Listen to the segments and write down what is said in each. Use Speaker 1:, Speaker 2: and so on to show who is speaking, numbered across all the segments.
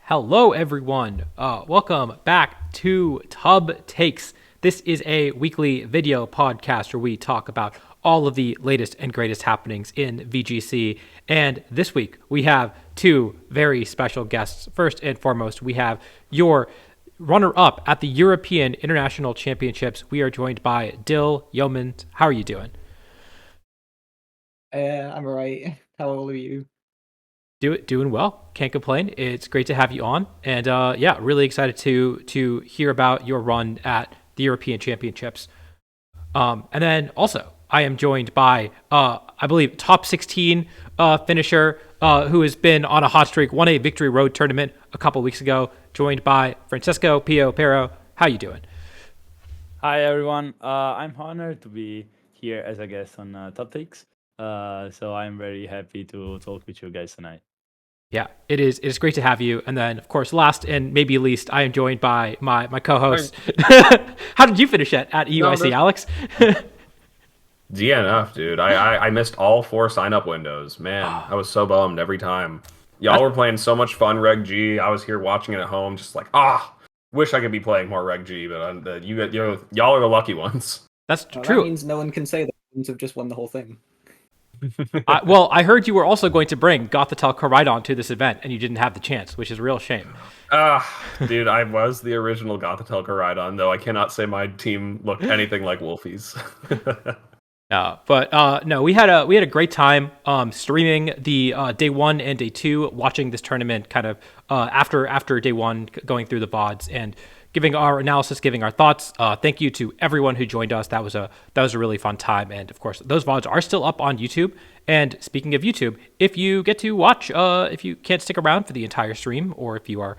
Speaker 1: Hello, everyone. Welcome back to Tub Takes. This is a weekly video podcast where we talk about all of the latest and greatest happenings in VGC. And this week, we have two very special guests. First and foremost, we have your runner-up at the European International Championships. We are joined by Dill Yeomans. How are you doing?
Speaker 2: I'm alright. How old are you?
Speaker 1: Doing well. Can't complain. It's great to have you on, and really excited to hear about your run at the European Championships. And then also, I am joined by I believe top 16 finisher who has been on a hot streak, won a Victory Road tournament a couple weeks ago. Joined by Francesco Pio Pero. How you doing?
Speaker 3: Hi everyone. I'm honored to be here as a guest on Top Takes. So I'm very happy to talk with you guys tonight.
Speaker 1: Yeah, it is. It is great to have you. And then, of course, last and maybe least, I am joined by my co-host. How did you finish at EUIC, Alex?
Speaker 4: DNF, dude. I missed all 4 sign-up windows. Man, I was so bummed every time. Y'all were playing so much fun Reg G. I was here watching it at home, just like, wish I could be playing more Reg G, but y'all are the lucky ones.
Speaker 1: That's true.
Speaker 2: That means no one can say that ones have just won the whole thing.
Speaker 1: I heard you were also going to bring Gothatel Koraidon to this event, and you didn't have the chance, which is a real shame.
Speaker 4: Dude, I was the original Gothatel Koraidon, though I cannot say my team looked anything like Wolfie's.
Speaker 1: No, we had a great time streaming the day 1 and day 2, watching this tournament kind of after day 1, going through the VODs and giving our analysis, giving our thoughts. Thank you to everyone who joined us. That was a really fun time, and of course those VODs are still up on YouTube. And speaking of YouTube, if you get to watch, if you can't stick around for the entire stream, or if you are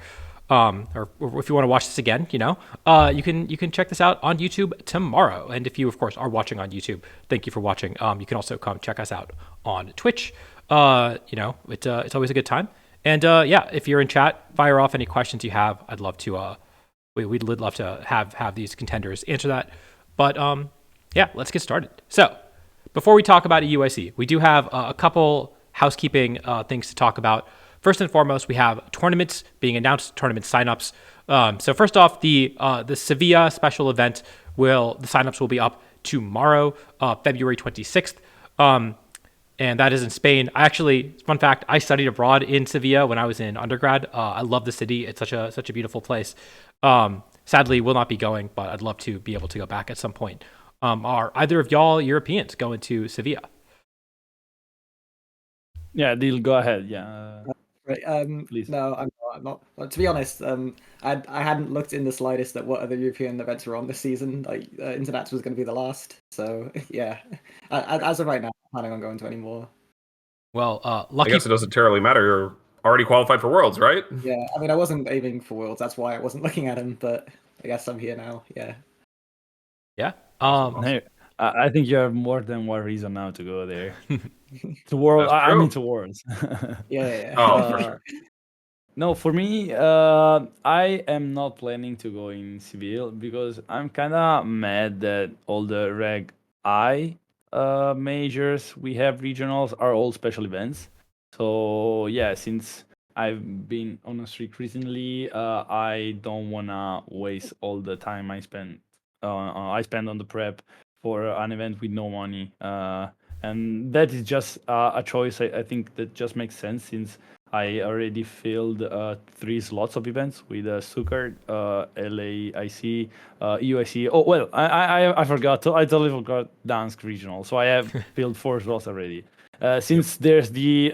Speaker 1: or if you want to watch this again, you can check this out on YouTube tomorrow. And if you, of course, are watching on YouTube, thank you for watching. You can also come check us out on Twitch. It's always a good time. And if you're in chat, fire off any questions you have. I'd love to. We'd love to have these contenders answer that. But let's get started. So before we talk about EUIC, we do have a couple housekeeping things to talk about. First and foremost, we have tournaments being announced, tournament signups. So first off, the Sevilla special event the signups will be up tomorrow, February 26th. And that is in Spain. Fun fact, I studied abroad in Sevilla when I was in undergrad. I love the city. It's such a beautiful place. Sadly, will not be going, but I'd love to be able to go back at some point. Are either of y'all Europeans going to Sevilla?
Speaker 3: Yeah, Deal, go ahead. Yeah.
Speaker 2: Right.
Speaker 3: Please.
Speaker 2: No, I'm not. Well, to be honest, I hadn't looked in the slightest at what other European events were on this season. Like, Internats was going to be the last. So yeah, as of right now, I'm planning on going to any more.
Speaker 1: Well, lucky.
Speaker 4: I guess it doesn't terribly matter. You're already qualified for Worlds, right?
Speaker 2: Yeah, I mean, I wasn't aiming for Worlds. That's why I wasn't looking at him. But I guess I'm here now. Yeah.
Speaker 1: Yeah.
Speaker 3: Hey, I think you have more than one reason now to go there. To Worlds. I mean to Worlds.
Speaker 2: Yeah.
Speaker 4: Oh, for sure.
Speaker 3: No, for me, I am not planning to go in Seville because I'm kind of mad that all the Reg I majors we have regionals are all special events. So yeah, since I've been on a streak recently, I don't wanna waste all the time I spend on the prep for an event with no money. And that is just a choice I think that just makes sense since I already filled 3 slots of events with Stuttgart, LAIC, EUIC. Oh well, I forgot. I totally forgot Dansk regional. So I have filled 4 slots already. Since there's the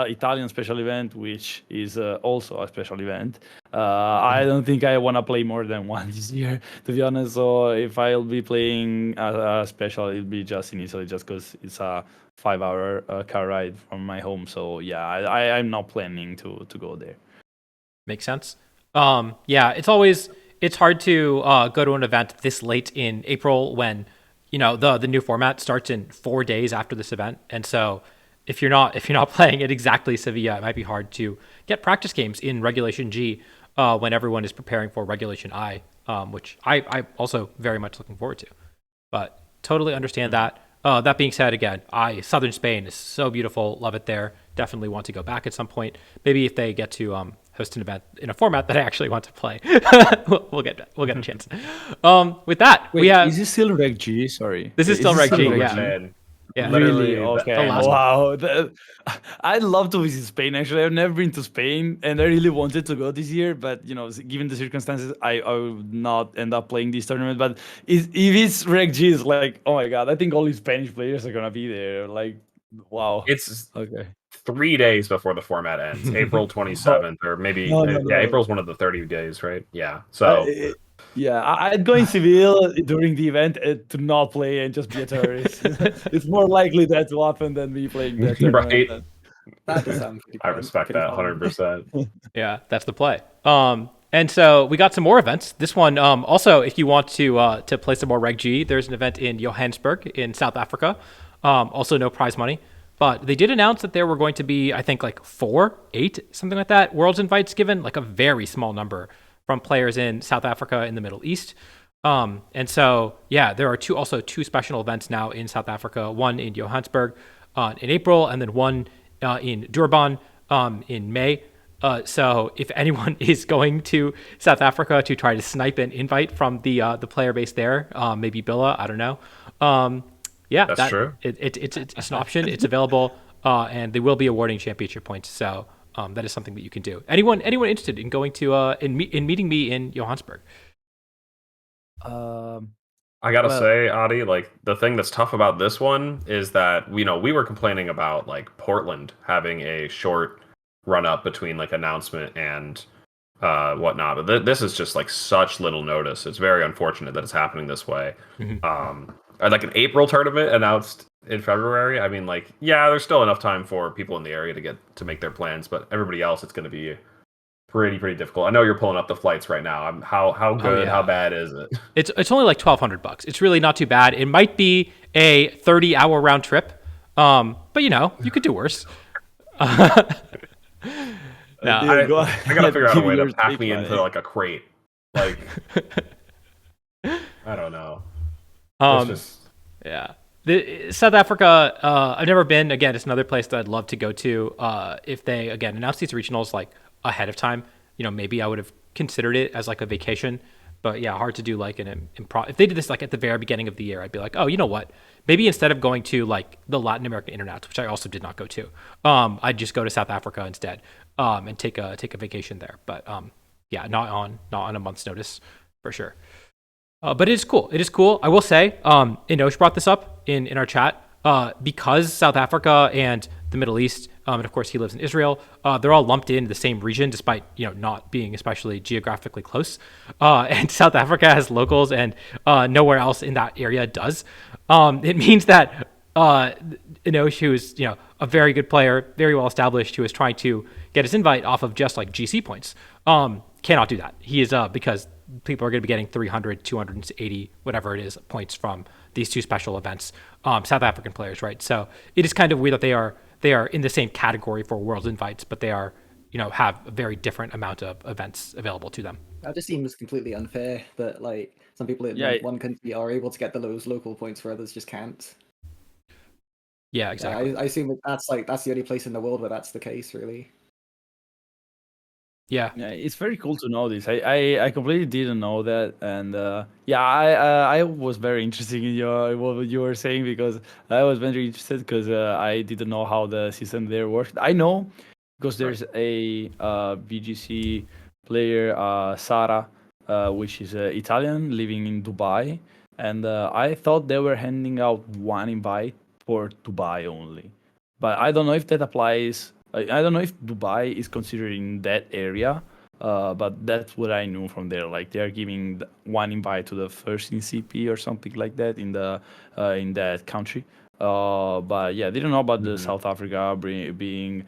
Speaker 3: Italian special event, which is also a special event, I don't think I want to play more than one this year, to be honest. So if I'll be playing a special, it'll be just in Italy, just because it's a 5-hour car ride from my home. So yeah, I'm not planning to go there.
Speaker 1: Makes sense. It's hard to go to an event this late in April when the new format starts in 4 days after this event, and so if you're not playing at exactly Sevilla, it might be hard to get practice games in Regulation G when everyone is preparing for Regulation I, which I also very much looking forward to. But totally understand that. That being said, again, southern Spain is so beautiful. Love it there. Definitely want to go back at some point. Maybe if they get to host an event in a format that I actually want to play. we'll get a chance. With that,
Speaker 3: Wait,
Speaker 1: we have.
Speaker 3: is this still Reg G? Sorry.
Speaker 1: This is still Reg G,
Speaker 3: Reg
Speaker 1: yeah.
Speaker 4: Man,
Speaker 1: Yeah.
Speaker 4: literally
Speaker 3: Really? Okay.
Speaker 1: the last
Speaker 3: Wow. I'd love to visit Spain. Actually, I've never been to Spain, and I really wanted to go this year. But given the circumstances, I would not end up playing this tournament. But if it's Reg G, it's like, oh my god, I think only Spanish players are gonna be there. Like, wow.
Speaker 4: it's
Speaker 3: Okay.
Speaker 4: 3 days before the format ends, April 27th, or maybe
Speaker 3: No.
Speaker 4: April's one of the 30 days, right? Yeah. So
Speaker 3: Yeah, I'd go in Seville during the event to not play and just be a tourist. It's more likely that to happen than me playing that tournament.
Speaker 4: Right.
Speaker 2: That does sound pretty
Speaker 4: I
Speaker 2: fun,
Speaker 4: respect
Speaker 2: pretty
Speaker 4: that
Speaker 2: fun.
Speaker 4: 100%.
Speaker 1: Yeah, that's the play. And so we got some more events. This one, also, if you want to play some more Reg G, there's an event in Johannesburg in South Africa. Also, no prize money, but they did announce that there were going to be, I think, like 4, 8, something like that, Worlds invites given, like a very small number from players in South Africa and the Middle East. And so, yeah, there are two special events now in South Africa. One in Johannesburg in April, and then one in Durban in May. So if anyone is going to South Africa to try to snipe an invite from the player base there, maybe Billa, I don't know. Yeah,
Speaker 4: That's true.
Speaker 1: It's an option. It's available, and they will be awarding championship points. So that is something that you can do. Anyone interested in going to in meeting me in Johannesburg?
Speaker 4: I gotta say, Adi, like the thing that's tough about this one is that we were complaining about like Portland having a short run up between like announcement and whatnot, but this is just like such little notice. It's very unfortunate that it's happening this way. Like an April tournament announced in February. I mean, like, yeah, there's still enough time for people in the area to make their plans, but everybody else, it's going to be pretty difficult. I know you're pulling up the flights right now. How good, how bad is it?
Speaker 1: It's only like $1,200. It's really not too bad. It might be a 30-hour round trip, but you could do worse.
Speaker 4: I gotta figure out a way to pack me into like a crate. Like, I don't know.
Speaker 1: Yeah. South Africa, I've never been. Again, it's another place that I'd love to go to. If they, again, announce these regionals like ahead of time, maybe I would have considered it as like a vacation. But yeah, hard to do like an improv. If they did this like at the very beginning of the year, I'd be like, oh, you know what? Maybe instead of going to like the Latin American Internats, which I also did not go to, I'd just go to South Africa instead, and take a vacation there. But yeah, not on a month's notice for sure. But it is cool. It is cool. I will say, Inosh brought this up in our chat, because South Africa and the Middle East, and of course he lives in Israel, they're all lumped into the same region despite not being especially geographically close. And South Africa has locals and nowhere else in that area does. It means that Inosh, who is a very good player, very well established, who is trying to get his invite off of just like GC points, cannot do that. He is because people are going to be getting 300, 280, whatever it is, points from these two special events, South African players, right? So it is kind of weird that they are in the same category for Worlds invites, but they are, have a very different amount of events available to them.
Speaker 2: That just seems completely unfair that like some people in one country are able to get those local points where others just can't.
Speaker 1: Yeah, exactly.
Speaker 2: I assume that's the only place in the world where that's the case, really.
Speaker 1: Yeah,
Speaker 3: it's very cool to know this. I completely didn't know that, and I was very interested in what you were saying because I was very interested because I didn't know how the system there worked. I know because there's a VGC player, Sara, which is Italian, living in Dubai, and I thought they were handing out one invite for Dubai only, but I don't know if that applies. I don't know if Dubai is considered in that area, but that's what I knew from there. Like they are giving one invite to the first in CP or something like that in that country. But yeah, I didn't know about the South Africa being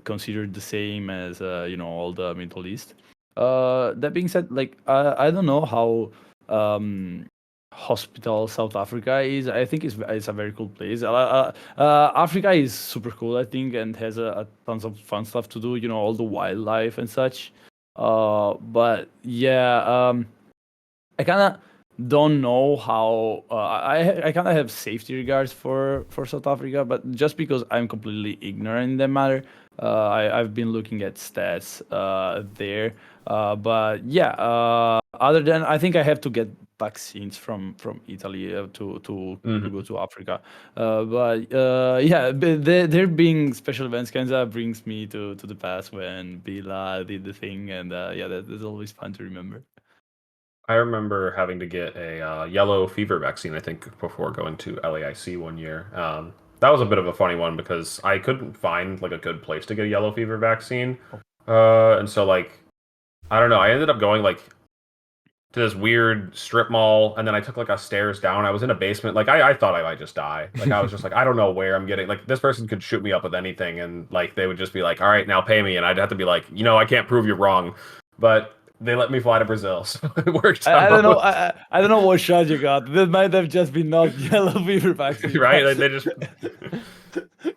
Speaker 3: considered the same as all the Middle East. That being said, like I don't know how hospital South Africa is. I think it's a very cool place. Africa is super cool, I think, and has a tons of fun stuff to do. All the wildlife and such. But yeah, I kind of don't know how. I kind of have safety regards for South Africa, but just because I'm completely ignorant in that matter, I've been looking at stats there, but yeah. Other than I think I have to get vaccines from Italy to go to Africa. But yeah, there being special events kind of brings me to the past when Bila did the thing, and yeah, that's always fun to remember.
Speaker 4: I remember having to get a yellow fever vaccine, I think, before going to LAIC one year. That was a bit of a funny one because I couldn't find like a good place to get a yellow fever vaccine. And so like I don't know, I ended up going like to this weird strip mall, and then I took like a stairs down. I was in a basement. Like I thought I might just die. Like I was just like, I don't know where I'm getting. Like this person could shoot me up with anything, and like they would just be like, all right, now pay me, and I'd have to be like, I can't prove you're wrong, but they let me fly to Brazil, so it worked out.
Speaker 3: I don't know. I don't know what shot you got. That might have just been not yellow fever vaccine,
Speaker 4: right? Like they just.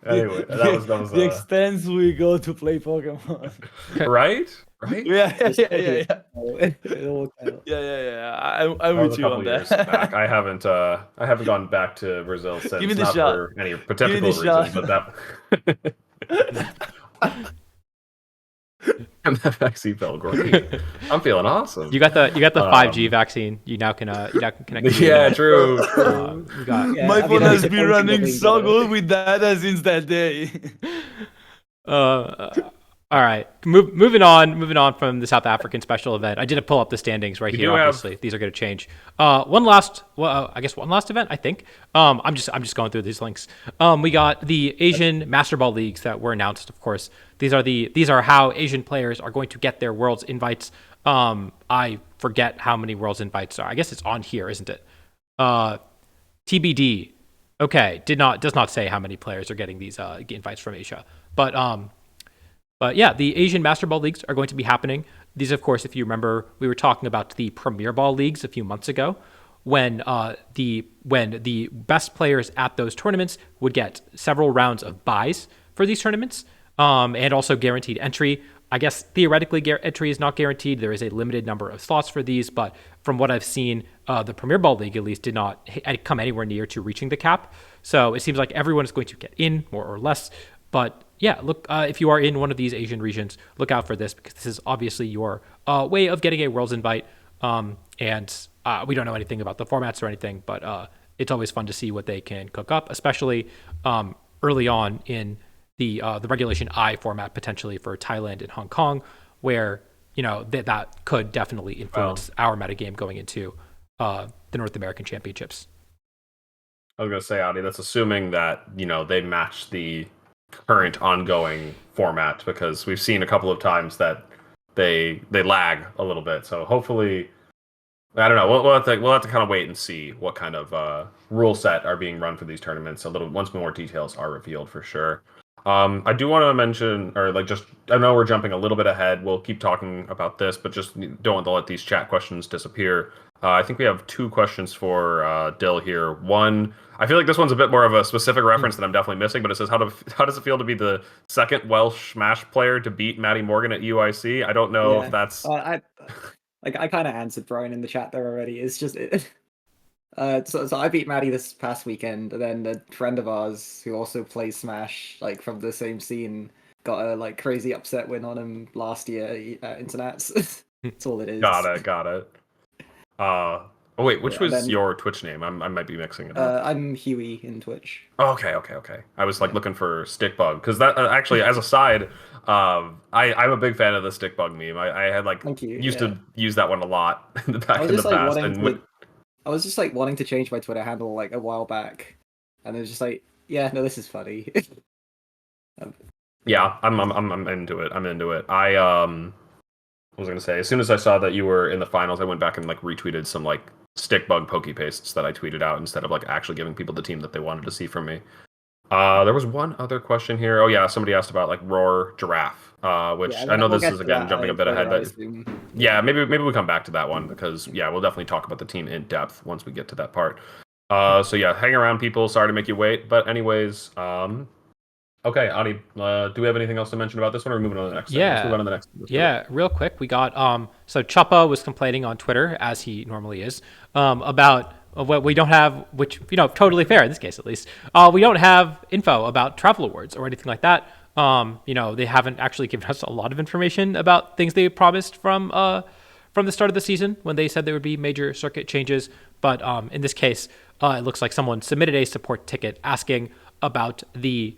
Speaker 4: Anyway, that was
Speaker 3: the extents we go to play Pokemon.
Speaker 4: right.
Speaker 3: Yeah.
Speaker 2: It all kind of-
Speaker 3: I'm
Speaker 4: That was
Speaker 3: with
Speaker 4: a
Speaker 3: you
Speaker 4: couple
Speaker 3: on
Speaker 4: years
Speaker 3: that.
Speaker 4: back. I haven't gone back to Brazil since.
Speaker 3: Give me the
Speaker 4: not
Speaker 3: shot.
Speaker 4: for any
Speaker 3: Give
Speaker 4: particular
Speaker 3: me the
Speaker 4: reason,
Speaker 3: shot.
Speaker 4: but that. And that vaccine felt great. I'm feeling awesome.
Speaker 1: You got the 5G vaccine. You now can connect.
Speaker 4: Yeah, true.
Speaker 1: You got.
Speaker 2: Yeah,
Speaker 3: My
Speaker 2: I mean,
Speaker 3: phone
Speaker 2: I'm
Speaker 3: has been
Speaker 2: disappointed
Speaker 3: running
Speaker 2: being
Speaker 3: so
Speaker 2: better.
Speaker 3: good with data since that day.
Speaker 1: All right. Moving on from the South African special event. I did pull up the standings right
Speaker 4: We
Speaker 1: here.
Speaker 4: do have-
Speaker 1: Obviously, these are going to change. One last event. I think. I'm just going through these links. We got the Asian Master Ball leagues that were announced. Of course, these are how Asian players are going to get their Worlds invites. I forget how many Worlds invites are. I guess it's on here, isn't it? TBD. Okay, does not say how many players are getting these invites from Asia, But yeah, the Asian Master Ball leagues are going to be happening. These, of course, if you remember, we were talking about the Premier Ball leagues a few months ago, when the best players at those tournaments would get several rounds of buys for these tournaments, and also guaranteed entry. I guess theoretically entry is not guaranteed. There is a limited number of slots for these, but from what I've seen, the Premier Ball League at least did not come anywhere near to reaching the cap. So it seems like everyone is going to get in, more or less. But yeah, look, if you are in one of these Asian regions, look out for this, because this is obviously your way of getting a Worlds invite. And we don't know anything about the formats or anything, but it's always fun to see what they can cook up, especially early on in the Regulation I format, potentially for Thailand and Hong Kong, where that could definitely influence our metagame going into the North American Championships.
Speaker 4: I was gonna say, Adi, that's assuming that they match the current ongoing format, because we've seen a couple of times that they lag a little bit. So hopefully, I don't know. We'll have to kind of wait and see what kind of rule set are being run for these tournaments. Once more details are revealed for sure. I do want to mention, or I know we're jumping a little bit ahead. We'll keep talking about this, but just don't want to let these chat questions disappear. I think we have two questions for Dill here. One, I feel like this one's a bit more of a specific reference that I'm definitely missing, but it says, how does it feel to be the second Welsh Smash player to beat Maddie Morgan at EUIC? I don't know if that's...
Speaker 2: I kind of answered Brian in the chat there already. It's just... So I beat Maddie this past weekend, and then a friend of ours who also plays Smash, like from the same scene, got a crazy upset win on him last year at Internats. That's all it is.
Speaker 4: Got it. Oh wait, which was
Speaker 2: then,
Speaker 4: your Twitch name? I might be mixing it up.
Speaker 2: I'm Huey in Twitch.
Speaker 4: Oh, okay. I was looking for Stickbug, because that actually, as a side, I'm a big fan of the Stickbug meme. I had used to use that one a lot in the past.
Speaker 2: I was just wanting to change my Twitter handle a while back, and it was just this is funny.
Speaker 4: Yeah, I'm into it. I was gonna say, as soon as I saw that you were in the finals, I went back and retweeted some Stickbug pokey pastes that I tweeted out instead of actually giving people the team that they wanted to see from me. There was one other question here. Oh yeah, somebody asked about Roar Giraffe, which I know this is again jumping a bit ahead, but yeah, maybe we come back to that one, because we'll definitely talk about the team in depth once we get to that part. So yeah, hang around, people. Sorry to make you wait, but anyways, okay, Adi, do we have anything else to mention about this one, or moving on to the next?
Speaker 1: Yeah,
Speaker 4: move on to the next.
Speaker 1: Real quick, we got so Choppa was complaining on Twitter, as he normally is, about what we don't have, which totally fair in this case at least. We don't have info about travel awards or anything like that. They haven't actually given us a lot of information about things they promised from the start of the season when they said there would be major circuit changes. But in this case, it looks like someone submitted a support ticket asking about the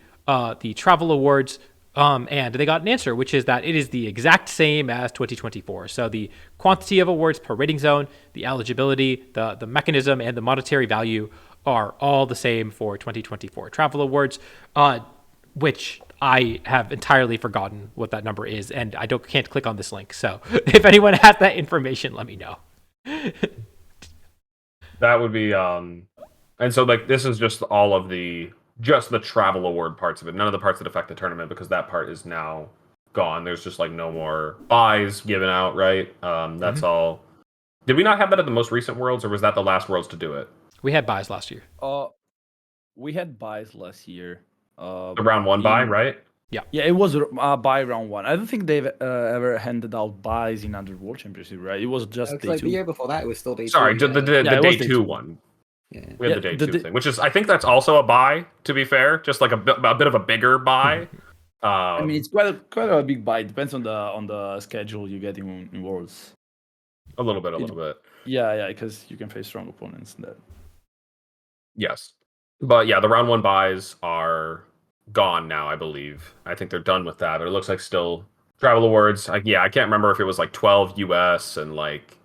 Speaker 1: travel awards, and they got an answer, which is that it is the exact same as 2024. So the quantity of awards per rating zone, the eligibility, the mechanism, and the monetary value are all the same for 2024 travel awards, which I have entirely forgotten what that number is, and I can't click on this link. So if anyone has that information, let me know.
Speaker 4: That would be and so like this is just all of the travel award parts of it. None of the parts that affect the tournament, because that part is now gone. There's just like no more buys given out, right? That's all. Did we not have that at the most recent Worlds, or was that the last Worlds to do it?
Speaker 1: We had buys last year.
Speaker 3: We had buys last year.
Speaker 4: The round one buy, right?
Speaker 3: Yeah, it was buy round one. I don't think they've ever handed out buys in Under World Championship, right? It was just day
Speaker 2: like
Speaker 3: two.
Speaker 2: the year before that, it was still day
Speaker 4: Sorry,
Speaker 2: two.
Speaker 4: the day two one.
Speaker 2: Yeah.
Speaker 4: We had the day two thing, which is, I think that's also a buy, to be fair, just like a bit of a bigger buy.
Speaker 3: I mean, it's quite a big buy. It depends on the schedule you get in Worlds.
Speaker 4: A little bit.
Speaker 3: Yeah, because you can face strong opponents in that.
Speaker 4: Yes. But yeah, the round one buys are gone now, I believe. I think they're done with that, but it looks like still travel awards. I can't remember if it was like 12 US and like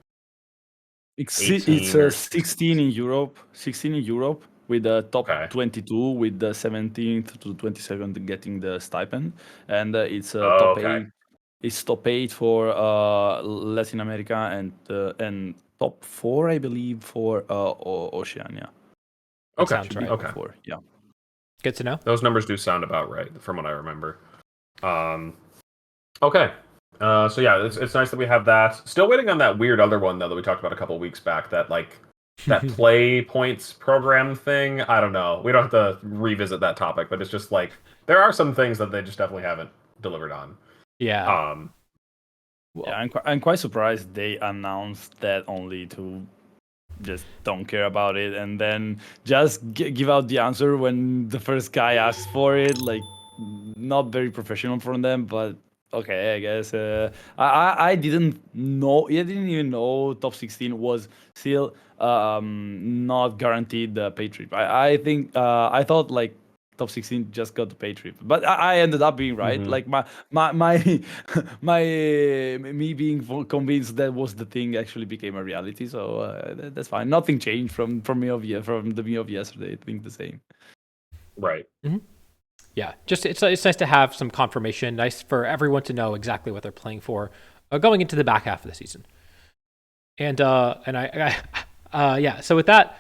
Speaker 3: it's 16 in Europe. 16 in Europe with the top 22, with the 17th to 22nd getting the stipend, and it's top 8. It's top 8 for Latin America and top 4, I believe, for Oceania.
Speaker 4: Okay.
Speaker 1: Sounds right.
Speaker 3: Okay. 4. Yeah.
Speaker 1: Good to know.
Speaker 4: Those numbers do sound about right from what I remember. Okay. So yeah, it's nice that we have that. Still waiting on that weird other one though that we talked about a couple of weeks back. That that play points program thing. I don't know. We don't have to revisit that topic, but it's just like there are some things that they just definitely haven't delivered on.
Speaker 1: Yeah.
Speaker 3: I'm quite surprised they announced that only to just don't care about it, and then just give out the answer when the first guy asks for it. Like, not very professional from them, but okay, I guess. I didn't know. I didn't even know top 16 was still not guaranteed the pay trip. I think I thought like top 16 just got the pay trip, but I ended up being right.
Speaker 4: Mm-hmm.
Speaker 3: Like my me being convinced that was the thing actually became a reality. So that's fine. Nothing changed from the me of yesterday. I think the same.
Speaker 4: Right.
Speaker 1: Mm-hmm. Yeah, just it's nice to have some confirmation. Nice for everyone to know exactly what they're playing for going into the back half of the season. And yeah. So with that,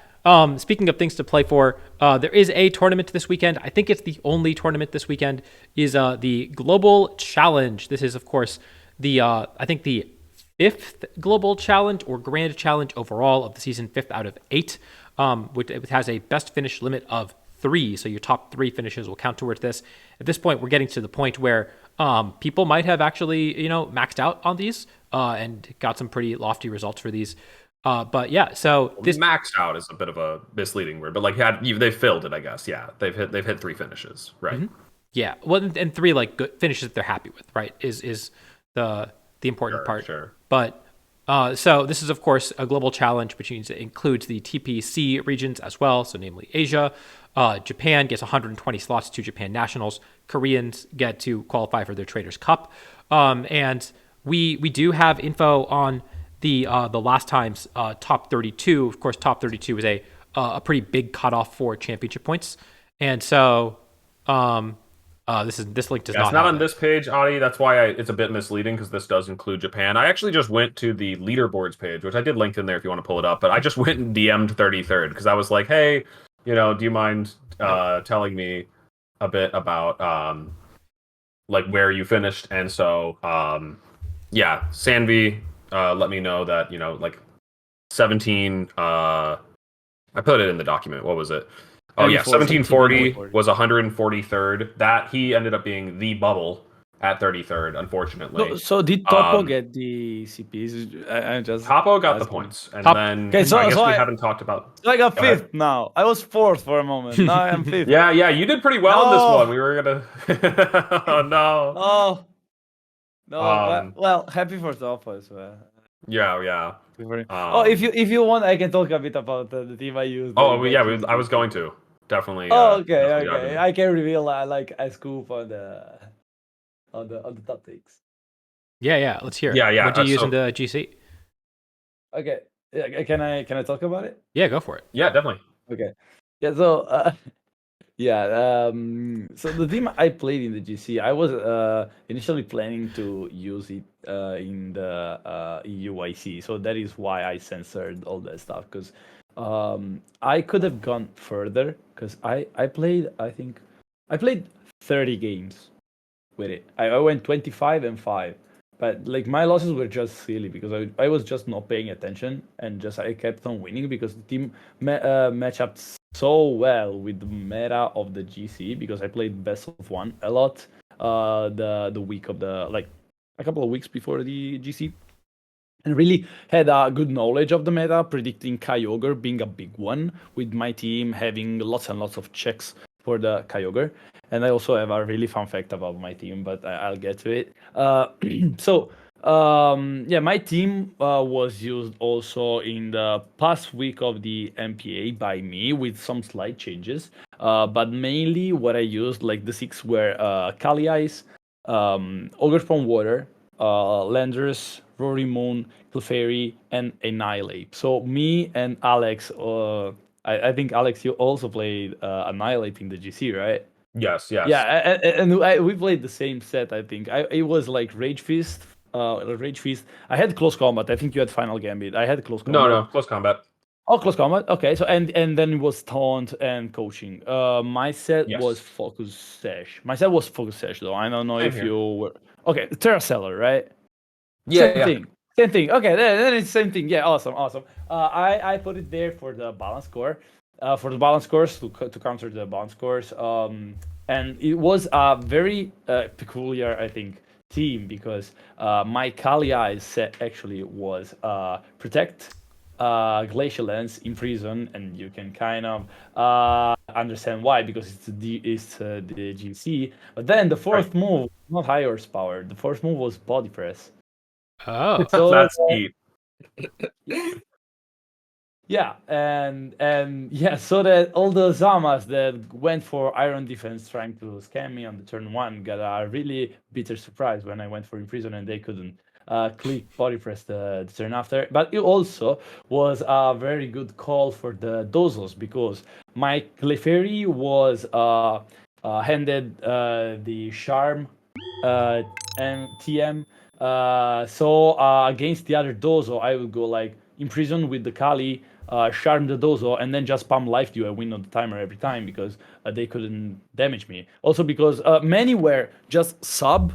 Speaker 1: speaking of things to play for, there is a tournament this weekend. I think it's the only tournament this weekend. Is the Global Challenge. This is of course the I think the 5th Global Challenge or Grand Challenge overall of the season, 5th out of 8. Which it has a best finish limit of 3, so your top 3 finishes will count towards this. At this point, we're getting to the point where people might have actually, maxed out on these and got some pretty lofty results for these. But yeah, so
Speaker 4: this maxed out is a bit of a misleading word, but like they filled it, I guess. Yeah, they've hit 3 finishes, right?
Speaker 1: Mm-hmm. Yeah, well, and 3 like good finishes that they're happy with, right? Is the important part.
Speaker 4: Sure.
Speaker 1: But so this is of course a global challenge, which means it includes the TPC regions as well, so namely Asia. Japan gets 120 slots to Japan Nationals. Koreans get to qualify for their Traders Cup. And we do have info on the last time's top 32. Of course, top 32 is a pretty big cutoff for championship points. And so this link does not.
Speaker 4: It's not on this page, Adi. That's why it's a bit misleading because this does include Japan. I actually just went to the leaderboards page, which I did link in there if you want to pull it up. But I just went and DM'd 33rd because I was like, hey, do you mind telling me a bit about like where you finished? And so yeah, Sanvi let me know that like 17. I put it in the document. What was it? Oh yeah, 1740 was 143rd. That he ended up being the bubble at 33rd, unfortunately.
Speaker 3: So did Topo
Speaker 4: Um,
Speaker 3: get the CPs? I'm just
Speaker 4: Topo got the
Speaker 3: asking.
Speaker 4: points, and
Speaker 1: Top-
Speaker 4: then
Speaker 3: Okay,
Speaker 4: I guess
Speaker 3: so
Speaker 4: we
Speaker 3: I
Speaker 4: haven't talked about.
Speaker 3: so I got
Speaker 4: Go ahead.
Speaker 3: fifth now. I was fourth for a moment. Now I'm fifth.
Speaker 4: Yeah, you did pretty well in this
Speaker 3: No.
Speaker 4: one. We were gonna. Oh no.
Speaker 3: Oh no, but
Speaker 4: Um.
Speaker 3: well, happy for Topo as well.
Speaker 4: Yeah.
Speaker 3: Oh, if you want, I can talk a bit about the team I used.
Speaker 4: Oh, yeah. I was going to definitely.
Speaker 3: Oh, okay,
Speaker 4: definitely dive
Speaker 3: okay.
Speaker 4: in.
Speaker 3: I can reveal like a scoop on the top takes.
Speaker 1: Yeah. Let's hear it.
Speaker 4: Yeah.
Speaker 1: What do you use
Speaker 4: So,
Speaker 1: in the GC?
Speaker 3: Okay, yeah, can I talk about it?
Speaker 1: Yeah, go for it.
Speaker 4: yeah, definitely.
Speaker 3: Okay, yeah. So yeah, so the team I played in the GC, I was initially planning to use it in the EUIC, so that is why I censored all that stuff, because I could have gone further, because I played, I think, I played 30 games with it. I went 25 and 5, but like my losses were just silly because I was just not paying attention, and just I kept on winning because the team match up so well with the meta of the GC, because I played best of one a lot the week of the, like, a couple of weeks before the GC, and really had a good knowledge of the meta, predicting Kyogre being a big one, with my team having lots and lots of checks for the Kyogre. And I also have a really fun fact about my team, but I'll get to it. So, yeah, my team was used also in the past week of the MPA by me with some slight changes. But mainly what I used, like the 6 were Kali Ice, Ogre Spawn Water, Landers, Rory Moon, Clefairy, and Annihilate. So me and Alex, I think Alex, you also played Annihilate in the GC, right?
Speaker 4: Yes.
Speaker 3: Yeah, and we played the same set. I think it was like Rage Fist. Rage Fist. I had close combat. I think you had Final Gambit. I had close combat.
Speaker 4: No, close combat.
Speaker 3: Oh, close combat. Okay, so and then it was taunt and coaching. My set
Speaker 4: Yes.
Speaker 3: was focus sesh. My set was focus sesh though. I don't know
Speaker 4: Same
Speaker 3: if
Speaker 4: here.
Speaker 3: you were okay. Terra Seller, right?
Speaker 4: Yeah.
Speaker 3: Same thing. Same thing. Okay, then it's same thing. Yeah, awesome. I put it there for the balance score, for the balance scores to counter the balance scores. And it was a very peculiar, I think, team, because my Kali Eyes set actually was protect, Glacial Lens, Imprison, and you can kind of understand why, because it's the GC. But then the fourth move, not high horsepower. The fourth move was Body Press.
Speaker 1: Oh.
Speaker 3: So
Speaker 4: That's neat.
Speaker 3: yeah, and yeah, so that all the Zamas that went for Iron Defense trying to scam me on the turn 1 got a really bitter surprise when I went for Imprison and they couldn't click Body Press the turn after. But it also was a very good call for the Dozos, because my Clefairy was handed the Charm and TM. So against the other Dozo, I would go like Imprison with the Kali, Charm the Dozo, and then just spam Life Dew and win on the timer every time, because they couldn't damage me. Also because many were just sub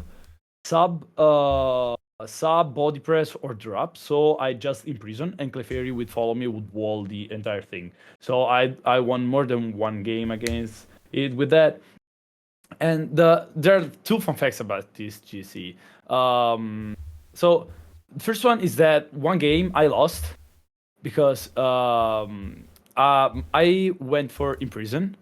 Speaker 3: body press or drop, so I just Imprison, and Clefairy would follow me, would wall the entire thing. So I won more than one game against it with that. And there are two fun facts about this GC. So the first one is that one game I lost because I went for Imprison,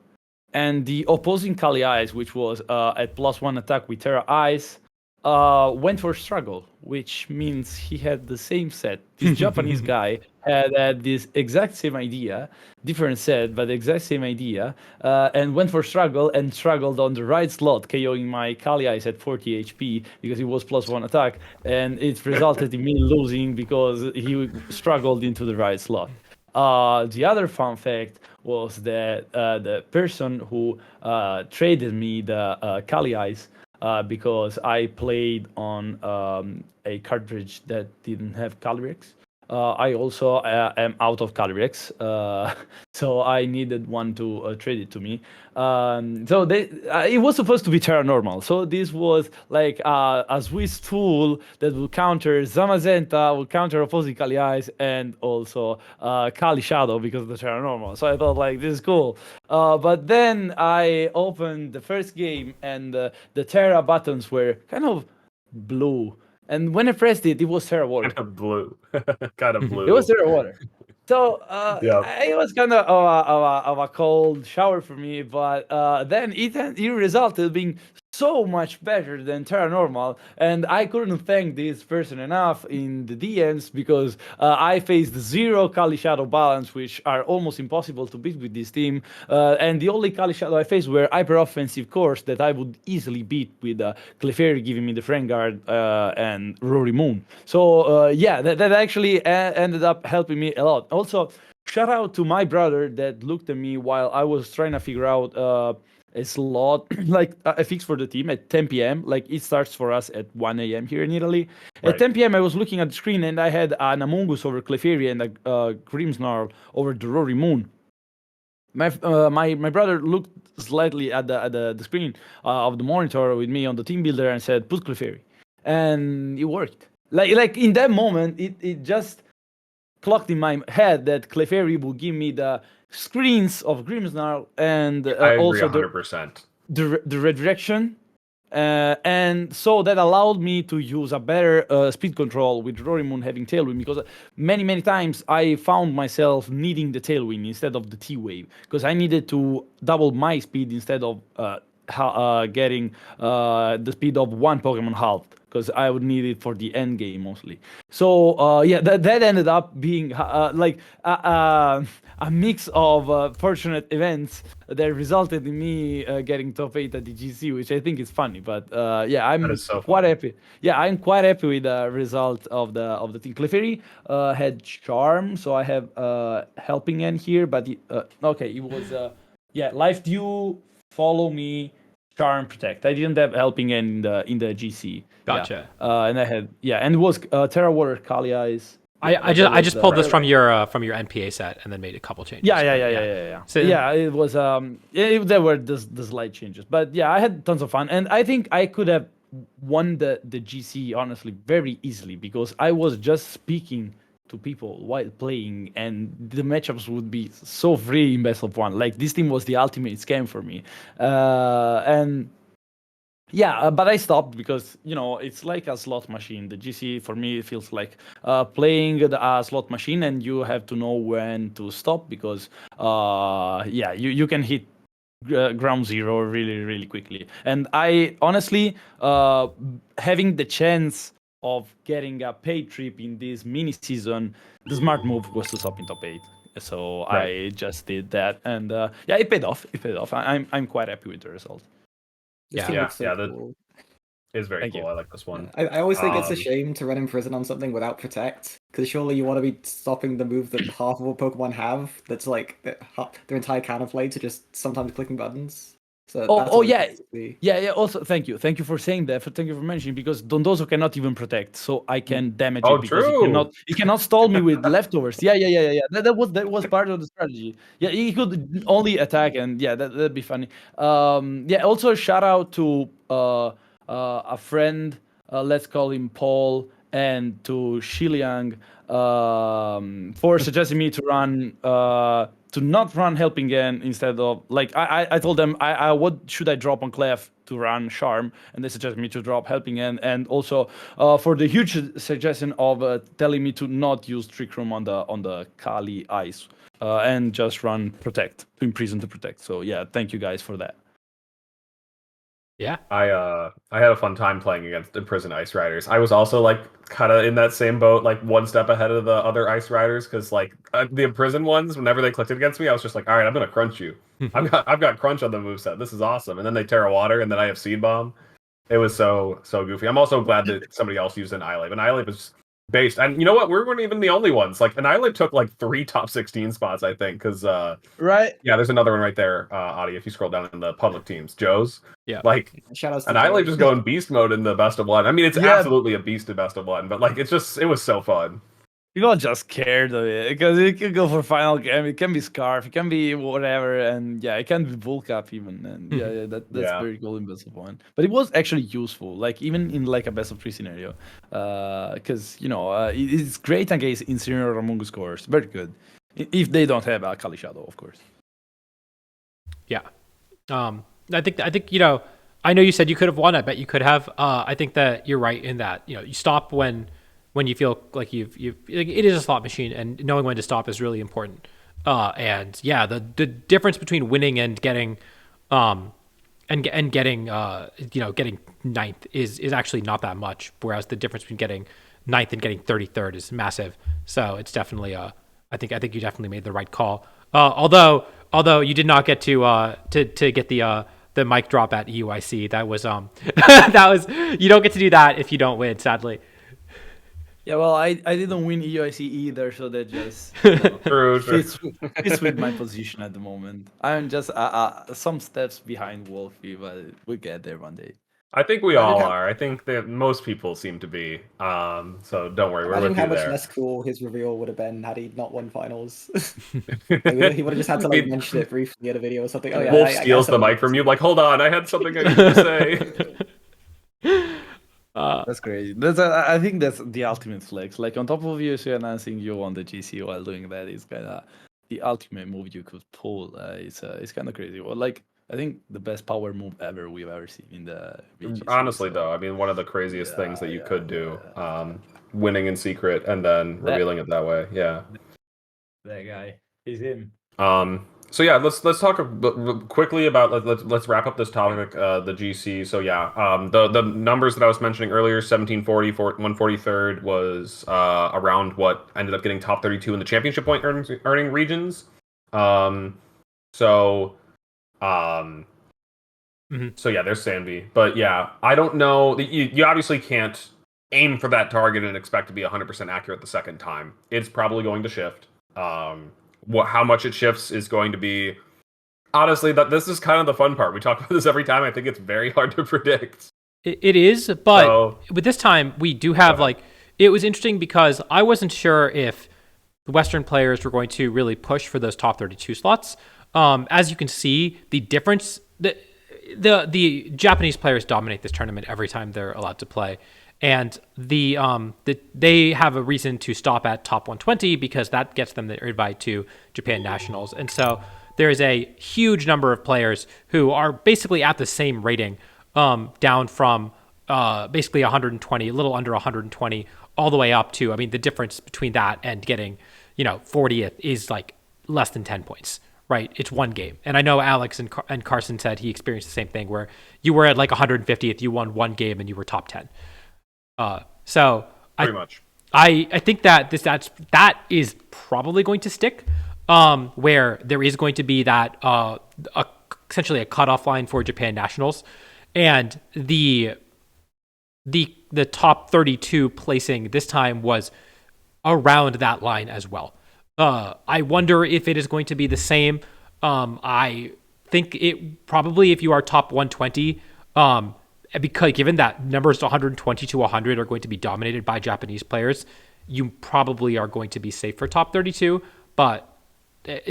Speaker 3: and the opposing Kali Eyes, which was at +1 attack with Terra Eyes, went for Struggle, which means he had the same set. This Japanese guy had this exact same idea, different set, but the exact same idea, and went for Struggle and struggled on the right slot, KOing my Kali Eyes at 40 HP because he was +1 attack, and it resulted in me losing because he struggled into the right slot. The other fun fact was that the person who traded me the Kali Eyes, because I played on a cartridge that didn't have Calyrex. I also am out of Calyrex, so I needed one to trade it to me. So it was supposed to be Terra Normal. So this was like a Swiss tool that will counter Zamazenta, will counter opposing Kali Eyes, and also Kali Shadow because of the Terra Normal. So I thought like this is cool. But then I opened the first game and the Terra buttons were kind of blue. And when I pressed it, it was Terra Water.
Speaker 4: Kind of blue. Kind of blue.
Speaker 3: It was Terra Water. So
Speaker 4: Yeah.
Speaker 3: it was kind of a cold shower for me, but then it resulted in being so much better than Terra Normal, and I couldn't thank this person enough in the DMs because I faced 0 Kali Shadow balance, which are almost impossible to beat with this team, and the only Kali Shadow I faced were hyper offensive cores that I would easily beat with Clefairy giving me the Friend Guard and Rory Moon. So yeah, that actually ended up helping me a lot. Also, shout out to my brother that looked at me while I was trying to figure out a slot, like a fix for the team at 10 p.m. Like it starts for us at 1 a.m. here in Italy.
Speaker 4: Right.
Speaker 3: At 10 p.m. I was looking at the screen and I had an Amoonguss over Clefairy and a Grimmsnarl over the Rory Moon. My brother looked slightly at the screen of the monitor with me on the team builder and said, "Put Clefairy," and it worked. Like in that moment, it just clocked in my head that Clefairy will give me the screens of Grimmsnarl and
Speaker 4: I agree
Speaker 3: also
Speaker 4: 100%.
Speaker 3: the redirection. And so that allowed me to use a better speed control with Rory Moon having Tailwind, because many times I found myself needing the Tailwind instead of the T-Wave, because I needed to double my speed instead of getting the speed of one Pokemon halved, because I would need it for the end game mostly. So yeah, that ended up being like a mix of fortunate events that resulted in me getting top 8 at the GC, which I think is funny. But yeah, I'm
Speaker 4: That is so
Speaker 3: quite
Speaker 4: funny.
Speaker 3: happy. Yeah, I'm quite happy with the result of the team. Clefairy had Charm, so I have Helping Hand here. But okay, it was yeah, Life Dew, Follow Me, Charm, Protect. I didn't have Helping Hand in the GC.
Speaker 1: Gotcha.
Speaker 3: Yeah. And I had and it was Terra Water, Kali Eyes.
Speaker 1: I just pulled this from your NPA set and then made a couple changes.
Speaker 3: Yeah.
Speaker 1: So,
Speaker 3: yeah, it was there were the slight changes, but yeah, I had tons of fun, and I think I could have won the GC honestly very easily because I was just speaking to people while playing, and the matchups would be so free in best of one. Like this team was the ultimate scam for me, and. Yeah, but I stopped because, you know, it's like a slot machine. The GC, for me, feels like playing a slot machine, and you have to know when to stop because, yeah, you can hit ground zero really quickly. And I, honestly, having the chance of getting a paid trip in this mini season, the smart move was to stop in top 8. So
Speaker 4: Right.
Speaker 3: I just did that, and yeah, it paid off. I'm quite happy with the result.
Speaker 2: This team looks so
Speaker 4: that
Speaker 2: cool.
Speaker 4: is very
Speaker 3: Thank
Speaker 4: cool.
Speaker 3: you.
Speaker 4: I like this one.
Speaker 2: I always think it's a
Speaker 4: Um,
Speaker 2: shame to run in prison on something without Protect, because surely you want to be stopping the move that half of all Pokemon have, that's like their entire counterplay to just sometimes clicking buttons. So that's always
Speaker 3: Yeah.
Speaker 2: nice to see.
Speaker 3: Yeah. Also, thank you for saying that. Thank you for mentioning, because Dondozo cannot even protect, so I can damage
Speaker 4: Oh,
Speaker 3: it because
Speaker 4: true.
Speaker 3: he cannot stall me with leftovers. Yeah. That was part of the strategy. Yeah, he could only attack, and yeah, that'd be funny. Yeah. Also, shout out to a friend. Let's call him Paul, and to Shiliang for suggesting me to run to not run Helping Hand instead of, like, I told them I what should I drop on Clef to run Charm, and they suggested me to drop Helping Hand, and also for the huge suggestion of telling me to not use Trick Room on the Kali Ice and just run Protect, to imprison the Protect. So yeah, thank you guys for that.
Speaker 1: yeah.
Speaker 4: I had a fun time playing against Imprison Ice Riders. I was also like kind of in that same boat, like one step ahead of the other Ice Riders, because like the Imprison ones, whenever they clicked against me, I was just like, all right, I'm gonna crunch you. I've got crunch on the moveset. This is awesome. And then they Terra Water, and then I have Seed Bomb. It was so goofy. I'm also glad that somebody else used Annihilate. Annihilate was based, and you know what? We weren't even the only ones. Like Annihilate took like 3 top 16 spots, I think, because
Speaker 3: Right.
Speaker 4: yeah, there's another one right there, Adi. If you scroll down in the public teams, Joe's.
Speaker 1: Yeah.
Speaker 4: Like
Speaker 2: Shoutouts to
Speaker 4: Annihilate
Speaker 2: Joe.
Speaker 4: just going beast mode in the best of one. I mean, it's
Speaker 3: Yeah.
Speaker 4: absolutely a beast in best of one, but like it was so fun.
Speaker 3: People are just scared of it because it can go for final game. It can be Scarf. It can be whatever, and yeah, it can be Bull Cap even. And yeah, that's
Speaker 4: Yeah.
Speaker 3: very cool in best of one. But it was actually useful, like even in like a best of 3 scenario, because it's great against Incineroar Among scores. Very good if they don't have a Kali Shadow, of course.
Speaker 1: Yeah. I think I know you said you could have won. I bet you could have. I think that you're right in that you stop when you feel like you've like, it is a slot machine, and knowing when to stop is really important. And yeah, the difference between winning and getting getting ninth is actually not that much, whereas the difference between getting ninth and getting 33rd is massive. So it's definitely I think you definitely made the right call. Although you did not get to get the mic drop at EUIC. That was that was, you don't get to do that if you don't win, sadly.
Speaker 3: Yeah, well, I didn't win EUIC either, so that just
Speaker 4: True.
Speaker 3: fits with my position at the moment. I'm just some steps behind Wolfie, but we'll get there one day.
Speaker 4: I think we
Speaker 2: Imagine
Speaker 4: all
Speaker 2: how-
Speaker 4: are. I think that most people seem to be. So don't worry, we're
Speaker 2: Imagine
Speaker 4: with
Speaker 2: how
Speaker 4: you
Speaker 2: much
Speaker 4: there.
Speaker 2: less cool his reveal would have been had he not won finals. He would have just had to like mention it briefly in a video or something. Oh yeah,
Speaker 4: Wolf
Speaker 2: I
Speaker 4: steals
Speaker 2: guess I
Speaker 4: the
Speaker 2: won
Speaker 4: mic from you.
Speaker 2: this.
Speaker 4: Like, hold on, I had something I needed to say.
Speaker 3: That's crazy. I think that's the ultimate flex. Like on top of you announcing you won the GC while doing that is kind of the ultimate move you could pull. It's kind of crazy. Well, like I think the best power move ever we've ever seen in the VGC.
Speaker 4: Honestly,
Speaker 3: so,
Speaker 4: though, I mean, one of the craziest things that you
Speaker 3: yeah,
Speaker 4: could do, winning in secret and then revealing it that way. Yeah.
Speaker 3: That guy, he's him.
Speaker 4: So yeah, let's talk quickly about let's wrap up this topic, the GC. So yeah, the numbers that I was mentioning earlier, 1740 for 143rd was around what ended up getting top 32 in the championship point earning regions. So so yeah, there's Sanvi. But yeah, I don't know. You obviously can't aim for that target and expect to be 100% accurate the second time. It's probably going to shift. How much it shifts is going to be, honestly, this is kind of the fun part. We talk about this every time. I think it's very hard to predict.
Speaker 1: It is, but with this time we do have it was interesting because I wasn't sure if the Western players were going to really push for those top 32 slots. As you can see, the difference, the Japanese players dominate this tournament every time they're allowed to play. And they have a reason to stop at top 120 because that gets them the invite to Japan Nationals. And so there is a huge number of players who are basically at the same rating, down from basically 120, a little under 120, all the way up to, I mean, the difference between that and getting, 40th is like less than 10 points, right? It's one game. And I know Alex and Carson said he experienced the same thing where you were at like 150th, you won one game and you were top 10. So
Speaker 4: Pretty much.
Speaker 1: I think that that is probably going to stick, where there is going to be that essentially a cutoff line for Japan Nationals, and the top 32 placing this time was around that line as well. I wonder if it is going to be the same. I think it probably, if you are top 120, because given that numbers 120 to 100 are going to be dominated by Japanese players, you probably are going to be safe for top 32, but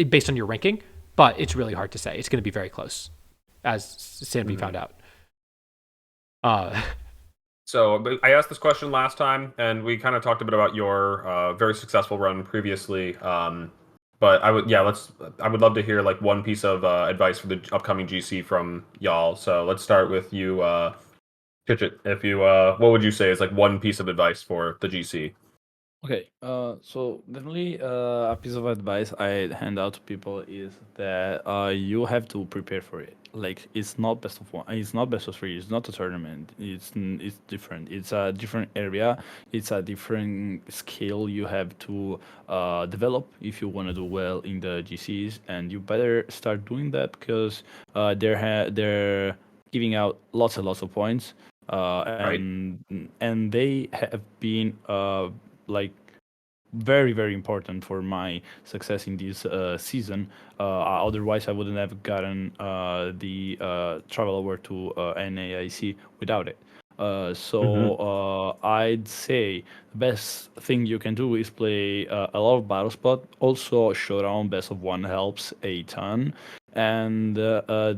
Speaker 1: based on your ranking. But it's really hard to say. It's going to be very close, as Sanvi found out.
Speaker 4: So I asked this question last time, and we kind of talked a bit about your very successful run previously. But I would love to hear like one piece of advice for the upcoming GC from y'all. So let's start with you, Chitchit. If you, what would you say is like one piece of advice for the GC?
Speaker 3: Okay, so definitely a piece of advice I hand out to people is that you have to prepare for it. Like it's not best of one, it's not best of three, it's not a tournament. It's different. It's a different area. It's a different skill you have to develop if you want to do well in the GCs, and you better start doing that because they're giving out lots and lots of points, and they have been like very very important for my success in this season. Otherwise I wouldn't have gotten the travel award to NAIC without it. I'd say the best thing you can do is play a lot of battle spot. Also, showdown best of one helps a ton, and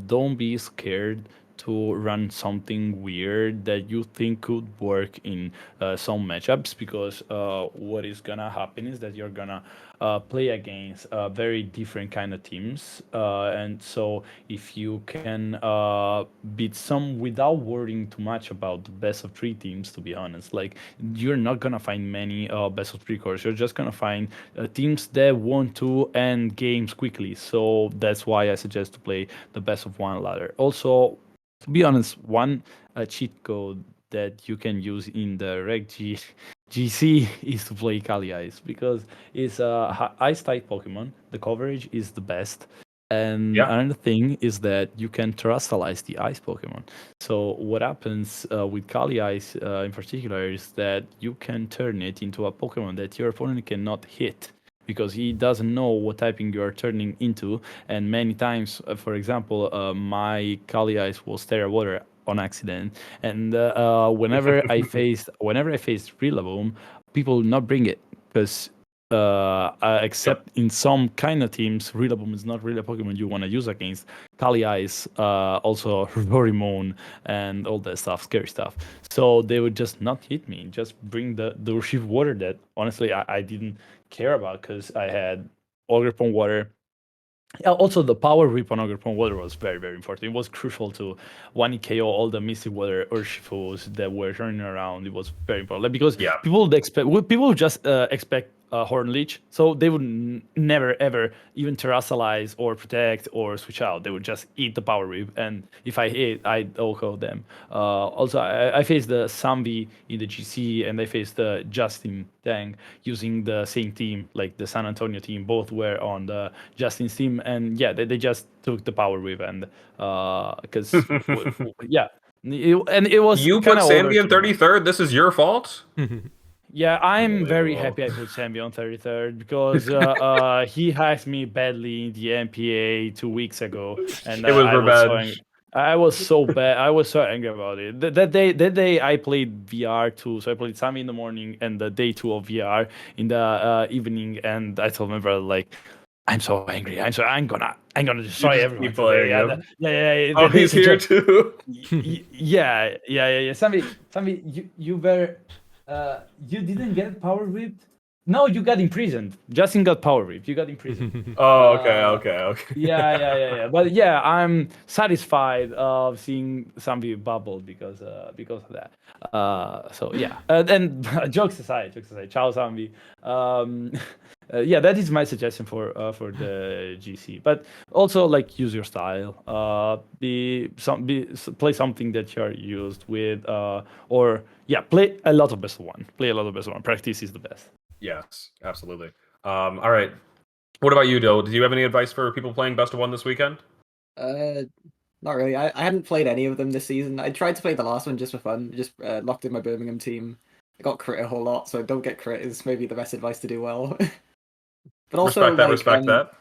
Speaker 3: don't be scared to run something weird that you think could work in some matchups, because what is gonna happen is that you're gonna play against very different kind of teams, and so if you can beat some without worrying too much about the best of 3 teams, to be honest, like, you're not gonna find many best of 3 cores. You're just gonna find teams that want to end games quickly. So that's why I suggest to play the best of 1 ladder. Also, to be honest, one cheat code that you can use in the Reg GC is to play Kali Ice, because it's a ice type Pokemon. The coverage is the best. And another thing is that you can terrestrialize the ice Pokemon. So what happens with Kali Ice in particular is that you can turn it into a Pokemon that your opponent cannot hit, because he doesn't know what typing you are turning into. And many times, for example, my Kali Ice was Terra Water on accident, and whenever I faced Rillaboom, people would not bring it, because except in some kind of teams, Rillaboom is not really a Pokemon you want to use against. Kali Ice, also Rorimon, and all that stuff, scary stuff. So they would just not hit me, just bring the Urshifu Water that honestly I didn't care about, because I had Ogerpon Water. Also, the power rip on Ogerpon Water was very, very important. It was crucial to 1 KO all the Mystic Water Urshifus that were running around. It was very important, because people would just expect Horn Leech, so they would never ever even terrestrialize or protect or switch out. They would just eat the power rip, and if I hit, I'd OHKO them. Also, I faced the Sambi in the GC, and I faced the Justin Tang using the same team, like the San Antonio team. Both were on the Justin's team, and they just took the power whip, and because it was
Speaker 4: You put
Speaker 3: kinda
Speaker 4: Sambi in
Speaker 3: over to me.
Speaker 4: 33rd. This is your fault.
Speaker 3: Yeah, I'm very happy I put Sambi on 33rd, because he hacked me badly in the MPA 2 weeks ago, and
Speaker 4: It was
Speaker 3: I was so
Speaker 4: revenge.
Speaker 3: angry. I was so bad. I was so angry about it. That day I played VR too. So I played Sambi in the morning and the day 2 of VR in the evening, and I told my brother, like, I'm so angry. I'm gonna destroy
Speaker 4: just
Speaker 3: everyone
Speaker 4: keep
Speaker 3: today.
Speaker 4: playing
Speaker 3: Yeah,
Speaker 4: him.
Speaker 3: yeah.
Speaker 4: Oh, he's here too.
Speaker 3: Yeah. Sambi, you were you didn't get power whipped. No, you got imprisoned. Justin got power whipped. You got imprisoned.
Speaker 4: Oh, okay.
Speaker 3: Yeah. But yeah, I'm satisfied of seeing Sambi bubble because of that. So yeah, and jokes aside, ciao Sambi. Yeah, that is my suggestion for the GC. But also, like, use your style. Play something that you're used with, or play a lot of best of one. Practice is the best.
Speaker 4: Yes, absolutely. All right. What about you, Dill? Do you have any advice for people playing best of one this weekend?
Speaker 2: Not really. I hadn't played any of them this season. I tried to play the last one just for fun. Just locked in my Birmingham team. I got crit a whole lot, so don't get crit is maybe the best advice to do well. But also,
Speaker 4: Respect that.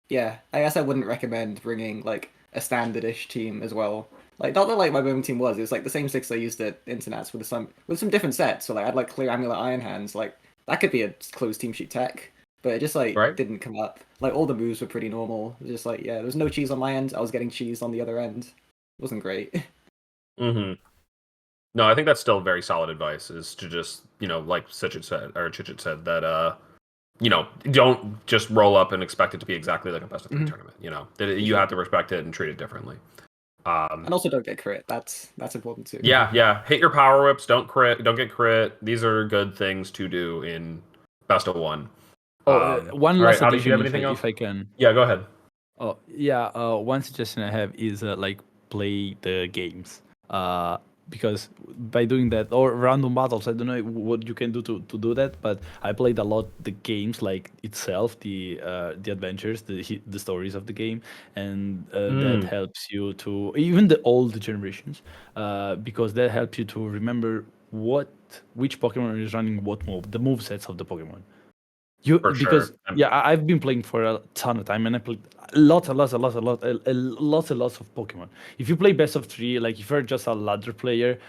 Speaker 2: Yeah, I guess I wouldn't recommend bringing like a standardish team as well. Like, not that like my Birmingham team was. It was like the same 6 I used at Internats with some different sets. So like I'd like Clear Amulet Iron Hands. Like that could be a closed team sheet tech, but it just like didn't come up. Like all the moves were pretty normal. Just like there was no cheese on my end. I was getting cheese on the other end. It wasn't great.
Speaker 4: Mm-hmm. No, I think that's still very solid advice. Is to just like Chichet said that don't just roll up and expect it to be exactly like a best of 3 tournament. You have to respect it and treat it differently.
Speaker 2: And also don't get crit. That's important too.
Speaker 4: Yeah. Hit your power whips. Don't get crit. These are good things to do in best of one.
Speaker 3: One last
Speaker 4: Adi, do you have
Speaker 3: addition,
Speaker 4: anything else?
Speaker 3: if I can.
Speaker 4: Yeah, go ahead.
Speaker 3: Oh yeah. One suggestion I have is like play the games. Because by doing that, or random battles, I don't know what you can do to do that, but I played a lot the games, like itself, the adventures, the stories of the game, and that helps you to, even the old generations, because that helps you to remember which Pokemon is running what move, the move sets of the Pokemon.
Speaker 4: For
Speaker 3: Because
Speaker 4: sure.
Speaker 3: I've been playing for a ton of time, and I played lots of Pokemon. If you play best of 3, like if you're just a ladder player,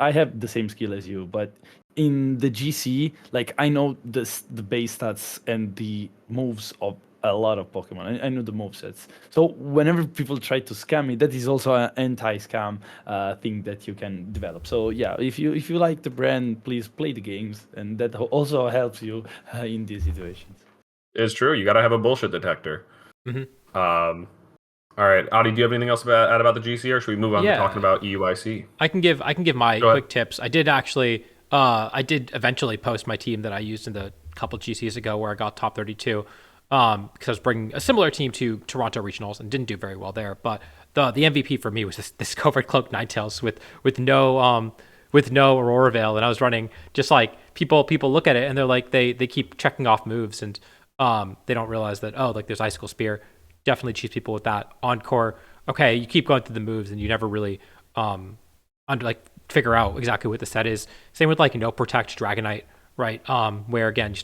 Speaker 3: I have the same skill as you, but in the GC, like I know the base stats and the moves of a lot of Pokemon. I know the movesets. So whenever people try to scam me, that is also an anti-scam thing that you can develop. So yeah, if you like the brand, please play the games, and that also helps you in these situations.
Speaker 4: It's true. You got to have a bullshit detector.
Speaker 1: Mm-hmm.
Speaker 4: All right, Adi, do you have anything else add about the GC, or should we move on to
Speaker 1: Yeah.
Speaker 4: talking about EUIC?
Speaker 1: I can give my
Speaker 4: Go ahead.
Speaker 1: quick tips. I did actually I did eventually post my team that I used in the couple GCs ago where I got top 32 because I was bringing a similar team to Toronto Regionals and didn't do very well there. But the MVP for me was this Covert Cloak Ninetales with no Aurora Veil, and I was running just like people look at it and they're like they keep checking off moves and they don't realize that like there's Icicle Spear. Definitely cheese people with that. Encore, okay, you keep going through the moves and you never really figure out exactly what the set is. Same with Protect Dragonite, right? Where again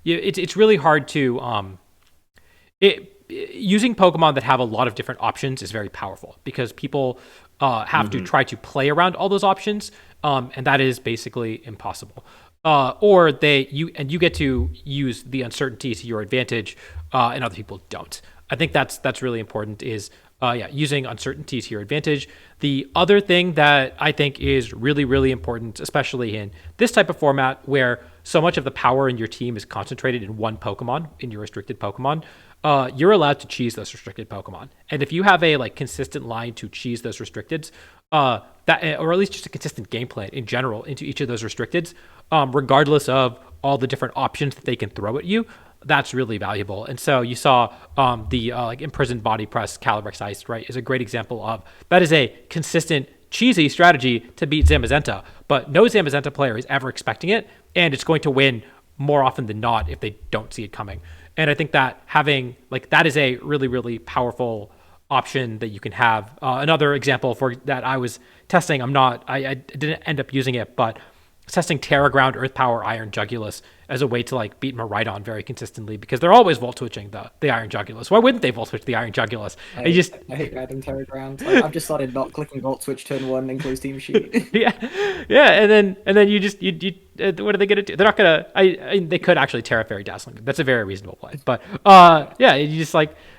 Speaker 1: it's really hard to using Pokemon that have a lot of different options is very powerful because people have to try to play around all those options, and that is basically impossible. Or you get to use the uncertainty to your advantage, and other people don't. I think that's really important is using uncertainty to your advantage. The other thing that I think is really, really important, especially in this type of format where so much of the power in your team is concentrated in one Pokemon, in your restricted Pokemon, you're allowed to cheese those restricted Pokemon. And if you have a consistent line to cheese those restricteds, or at least just a consistent game plan in general into each of those restricteds, regardless of all the different options that they can throw at you, that's really valuable. And so you saw the imprisoned body press Calyrex Ice, right, is a great example of that is a consistent cheesy strategy to beat Zamazenta, but no Zamazenta player is ever expecting it, and it's going to win more often than not if they don't see it coming. And I think that having that is a really, really powerful option that you can have. Another example for that I was testing, I didn't end up using it, but testing Terra Ground, Earth Power, Iron Jugulus as a way to beat Miraidon very consistently because they're always volt switching the Iron Jugulus. Why wouldn't they volt switch the Iron Jugulus?
Speaker 2: I hate random Terra Ground. I've just started not clicking volt switch turn 1 and close team sheet.
Speaker 1: yeah, and then you what are they gonna do? They're not gonna. They could actually Terra Fairy Dazzling. That's a very reasonable play, but you just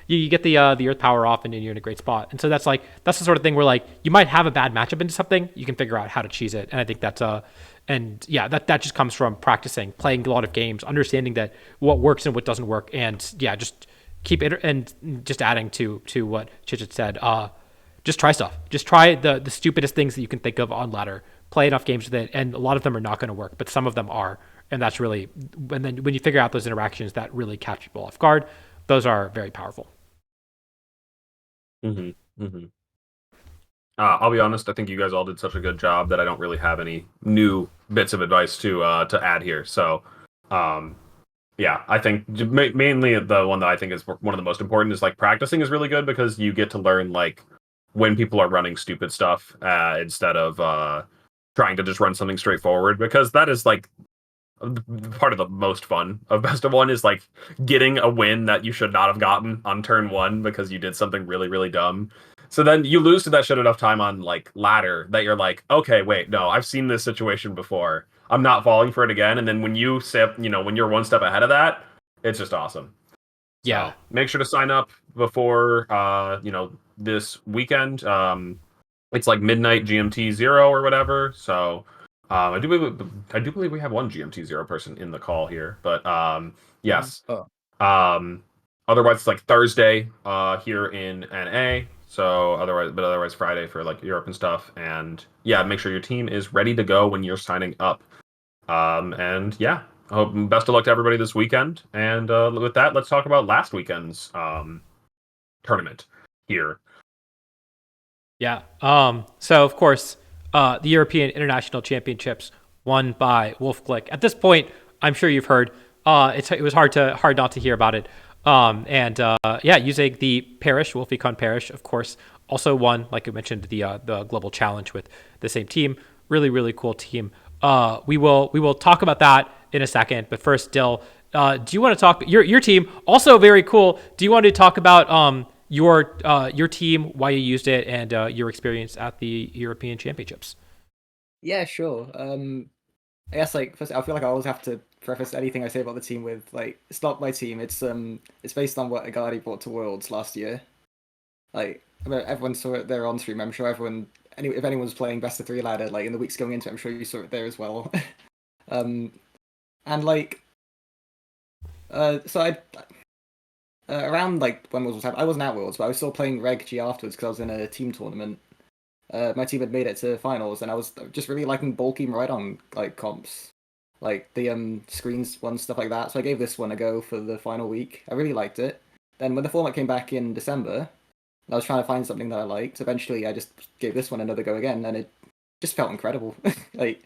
Speaker 1: you get the Earth Power off and you're in a great spot. And so that's the sort of thing where you might have a bad matchup into something, you can figure out how to cheese it. And I think that's that just comes from practicing, playing a lot of games, understanding that what works and what doesn't work, and just keep it and just adding to what Chichet said. Just try stuff. Just try the stupidest things that you can think of on ladder. Play enough games with it, and a lot of them are not going to work, but some of them are, and that's really. And then when you figure out those interactions that really catch people off guard, those are very powerful.
Speaker 4: I'll be honest. I think you guys all did such a good job that I don't really have any new bits of advice to add here. So, I think mainly the one that I think is one of the most important is practicing is really good because you get to learn when people are running stupid stuff instead of trying to just run something straightforward, because that is part of the most fun of Best of One is getting a win that you should not have gotten on turn 1 because you did something really, really dumb. So then you lose to that shit enough time on ladder that you're okay, wait, no, I've seen this situation before. I'm not falling for it again. And then when when you're one step ahead of that, it's just awesome.
Speaker 1: Yeah.
Speaker 4: So make sure to sign up before this weekend. It's midnight GMT 0 or whatever. So I do believe we have one GMT 0 person in the call here, but yes. Otherwise it's Thursday here in NA. So otherwise Friday for Europe and stuff. And yeah, make sure your team is ready to go when you're signing up. And yeah, I hope best of luck to everybody this weekend. And with that, let's talk about last weekend's tournament here.
Speaker 1: Yeah. So of course, the European International Championships won by Wolfglick. At this point, I'm sure you've heard. It was hard not to hear about it. Using the Parish, Wolfecon Parish, of course, also won, like I mentioned, the Global Challenge with the same team. Really, really cool team. we will talk about that in a second. But first, Dill, do you want to talk your team? Also very cool. Do you want to talk about your team, why you used it, and your experience at the European Championships?
Speaker 2: Yeah, sure. I guess like first, I feel like I always have to preface anything I say about the team with like it's not my team. It's based on what Agadi brought to Worlds last year. Like I mean, everyone saw it there on stream. I'm sure if anyone was playing best of three ladder like in the weeks going into it, I'm sure you saw it there as well. um, and like so I around like when Worlds was happening, I wasn't at Worlds, but I was still playing Reg G afterwards because I was in a team tournament. My team had made it to finals, and I was just really liking bulky Miraidon like comps, like the screens one stuff like that. So I gave this one a go for the final week. I really liked it. Then when the format came back in December, I was trying to find something that I liked. Eventually, I just gave this one another go again, and it just felt incredible. Like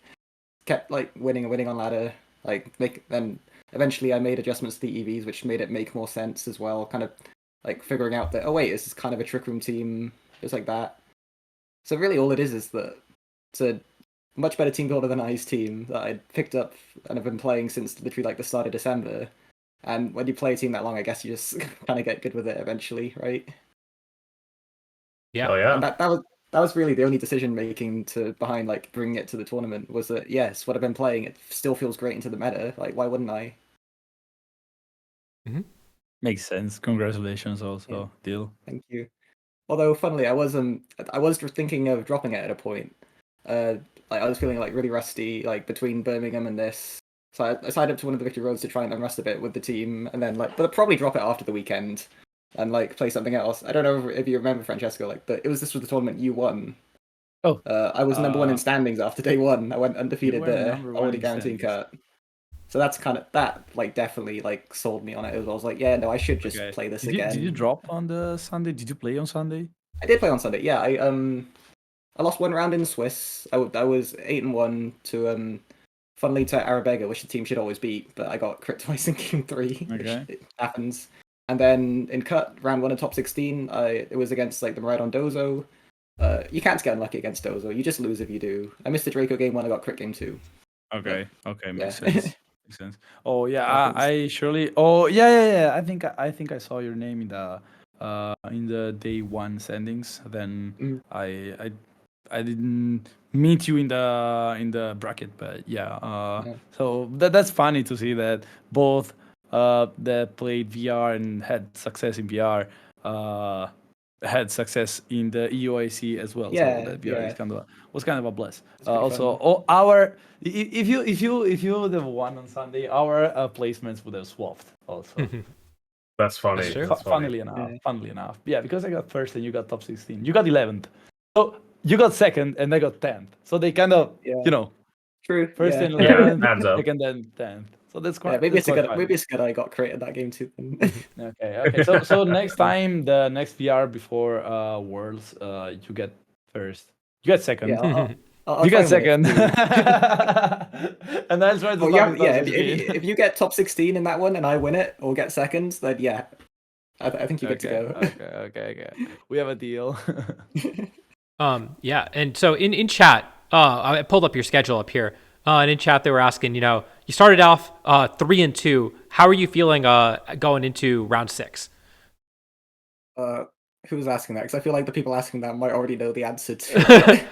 Speaker 2: kept like winning on ladder. Then eventually I made adjustments to the EVs, which made it make more sense as well. Kind of like figuring out that this is kind of a trick room team, just like that. So really, all it is that it's a much better team builder than I's team that I picked up and have been playing since literally like the start of December. And when you play a team that long, I guess you just kind of get good with it eventually, right?
Speaker 1: Yeah.
Speaker 4: Oh yeah.
Speaker 2: And that was really the only decision making behind like bringing it to the tournament was that yes, what I've been playing, it still feels great into the meta. Like why wouldn't I?
Speaker 3: Makes sense. Congratulations, also, Deal.
Speaker 2: Thank you. Although, funnily, I was thinking of dropping it at a point. Like I was feeling like really rusty, like between Birmingham and this. So I signed up to one of the Victory Roads to try and unrust a bit with the team, and then but I'd probably drop it after the weekend, and like play something else. I don't know if you remember Francesco, like this was the tournament you won.
Speaker 3: Oh,
Speaker 2: I was number one in standings after day one. I went undefeated
Speaker 3: were
Speaker 2: there,
Speaker 3: number one
Speaker 2: already
Speaker 3: in
Speaker 2: guaranteeing
Speaker 3: standings.
Speaker 2: cut. So that's kind of that like definitely like sold me on it. I was like, yeah, no, I should just
Speaker 3: Okay.
Speaker 2: play this
Speaker 3: Did
Speaker 2: again.
Speaker 3: you drop on the Sunday? Did you play on Sunday?
Speaker 2: I did play on Sunday. Yeah, I lost one round in Swiss. I was 8-1 to funnily to Arabega, which the team should always beat, but I got crit twice in game 3,
Speaker 3: Okay.
Speaker 2: which happens. And then in cut round 1 of top 16, it was against like the Miraidon Dozo. You can't get unlucky against Dozo. You just lose if you do. I missed the Draco game 1. I got crit game 2.
Speaker 3: Okay. Makes
Speaker 2: Yeah.
Speaker 3: sense. Makes sense. Oh yeah,
Speaker 2: Happens.
Speaker 3: I surely. Oh yeah. I think I saw your name in the day one standings. Then I didn't meet you in the bracket, but yeah.
Speaker 2: Yeah.
Speaker 3: So that's funny to see that both that played VR and had success in VR had success in the EUIC as well.
Speaker 2: Yeah,
Speaker 3: So that VR
Speaker 2: yeah.
Speaker 3: was kind of a bless.
Speaker 2: It's pretty
Speaker 3: Also,
Speaker 2: fun.
Speaker 3: if you would have won on Sunday, our placements would have swapped. Also,
Speaker 4: That's funny.
Speaker 1: That's true.
Speaker 4: That's funny.
Speaker 3: funnily enough, yeah, because I got first and you got top 16. You got 11th, so you got second and I got 10th. So they kind of
Speaker 2: True.
Speaker 3: first
Speaker 2: Yeah.
Speaker 3: and
Speaker 4: Yeah,
Speaker 3: 11th,
Speaker 4: adds up.
Speaker 3: second and 10th. So that's quite.
Speaker 2: Yeah, maybe
Speaker 3: that's quite fun.
Speaker 2: it's good I got crit at that game too.
Speaker 3: Okay. So next time, the next VR before Worlds, you get first. You get second.
Speaker 2: Yeah, I'll
Speaker 3: you
Speaker 2: try
Speaker 3: get
Speaker 2: and win
Speaker 3: second.
Speaker 2: it.
Speaker 3: And I'll try to
Speaker 2: Well,
Speaker 3: stop
Speaker 2: yeah,
Speaker 3: it
Speaker 2: if you get top 16 in that one and I win it or get second, then yeah, I think you're good to go.
Speaker 3: Okay. We have a deal.
Speaker 1: Yeah, and so in chat, I pulled up your schedule up here, and in chat they were asking, you started off 3-2. How are you feeling going into round 6?
Speaker 2: Who was asking that? Because I feel like the people asking that might already know the answer to.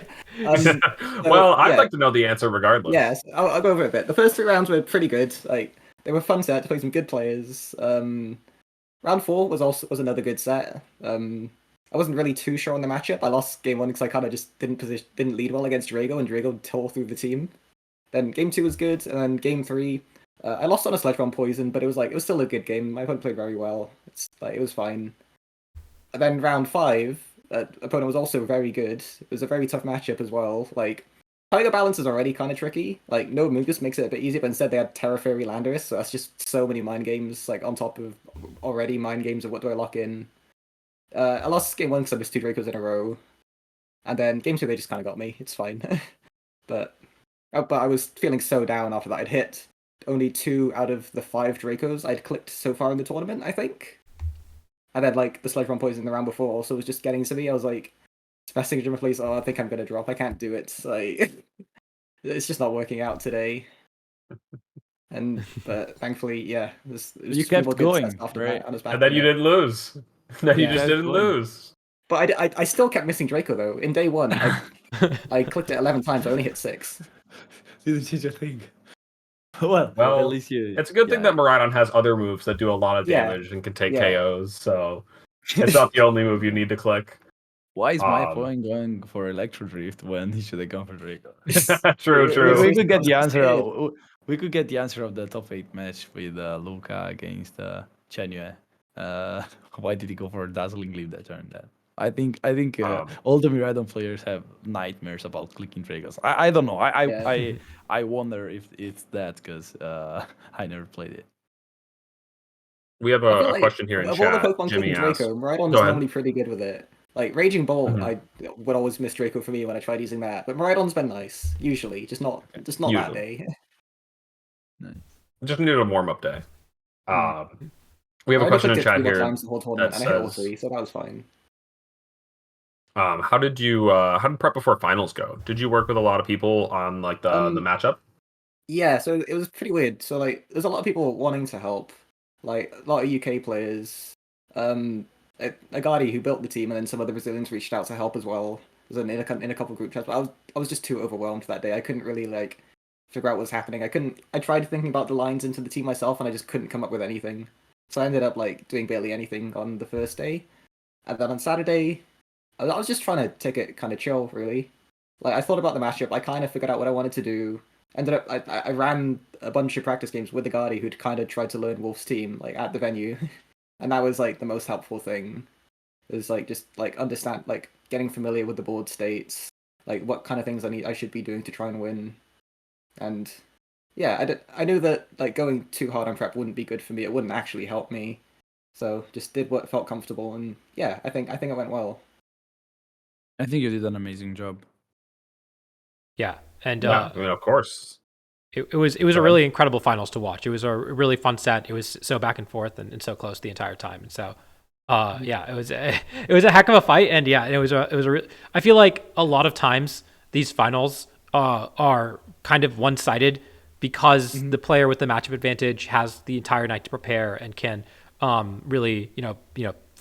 Speaker 4: Well, I'd like to know the answer regardless.
Speaker 2: Yes, I'll go over a bit. The first 3 rounds were pretty good. Like they were fun set to play some good players. Round 4 was another good set. I wasn't really too sure on the matchup. I lost game 1 because I kind of just didn't lead well against Drago, and Drago tore through the team. Then game 2 was good, and then game 3, I lost on a sledge bomb poison, but it was still a good game. My opponent played very well. It was fine. And then round 5, opponent was also very good. It was a very tough matchup as well. Like Tiger Balance is already kind of tricky. Like no Mugus makes it a bit easier, but instead they had Terra Fairy Landorus, so that's just so many mind games. Like on top of already mind games of what do I lock in. I lost game 1 because I missed 2 Dracos in a row, and then game 2 they just kind of got me. It's fine, but I was feeling so down after that. I'd hit only 2 out of the 5 Dracos I'd clicked so far in the tournament, I think. And then like the sledge bomb poison the round before also was just getting to me. I was like, messaging him, please. Oh, I think I'm gonna drop. I can't do it. Like, it's just not working out today. But thankfully, yeah, it was
Speaker 3: You
Speaker 2: just a few
Speaker 3: kept
Speaker 2: more good sets
Speaker 3: going,
Speaker 2: after
Speaker 3: right?
Speaker 2: that. I was back
Speaker 4: And then
Speaker 2: on
Speaker 4: you
Speaker 2: it.
Speaker 4: didn't lose. Then you
Speaker 2: Yeah.
Speaker 4: just
Speaker 3: Kept
Speaker 4: didn't
Speaker 3: going.
Speaker 4: lose.
Speaker 2: But I still kept missing Draco though. In day one, I clicked it 11 times. I only hit 6.
Speaker 3: Didn't you think? Well, at
Speaker 4: Well,
Speaker 3: least you.
Speaker 4: it's a good thing that Miraidon has other moves that do a lot of
Speaker 2: Yeah.
Speaker 4: damage and can take
Speaker 2: Yeah.
Speaker 4: KOs, so it's not the only move you need to click.
Speaker 3: Why is my
Speaker 4: Um,
Speaker 3: point going for Electro Drift when he should have gone for Draco?
Speaker 4: True,
Speaker 2: It
Speaker 4: true.
Speaker 2: was-
Speaker 3: We could get the
Speaker 2: was
Speaker 3: answer.
Speaker 2: scared.
Speaker 3: We could get the answer of the top 8 match with Luca against Chenue. Why did he go for a dazzling leap that turn? That I think all the Miraidon players have nightmares about clicking Dragos. I don't know.
Speaker 2: Yeah.
Speaker 3: I wonder if it's that because I never played it.
Speaker 4: We have
Speaker 2: I feel
Speaker 4: a
Speaker 2: like
Speaker 4: question here in
Speaker 2: of all the
Speaker 4: chat.
Speaker 2: Pokemon
Speaker 4: Jimmy
Speaker 2: clicking
Speaker 4: asks.
Speaker 2: Draco, Miraidon
Speaker 4: Go
Speaker 2: is
Speaker 4: ahead.
Speaker 2: normally pretty good with it. Like Raging Ball,
Speaker 4: Mhm.
Speaker 2: I would always miss Draco for me when I tried using that. But Miraidon's been nice, usually, just not that
Speaker 4: Usually.
Speaker 2: day.
Speaker 4: Just needed a warm-up day.
Speaker 2: Hmm.
Speaker 4: We have
Speaker 2: I
Speaker 4: a
Speaker 2: only
Speaker 4: question
Speaker 2: clicked
Speaker 4: in
Speaker 2: it
Speaker 4: chat
Speaker 2: 3 more
Speaker 4: here
Speaker 2: times the whole tournament,
Speaker 4: that
Speaker 2: and I hit all
Speaker 4: says,
Speaker 2: 3, so that was fine.
Speaker 4: how did prep before finals go? Did you work with a lot of people on like the matchup?
Speaker 2: Yeah, so it was pretty weird. So like, there's a lot of people wanting to help, like a lot of UK players. A guy who built the team, and then some other Brazilians reached out to help as well. Was in a couple group chats, but I was just too overwhelmed that day. I couldn't really like figure out what was happening. I couldn't. I tried thinking about the lines into the team myself, and I just couldn't come up with anything. So I ended up like doing barely anything on the first day, and then on Saturday, I was just trying to take it kind of chill, really. Like I thought about the matchup. I kind of figured out what I wanted to do. Ended up, I ran a bunch of practice games with the Guardi who'd kind of tried to learn Wolf's team like at the venue, and that was like the most helpful thing. It was like just like understand like getting familiar with the board states, like what kind of things I should be doing to try and win, and yeah, I knew that like going too hard on prep wouldn't be good for me. It wouldn't actually help me, so just did what felt comfortable, and yeah, I think it went well.
Speaker 3: I think you did an amazing job.
Speaker 1: Yeah, and
Speaker 4: Yeah, I mean, of course.
Speaker 1: it was a really incredible finals to watch. It was a really fun set. It was so back and forth and so close the entire time. And so, yeah, it was a heck of a fight. And yeah, it was a I feel like a lot of times these finals are kind of one sided because the player with the matchup advantage has the entire night to prepare and can really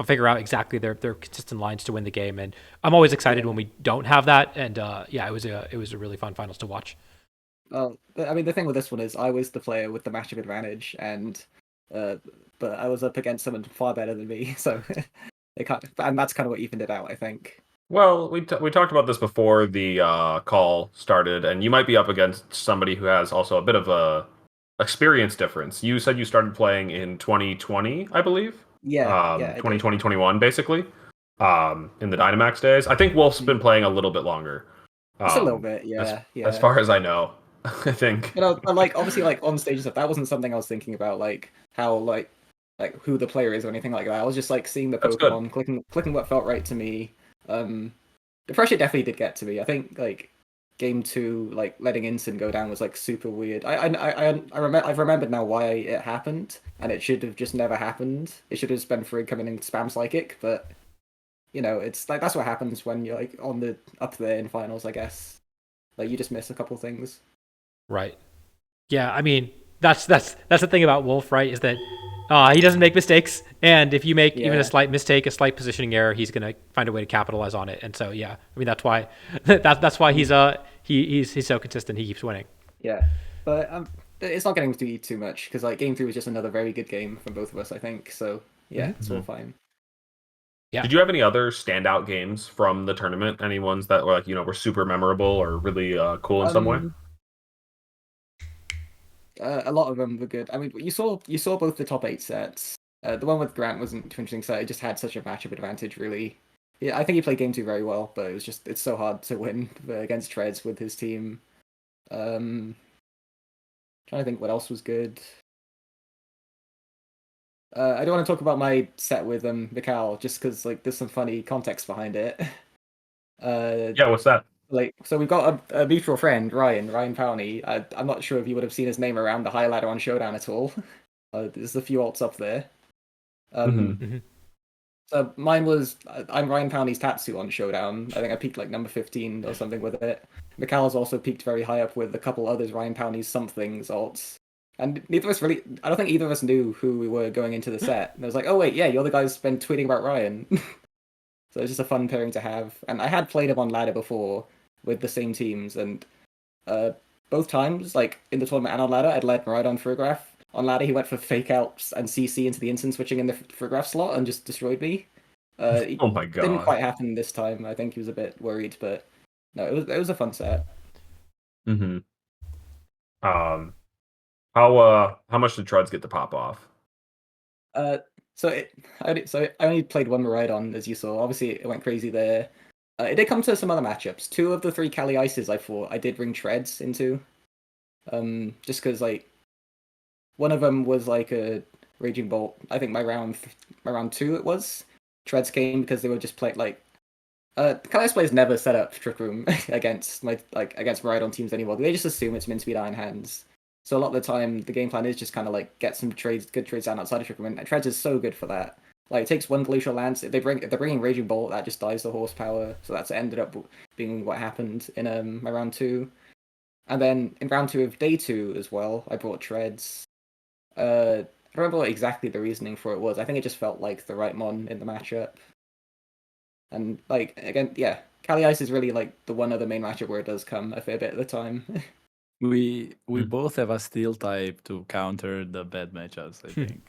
Speaker 1: figure out exactly their consistent lines to win the game. And I'm always excited when we don't have that. And yeah, it was a really fun finals to watch.
Speaker 2: Well, I mean, the thing with this one is I was the player with the matchup advantage, and but I was up against someone far better than me, so and that's kind of what evened it out, I think.
Speaker 4: Well, we talked about this before the call started, and you might be up against somebody who has also a bit of a experience difference. You said you started playing in 2020, I believe.
Speaker 2: Yeah, I did.
Speaker 4: 2020, 21, basically. In the Dynamax days, I think Wolf's been playing a little bit longer.
Speaker 2: Just a little bit, yeah,
Speaker 4: As far as I know, I think.
Speaker 2: But like obviously, like on stage stuff, that wasn't something I was thinking about, like how like who the player is or anything like that. I was just like seeing the
Speaker 4: That's
Speaker 2: Pokemon, clicking what felt right to me. The pressure definitely did get to me. I think like game 2, like letting Instant go down was like super weird. I've remembered now why it happened, and it should have just never happened. It should have just been Free coming in spam psychic, but it's like that's what happens when you're like on the up there in finals, I guess. Like you just miss a couple things.
Speaker 1: Right. Yeah, I mean, that's the thing about Wolf, right? Is that he doesn't make mistakes, and if you make even a slight mistake, a slight positioning error, he's gonna find a way to capitalize on it. And so, yeah, I mean, that's why that's why he's so consistent. He keeps winning.
Speaker 2: Yeah, but it's not getting to eat too much because like game 3 was just another very good game from both of us, I think. So yeah, it's all fine.
Speaker 1: Yeah.
Speaker 4: Did you have any other standout games from the tournament? Any ones that were like were super memorable or really cool in some way?
Speaker 2: A lot of them were good. I mean, you saw both the top 8 sets. The one with Grant wasn't too interesting set. It just had such a matchup advantage, really. Yeah, I think he played game 2 very well, but it's so hard to win against Treads with his team. Trying to think what else was good. I don't want to talk about my set with Mikal just because like there's some funny context behind it.
Speaker 4: Yeah, what's that?
Speaker 2: Like, so we've got a mutual friend, Ryan Powney. I'm not sure if you would have seen his name around the high ladder on Showdown at all. There's a few alts up there. So mine was I'm Ryan Powney's Tatsu on Showdown. I think I peaked like number 15 or something with it. Mikala's also peaked very high up with a couple others Ryan Powney's somethings alts. And neither of us really, I don't think either of us knew who we were going into the set. And I was like, oh wait, yeah, you're the guys who's been tweeting about Ryan. So it's just a fun pairing to have. And I had played him on ladder before with the same teams, and both times, like in the tournament and on ladder, I'd led Maridon Frograph. On ladder, he went for fake outs and CC into the instant switching in the Frograph slot and just destroyed me.
Speaker 4: Oh my
Speaker 2: It didn't
Speaker 4: god.
Speaker 2: quite happen this time. I think he was a bit worried, but no, it was a fun set.
Speaker 4: Mm-hmm. How much did Treads get to pop off?
Speaker 2: I only played one Maridon, as you saw. Obviously, it went crazy there. It did come to some other matchups. 2 of the 3 Kali Ices I thought I did bring Treads into. Just because like one of them was like a Raging Bolt. I think my round 2 it was. Treads came because they were just playing like Kali Ice players never set up Trick Room against Maridon teams anymore. They just assume it's meant to be Iron Hands. So a lot of the time, the game plan is just kind of like get some good trades down outside of Trick Room, and Treads is so good for that. Like it takes 1 Glacial Lance. If they're bringing Raging Bolt, that just dies the horsepower. So that's ended up being what happened in my round 2. And then in round 2 of day 2 as well, I brought Treads. I don't remember what exactly the reasoning for it was. I think it just felt like the right mon in the matchup. And like again, yeah, Kali Ice is really like the one other main matchup where it does come a fair bit of the time.
Speaker 3: We
Speaker 4: Mm.
Speaker 3: both have a steel type to counter the bad matchups, I think.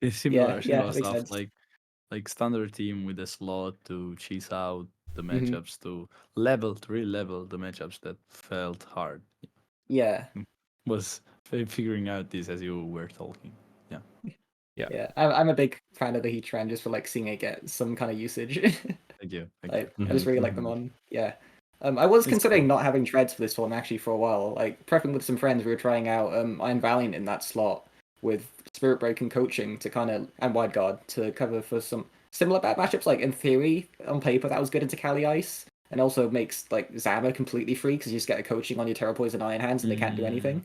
Speaker 3: It's similar
Speaker 2: yeah, makes
Speaker 3: stuff
Speaker 2: sense.
Speaker 3: like standard team with a slot to cheese out the
Speaker 2: Mhm.
Speaker 3: matchups to really level the matchups that felt hard.
Speaker 2: Yeah,
Speaker 3: Was figuring out this as you were talking.
Speaker 2: yeah. I'm a big fan of the Heat trend just for like seeing it get some kind of usage.
Speaker 3: Thank you.
Speaker 2: Like,
Speaker 3: you.
Speaker 2: I just really like them on. Yeah. I was
Speaker 3: It's
Speaker 2: considering
Speaker 3: cool.
Speaker 2: not having Treads for this one actually for a while. Like prepping with some friends, we were trying out Iron Valiant in that slot with Spirit Break and coaching to kind of and Wide Guard to cover for some similar bad matchups. Like in theory, on paper, that was good into Kali Ice, and also makes like Zama completely free because you just get a coaching on your Terra Poison Iron Hands and they can't do anything.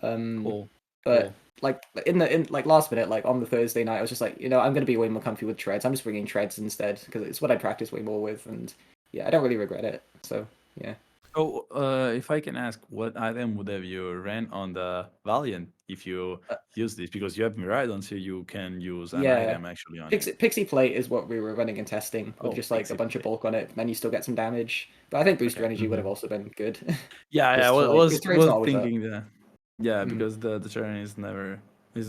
Speaker 3: Cool.
Speaker 2: But like in like last minute, like on the Thursday night, I was just like, I'm gonna be way more comfy with Treads. I'm just bringing Treads instead because it's what I practice way more with, and yeah, I don't really regret it. So yeah.
Speaker 3: So, if I can ask, what item would have you ran on the Valiant if you use this? Because you have Miridon, so you can use an
Speaker 2: Yeah.
Speaker 3: item actually on it.
Speaker 2: Pixie Plate is what we were running and testing with
Speaker 3: Oh,
Speaker 2: just like a
Speaker 3: Pixie
Speaker 2: bunch of
Speaker 3: Plate.
Speaker 2: bulk on it, and then you still get some damage. But I think Booster
Speaker 3: Okay.
Speaker 2: Energy would have also been good.
Speaker 3: Yeah,
Speaker 2: Just
Speaker 3: I
Speaker 2: for, like,
Speaker 3: was
Speaker 2: his trade's not always up.
Speaker 3: thinking that. Yeah,
Speaker 2: Mhm.
Speaker 3: because the terrain is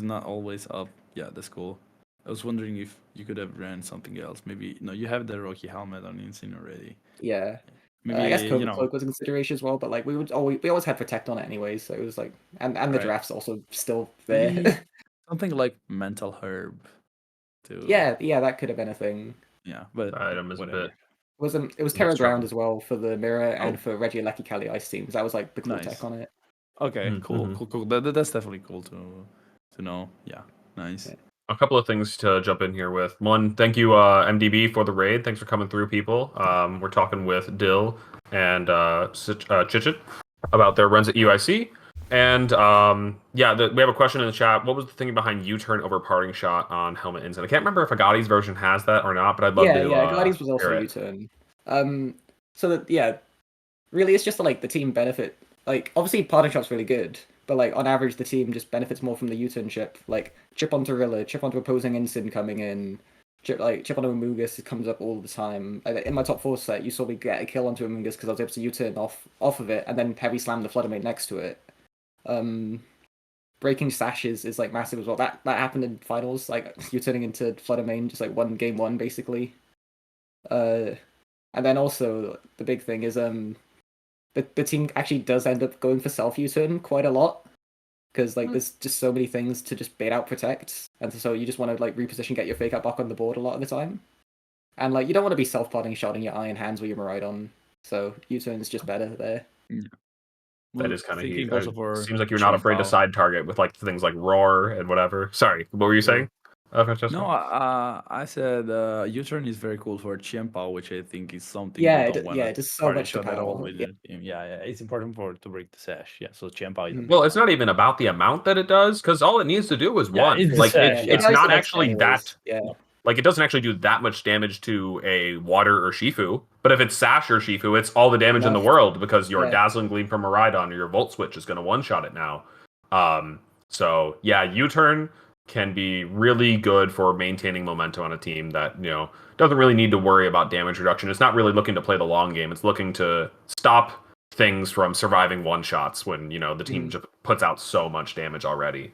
Speaker 3: not always up. Yeah, that's cool. I was wondering if you could have ran something else. Maybe no, you have the Rocky helmet on Insane already.
Speaker 2: Yeah.
Speaker 3: Maybe
Speaker 2: I guess COVID Cloak was a consideration as well, but like we always had Protect on it anyways, so it was like and the
Speaker 3: Right.
Speaker 2: draft's also still
Speaker 3: maybe
Speaker 2: there.
Speaker 3: something like Mental Herb. To
Speaker 2: yeah, that could have been a thing.
Speaker 3: yeah, but
Speaker 4: That item is a
Speaker 3: whatever.
Speaker 4: bit.
Speaker 2: It was
Speaker 4: bit
Speaker 2: Terra Ground
Speaker 4: strong.
Speaker 2: as well for the mirror
Speaker 3: Oh.
Speaker 2: and for Reggie Lecky Kali Ice team, because that was like the cool
Speaker 3: Nice.
Speaker 2: tech on it.
Speaker 3: Okay,
Speaker 4: Mhm.
Speaker 3: cool. That's definitely cool to know. Yeah, nice.
Speaker 2: Yeah.
Speaker 4: A couple of things to jump in here with. One, thank you, MDB, for the raid. Thanks for coming through, people. We're talking with Dill and Chichit about their runs at EUIC. And we have a question in the chat. What was the thinking behind U-turn over parting shot on Helmet Instant? I can't remember if Agati's version has that or not, but I'd love to.
Speaker 2: Guardians was also
Speaker 4: hear it.
Speaker 2: U-turn. So that really it's just like the team benefit. Like obviously parting shot's really good, but like on average the team just benefits more from the U-turn chip. Like chip onto Rilla, chip onto opposing Instant coming in, chip onto Amogus. It comes up all the time. In my top 4 set, you saw me get a kill onto Amogus because I was able to U-turn off of it and then heavy slam the Fluttermane next to it. Breaking sashes is like massive as well. That happened in finals. Like U-turning into Fluttermane just like game one basically. And then also the big thing is the team actually does end up going for self U-turn quite a lot because like there's just so many things to just bait out protect, and so you just want to like reposition, get your fake out back on the board a lot of the time, and like you don't want to be self-potting shotting your Iron Hands with your Maridon, so U-turn is just better there.
Speaker 3: Yeah.
Speaker 4: That is kind of
Speaker 3: also for
Speaker 4: seems like you're not afraid to side target with like things like roar and whatever. Sorry, what were you saying? Francesco?
Speaker 3: No, I said U-turn is very cool for Chiempao, which I think is something
Speaker 2: Yeah,
Speaker 3: you don't want to
Speaker 2: just so
Speaker 3: party
Speaker 2: much to
Speaker 3: shot at all
Speaker 2: power.
Speaker 3: with
Speaker 2: Yeah.
Speaker 3: the team. Yeah, it's important to break the sash. Yeah, so Chiempao is a
Speaker 2: Mhm.
Speaker 3: big
Speaker 4: Well, it's
Speaker 3: one.
Speaker 4: not even about the amount that it does, because all it needs to do is
Speaker 3: Yeah,
Speaker 4: one.
Speaker 3: it's the
Speaker 4: Like
Speaker 3: sash.
Speaker 2: It
Speaker 4: it's
Speaker 2: goes
Speaker 3: Yeah.
Speaker 2: to
Speaker 4: not
Speaker 2: next
Speaker 4: actually
Speaker 2: anyways.
Speaker 4: that.
Speaker 2: Yeah.
Speaker 4: Like it doesn't actually do that much damage to a water or Shifu. But if it's Sash or Shifu, it's all the damage in the
Speaker 2: Enough.
Speaker 4: world because your
Speaker 2: Yeah.
Speaker 4: Dazzling Gleam from Miraidon or your Volt Switch is going to one shot it now. So yeah, U-turn can be really good for maintaining momentum on a team that doesn't really need to worry about damage reduction. It's not really looking to play the long game. It's looking to stop things from surviving one shots when the team just puts out so much damage already.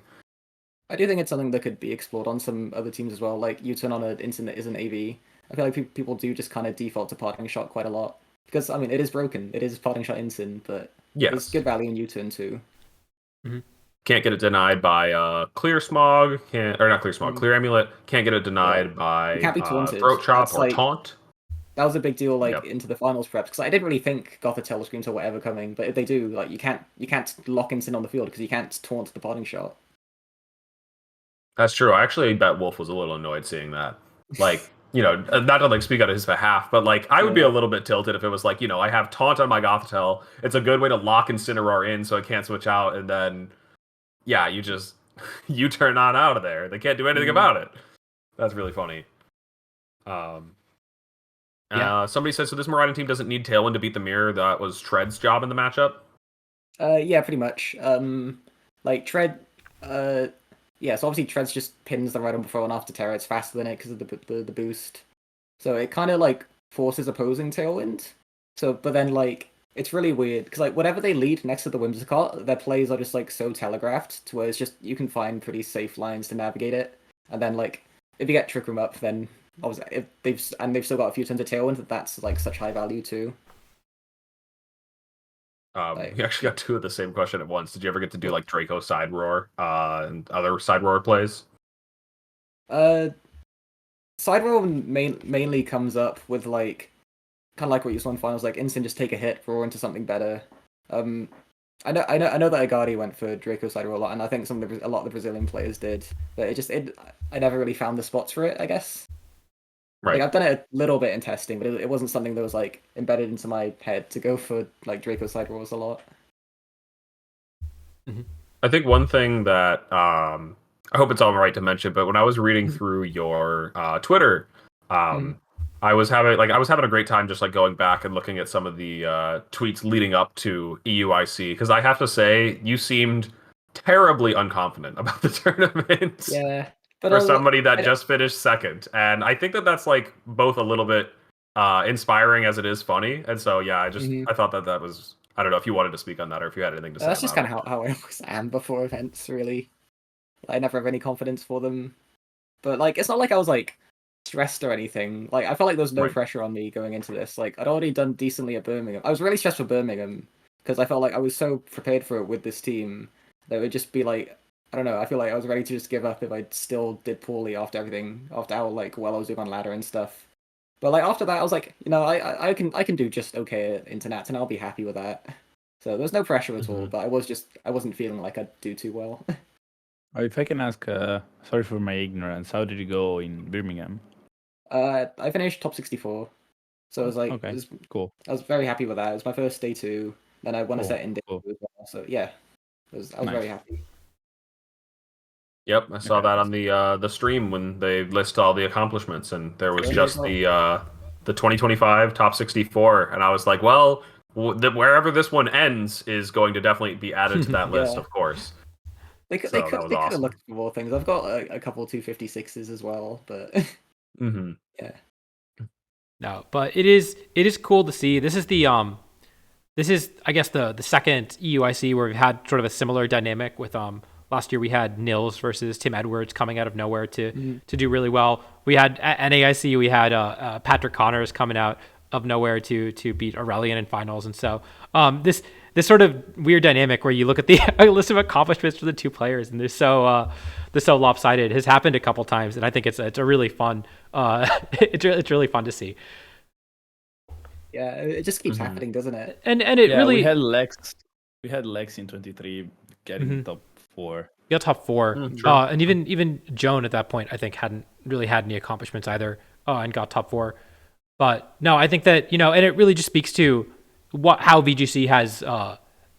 Speaker 2: I do think it's something that could be explored on some other teams as well. Like U-turn on an instant that isn't AV. I feel like people do just kind of default to parting shot quite a lot because I mean it is broken. It is parting shot instant, but there's
Speaker 4: Yes.
Speaker 2: good value in U-turn too.
Speaker 4: Can't get it denied by Clear Smog, or not Clear Smog, Clear Amulet. Can't get it denied
Speaker 2: It
Speaker 4: by
Speaker 2: can't be taunted.
Speaker 4: Throat Chop
Speaker 2: That's
Speaker 4: or
Speaker 2: like
Speaker 4: Taunt.
Speaker 2: that was a big deal like
Speaker 4: Yep.
Speaker 2: into the finals preps because I didn't really think Gotha Telescreams or whatever coming, but if they do, like you can't lock instant on the field because you can't taunt the parting shot.
Speaker 4: That's true. I actually bet Wolf was a little annoyed seeing that. Like, not to speak out of his behalf, but I would be a little bit tilted if it was I have Taunt on my Gothitelle. It's a good way to lock Incineroar in so it can't switch out, and then you just you turn on out of there. They can't do anything about it. That's really funny. Somebody says, so this Miraidon team doesn't need Tailwind to beat the Mirror. That was Tread's job in the matchup?
Speaker 2: Yeah, pretty much. Tread, yeah, so obviously Tread's just pins the Rhydon before and after Terra. It's faster than it because of the boost. So it kind of forces opposing Tailwind. So, but then it's really weird because whatever they lead next to the Whimsicott, their plays are just so telegraphed to where it's just you can find pretty safe lines to navigate it. And then if you get Trick Room up, then obviously if they've still got a few tons of Tailwind, that's such high value too.
Speaker 4: We actually got two of the same question at once. Did you ever get to do Draco Side Roar and other Side Roar plays?
Speaker 2: Side Roar mainly comes up with kind of like what you saw in finals, instant just take a hit, roar into something better. I know that Agadi went for Draco Side Roar a lot, and I think a lot of the Brazilian players did, but I never really found the spots for it, I guess.
Speaker 4: Right.
Speaker 2: I've done it a little bit in testing, but it wasn't something that was embedded into my head to go for Draco Side Roars a lot.
Speaker 4: I think one thing that I hope it's all right to mention, but when I was reading through your Twitter, I was having a great time just going back and looking at some of the tweets leading up to EUIC because I have to say you seemed terribly unconfident about the tournament.
Speaker 2: Yeah.
Speaker 4: But for somebody that just finished second. And I think that's both a little bit inspiring as it is funny. And so, yeah, I thought that was, I don't know if you wanted to speak on that or if you had anything to say.
Speaker 2: That's just kind of how I always am before events, really. I never have any confidence for them. But it's not like I was stressed or anything. I felt like there was no pressure on me going into this. I'd already done decently at Birmingham. I was really stressed for Birmingham because I felt like I was so prepared for it with this team that it would just be I don't know. I feel like I was ready to just give up if I still did poorly after everything, after how well I was doing on ladder and stuff. But after that, I was I can do just okay at Internat, and I'll be happy with that. So there's no pressure at all. But I wasn't feeling like I'd do too well.
Speaker 3: If I can ask, sorry for my ignorance, how did you go in Birmingham?
Speaker 2: I finished top 64, so I was
Speaker 3: okay, cool.
Speaker 2: I was very happy with that. It was my first day 2. Then I won a set in day 2 as well. So yeah, I was very happy.
Speaker 4: Yep, I saw that on the stream when they list all the accomplishments, and there was just the 2025 top 64, and I was like, well, wherever this one ends is going to definitely be added to that list, of course.
Speaker 2: They could have looked for more things. I've got a couple 256s as well, but yeah.
Speaker 1: No, but it is cool to see. This is I guess the second EUIC where we've had sort of a similar dynamic with last year we had Nils versus Tim Edwards coming out of nowhere to do really well. We had at NAIC we had Patrick Connors coming out of nowhere to beat Aurelian in finals, and so this sort of weird dynamic where you look at the list of accomplishments for the two players and they're so lopsided has happened a couple times, and I think it's a really fun it's really fun to see.
Speaker 2: Yeah, it just keeps happening, doesn't it?
Speaker 1: And it really
Speaker 3: we had Lex in 23 getting top 4.
Speaker 1: got top 4.
Speaker 4: True.
Speaker 1: And even Joan at that point, I think, hadn't really had any accomplishments either, and got top 4. But no, I think that, and it really just speaks to how VGC has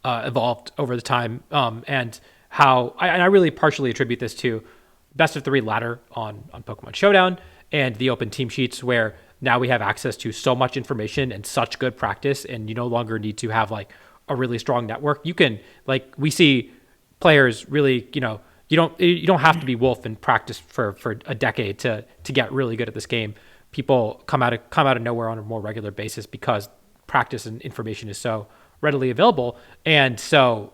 Speaker 1: evolved over the time, and how I really partially attribute this to best of 3 ladder on Pokemon Showdown and the open team sheets, where now we have access to so much information and such good practice, and you no longer need to have like a really strong network. You can, like, we see players really, you don't have to be Wolf and practice for a decade to get really good at this game. People come out of nowhere on a more regular basis because practice and information is so readily available, and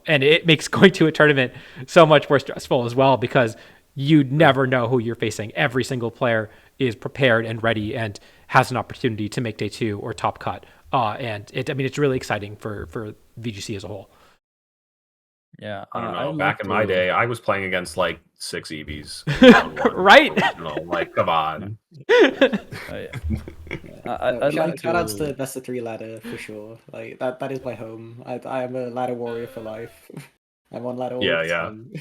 Speaker 1: it makes going to a tournament so much more stressful as well, because you never know who you're facing. Every single player is prepared and ready and has an opportunity to make day 2 or top cut. And it's really exciting for VGC as a whole.
Speaker 3: Yeah,
Speaker 4: I don't know.
Speaker 3: I like
Speaker 4: Back in my
Speaker 3: to-
Speaker 4: day, I was playing against like 6 EVs.
Speaker 1: Right?
Speaker 4: Like, come on.
Speaker 3: yeah.
Speaker 2: Shout outs to best of 3 ladder for sure. Like that is my home. I am a ladder warrior for life. I'm on ladder all
Speaker 4: Yeah,
Speaker 2: the
Speaker 4: yeah.
Speaker 2: time.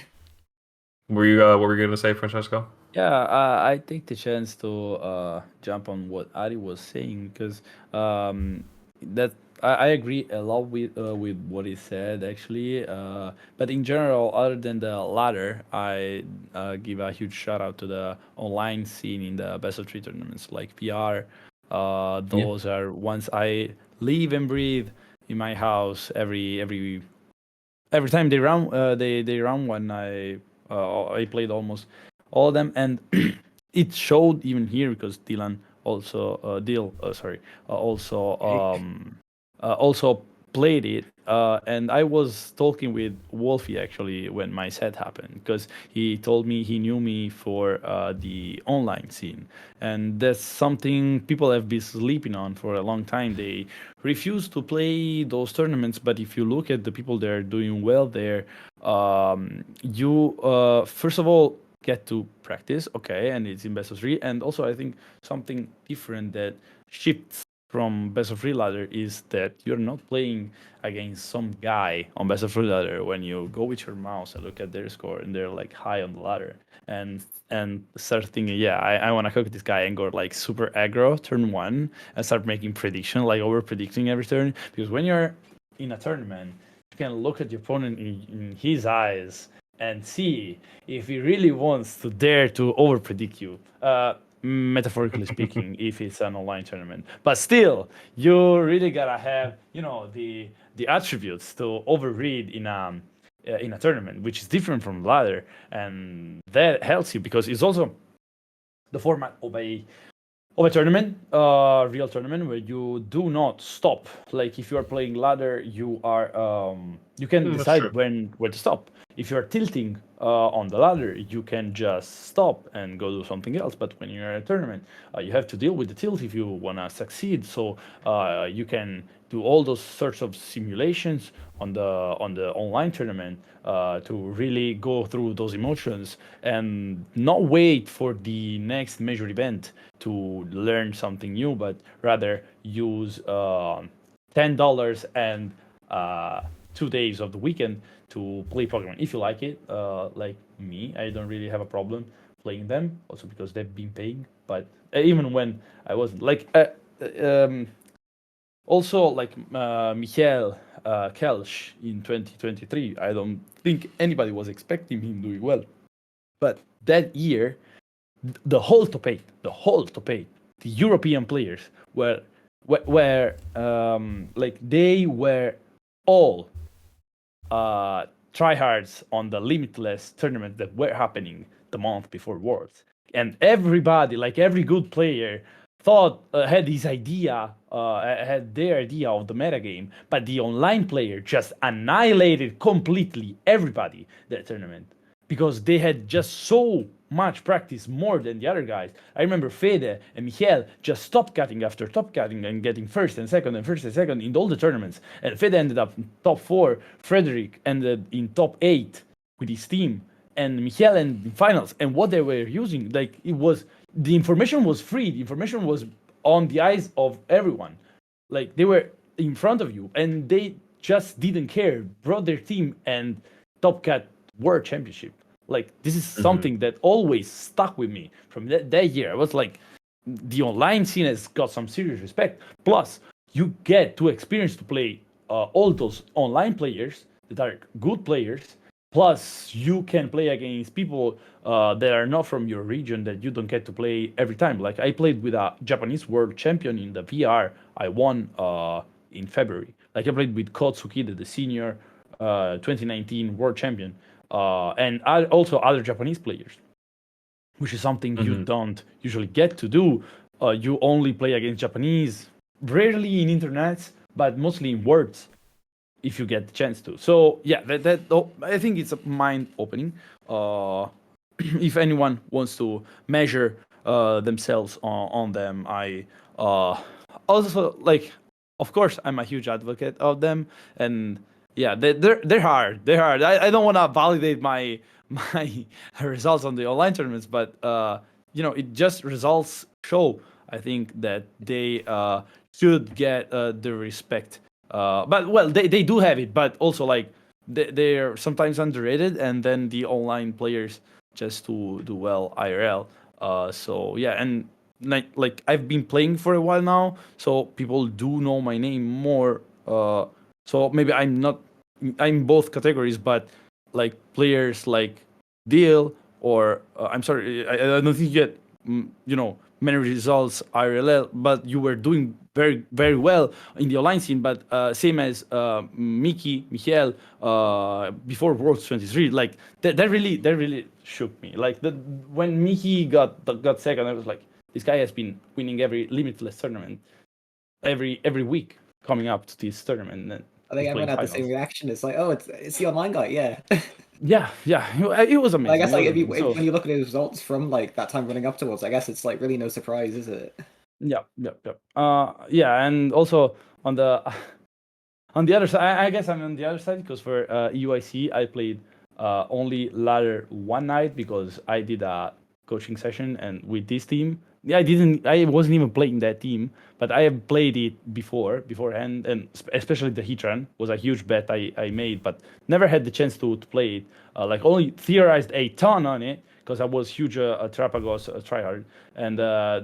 Speaker 4: What were you gonna say, Francesco?
Speaker 3: Yeah, I take the chance to jump on what Ari was saying, because that I agree a lot with what he said actually. But in general, other than the latter, I give a huge shout out to the online scene in the best of 3 tournaments like PR. Those are ones I live and breathe in my house every time they run. They run one. I played almost all of them, and it showed even here because Dylan also also played it, and I was talking with Wolfie actually when my set happened, because he told me he knew me for the online scene, and that's something people have been sleeping on for a long time. They refuse to play those tournaments, but if you look at the people that are doing well there, you first of all get to practice, okay, and it's in best of 3, and also I think something different that shifts from best of 3 ladder is that you're not playing against some guy on best of 3 ladder when you go with your mouse and look at their score and they're like high on the ladder and start thinking, yeah, I want to cook this guy, and go like super aggro turn 1 and start making prediction, like over predicting every turn. Because when you're in a tournament, you can look at your opponent in his eyes and see if he really wants to dare to over predict you. Metaphorically speaking, if it's an online tournament, but still, you really gotta have the attributes to overread in a tournament, which is different from ladder, and that helps you because it's also the format of a tournament, real tournament, where you do not stop. Like if you are playing ladder, you can decide when to stop. If you are tilting on the ladder, you can just stop and go do something else. But when you're in a tournament, you have to deal with the tilt if you wanna succeed. So you can do all those sorts of simulations on the online tournament to really go through those emotions and not wait for the next major event to learn something new, but rather use $10 and 2 days of the weekend to play Pokemon. If you like it, like me, I don't really have a problem playing them, also because they've been paying. But even when I wasn't, like, also like Michael Kelsch in 2023, I don't think anybody was expecting him doing well. But that year, the whole top 8, the European players were like they were all tryhards on the limitless tournament that were happening the month before Worlds, and everybody, like every good player, thought had this idea, had their idea of the metagame, but the online player just annihilated completely everybody that tournament because they had just so much practice more than the other guys. I remember Fede and Michael just top cutting after top cutting and getting first and second in all the tournaments. And Fede ended up in top 4. Frederick ended in top 8 with his team. And Michael ended in finals. And what they were using, like, it was, the information was free. The information was on the eyes of everyone. Like, they were in front of you. And they just didn't care. Brought their team and top cut World Championship. Like this is something that always stuck with me from that year. I was like, the online scene has got some serious respect. Plus, you get to experience to play all those online players that are good players. Plus, you can play against people that are not from your region that you don't get to play every time. Like I played with a Japanese world champion in the VR. I won in February. Like I played with Kotsuki, the senior 2019 world champion, and also other Japanese players, which is something you don't usually get to do. You only play against Japanese, rarely in internets, but mostly in words, if you get the chance to. So yeah, I think it's mind opening. If anyone wants to measure themselves on them, I also like. Of course, I'm a huge advocate of them, and yeah, they're hard. They're hard. I don't want to validate my results on the online tournaments, but it just results show. I think that they should get the respect. But well, they do have it, but also like they're sometimes underrated, and then the online players just to do well IRL. So yeah, and like I've been playing for a while now, so people do know my name more. So maybe I'm both categories, but like players like Deal or I'm sorry, I don't think you get many results IRL, but you were doing very very well in the online scene. But same as Michael before Worlds 23, like that really shook me. Like when Miki got second, I was like, this guy has been winning every limitless tournament every week coming up to this tournament. And
Speaker 2: I think everyone had the same reaction. It's like, oh, it's the online guy, yeah.
Speaker 3: Yeah, it was amazing.
Speaker 2: I guess like when you look at his results from like that time running up towards, I guess it's like really no surprise, is it?
Speaker 3: Yeah. Yeah, and also on the other side, I guess I'm on the other side because for EUIC I played only ladder one night because I did a coaching session and with this team. Yeah, I wasn't even playing that team, but I have played it beforehand, and especially the Heatran was a huge bet I made, but never had the chance to play it. Like only theorized a ton on it because I was huge a Trapagos tryhard, and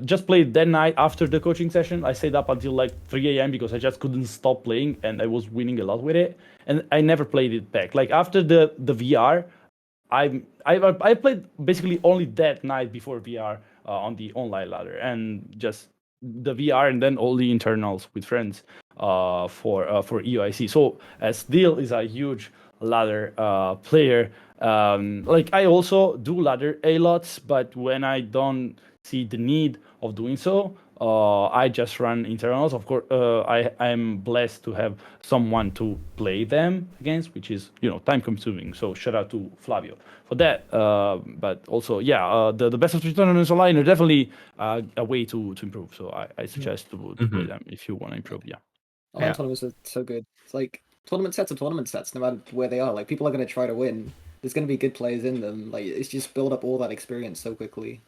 Speaker 3: just played that night after the coaching session. I stayed up until like 3 a.m. because I just couldn't stop playing, and I was winning a lot with it, and I never played it back. Like after the VR, I played basically only that night before VR. On the online ladder and just the VR and then all the internals with friends for EUIC. So as Deal is a huge ladder player, like I also do ladder a lots, but when I don't see the need of doing so, I just run internals. Of course, I'm blessed to have someone to play them against, which is time consuming. So shout out to Flavio for that. But also, yeah, the best of three tournaments online are definitely a way to improve. So I suggest to play them if you want to improve. Yeah.
Speaker 2: Online tournaments are so good. It's like tournament sets are tournament sets, no matter where they are. Like people are going to try to win. There's going to be good players in them. Like it's just build up all that experience so quickly.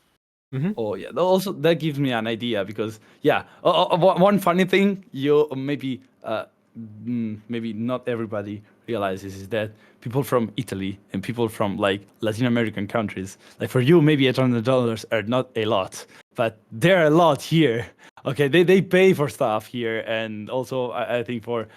Speaker 3: Oh yeah. Also, that gives me an idea because one funny thing you maybe not everybody realizes is that people from Italy and people from like Latin American countries, like for you maybe $800 are not a lot, but they're a lot here. Okay, they pay for stuff here, and also I think for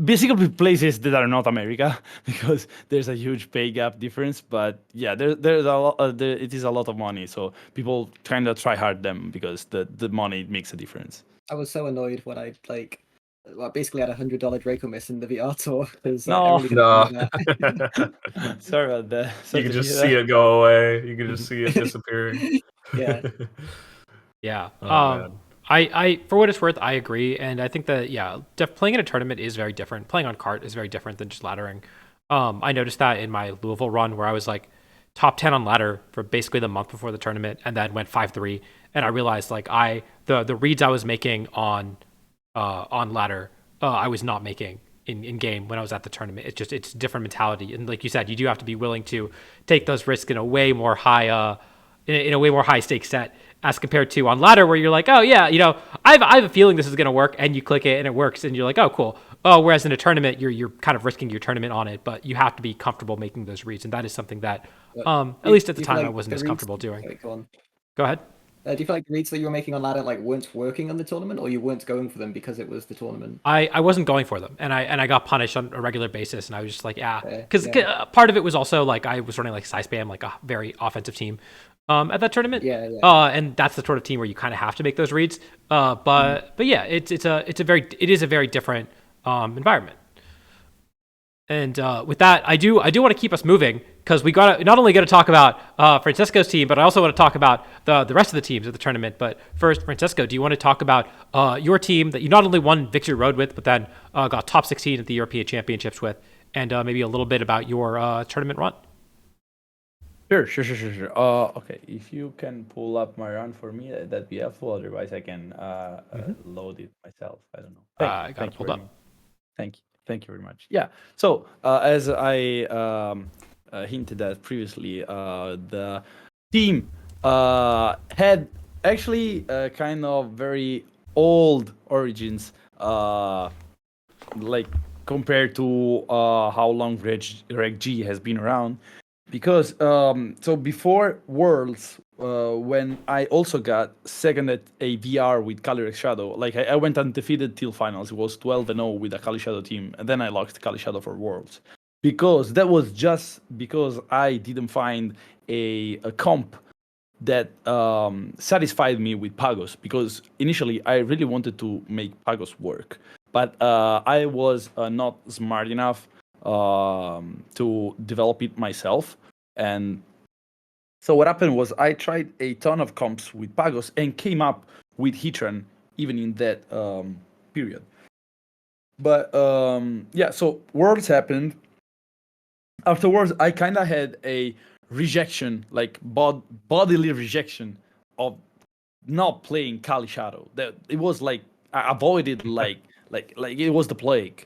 Speaker 3: basically places that are not America because there's a huge pay gap difference. But yeah, there's a lot. It is a lot of money, so people kind of try hard them because the money makes a difference.
Speaker 2: I was so annoyed when I basically had $100 Draco miss in the VR tour because
Speaker 3: No.
Speaker 2: I really didn't do that.
Speaker 3: Sorry about that.
Speaker 4: You can just see it go away. You can just see it disappearing.
Speaker 2: Yeah.
Speaker 1: Yeah.
Speaker 4: Oh,
Speaker 1: I for what it's worth, I agree, and I think that playing in a tournament is very different. Playing on cart is very different than just laddering. I noticed that in my Louisville run where I was like top 10 on ladder for basically the month before the tournament, and then went 5-3, and I realized like the reads I was making on ladder, I was not making in game when I was at the tournament. It's a different mentality, and like you said, you do have to be willing to take those risks in a way more high in a way more high stakes set as compared to on ladder where you're like, oh yeah, I have a feeling this is going to work, and you click it and it works and you're like, oh cool. Whereas in a tournament, you're kind of risking your tournament on it, but you have to be comfortable making those reads, and that is something that, at least at the time, I wasn't as comfortable doing.
Speaker 2: Sorry, go on.
Speaker 1: Go ahead.
Speaker 2: Do you feel like the reads that you were making on ladder like weren't working on the tournament, or you weren't going for them because it was the tournament?
Speaker 1: I wasn't going for them, and I got punished on a regular basis, and I was just like, because
Speaker 2: Yeah.
Speaker 1: part of it was also like I was running like side spam, like a very offensive team, at that tournament.
Speaker 2: Yeah.
Speaker 1: And that's the sort of team where you kind of have to make those reads. But yeah, it is a very different environment. And with that, I do want to keep us moving, because we not only got to talk about Francesco's team, but I also want to talk about the rest of the teams at the tournament. But first, Francesco, do you want to talk about your team that you not only won Victory Road with, but then got top 16 at the European Championships with, and maybe a little bit about your tournament run?
Speaker 3: Sure. Okay, if you can pull up my run for me, that'd be helpful. Otherwise, I can load it myself. I don't know.
Speaker 1: I got it pulled up.
Speaker 3: Thank you very much. Yeah. So as I hinted at previously, the team had actually kind of very old origins, like compared to how long Reg G has been around. Because so before Worlds, when I also got second at a VR with Kali Shadow, like I went undefeated till finals. It was 12-0 with a Kali Shadow team, and then I lost Kali Shadow for Worlds. Because that was just because I didn't find a comp that satisfied me with Pagos. Because initially I really wanted to make Pagos work, but I was not smart enough to develop it myself. And so what happened was I tried a ton of comps with Pagos and came up with Hitran even in that period. But yeah, so Worlds happened. Afterwards, I kind of had a rejection, like bodily rejection of not playing Kali Shadow. That it was like I avoided like it was the plague.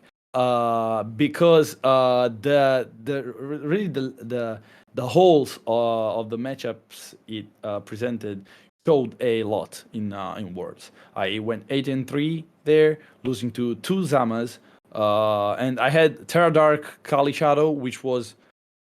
Speaker 3: Because the holes of the matchups it presented showed a lot in Worlds. I went 8-3 there, losing to 2 Zamas, and I had Terra Dark Kali Shadow, which was,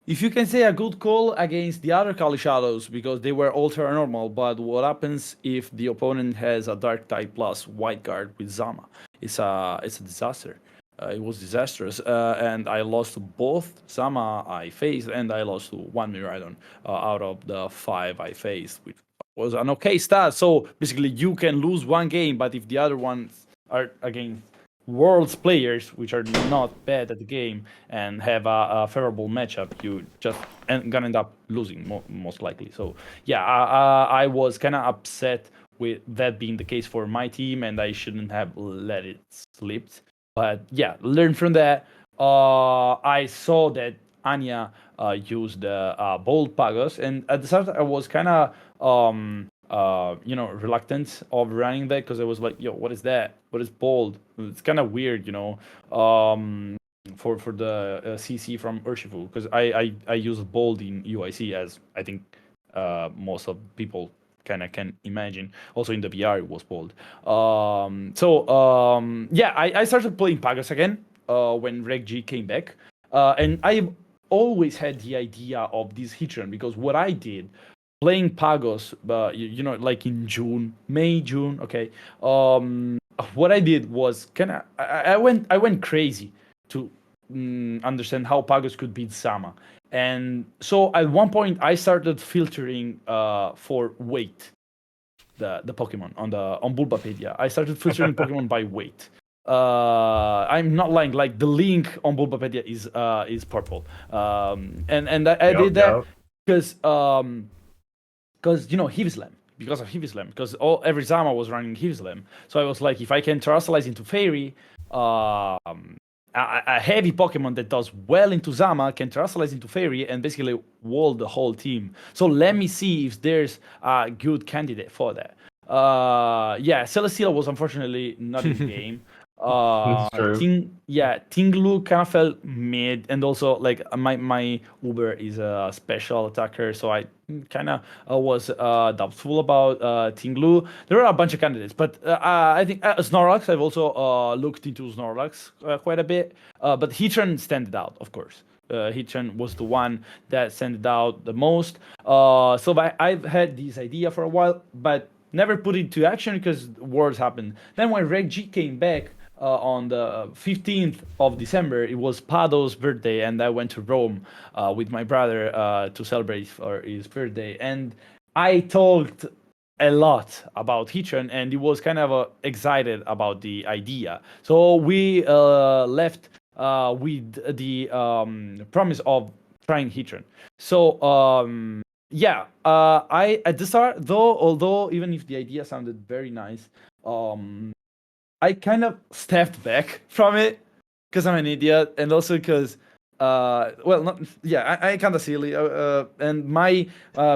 Speaker 3: if you can say, a good call against the other Kali Shadows, because they were all Terra Normal. But what happens if the opponent has a Dark type plus White Guard with Zama? It's a disaster. It was disastrous, and I lost to both Zama I faced, and I lost to 1 Miraidon out of the 5 I faced, which was an okay stat. So basically, you can lose one game, but if the other ones are against Worlds players, which are not bad at the game and have a favorable matchup, you just gonna end up losing most likely. So yeah, I was kind of upset with that being the case for my team, and I shouldn't have let it slip. But yeah, learn from that. I saw that Anya used bold Pagos, and at the start I was kind of reluctant of running that, because I was like, yo, what is that? What is bold? It's kind of weird, for the CC from Urshifu, because I use bold in EUIC, as I think most of people kind of can imagine. Also in the VR it was bold. Yeah, I started playing Pagos again when Reg G came back, and I always had the idea of this Hitran, because what I did playing Pagos, like in May, June, okay. What I did was kind of I went crazy to understand how Pagos could beat Sama. And so at one point I started filtering for weight the Pokemon on Bulbapedia. I started filtering Pokemon by weight. I'm not lying, like the link on Bulbapedia is purple. And I did that because Heavy because of Heavy Slam, because every Zama was running Heavy Slam. So I was like, if I can Terrasalize into Fairy, a heavy Pokemon that does well into Zama can Terrasalize into Fairy and basically wall the whole team. So let me see if there's a good candidate for that. Yeah, Celesteela was unfortunately not in the game.
Speaker 4: That's true.
Speaker 3: Tinglu kind of felt mid, and also like my Uber is a special attacker, so I kind of was doubtful about Tinglu. There are a bunch of candidates, but I think Snorlax. I've also looked into Snorlax quite a bit, but Heatran standed out, of course. Heatran was the one that standed out the most. So I've had this idea for a while, but never put it into action because wars happened. Then when Reg G came back on the 15th of December, it was Pado's birthday, and I went to Rome with my brother to celebrate for his birthday. And I talked a lot about Heatran, and he was kind of excited about the idea. So we left with the promise of trying Heatran. So I at the start, although even if the idea sounded very nice, I kind of stepped back from it because I'm an idiot, and also because I kind of silly, and my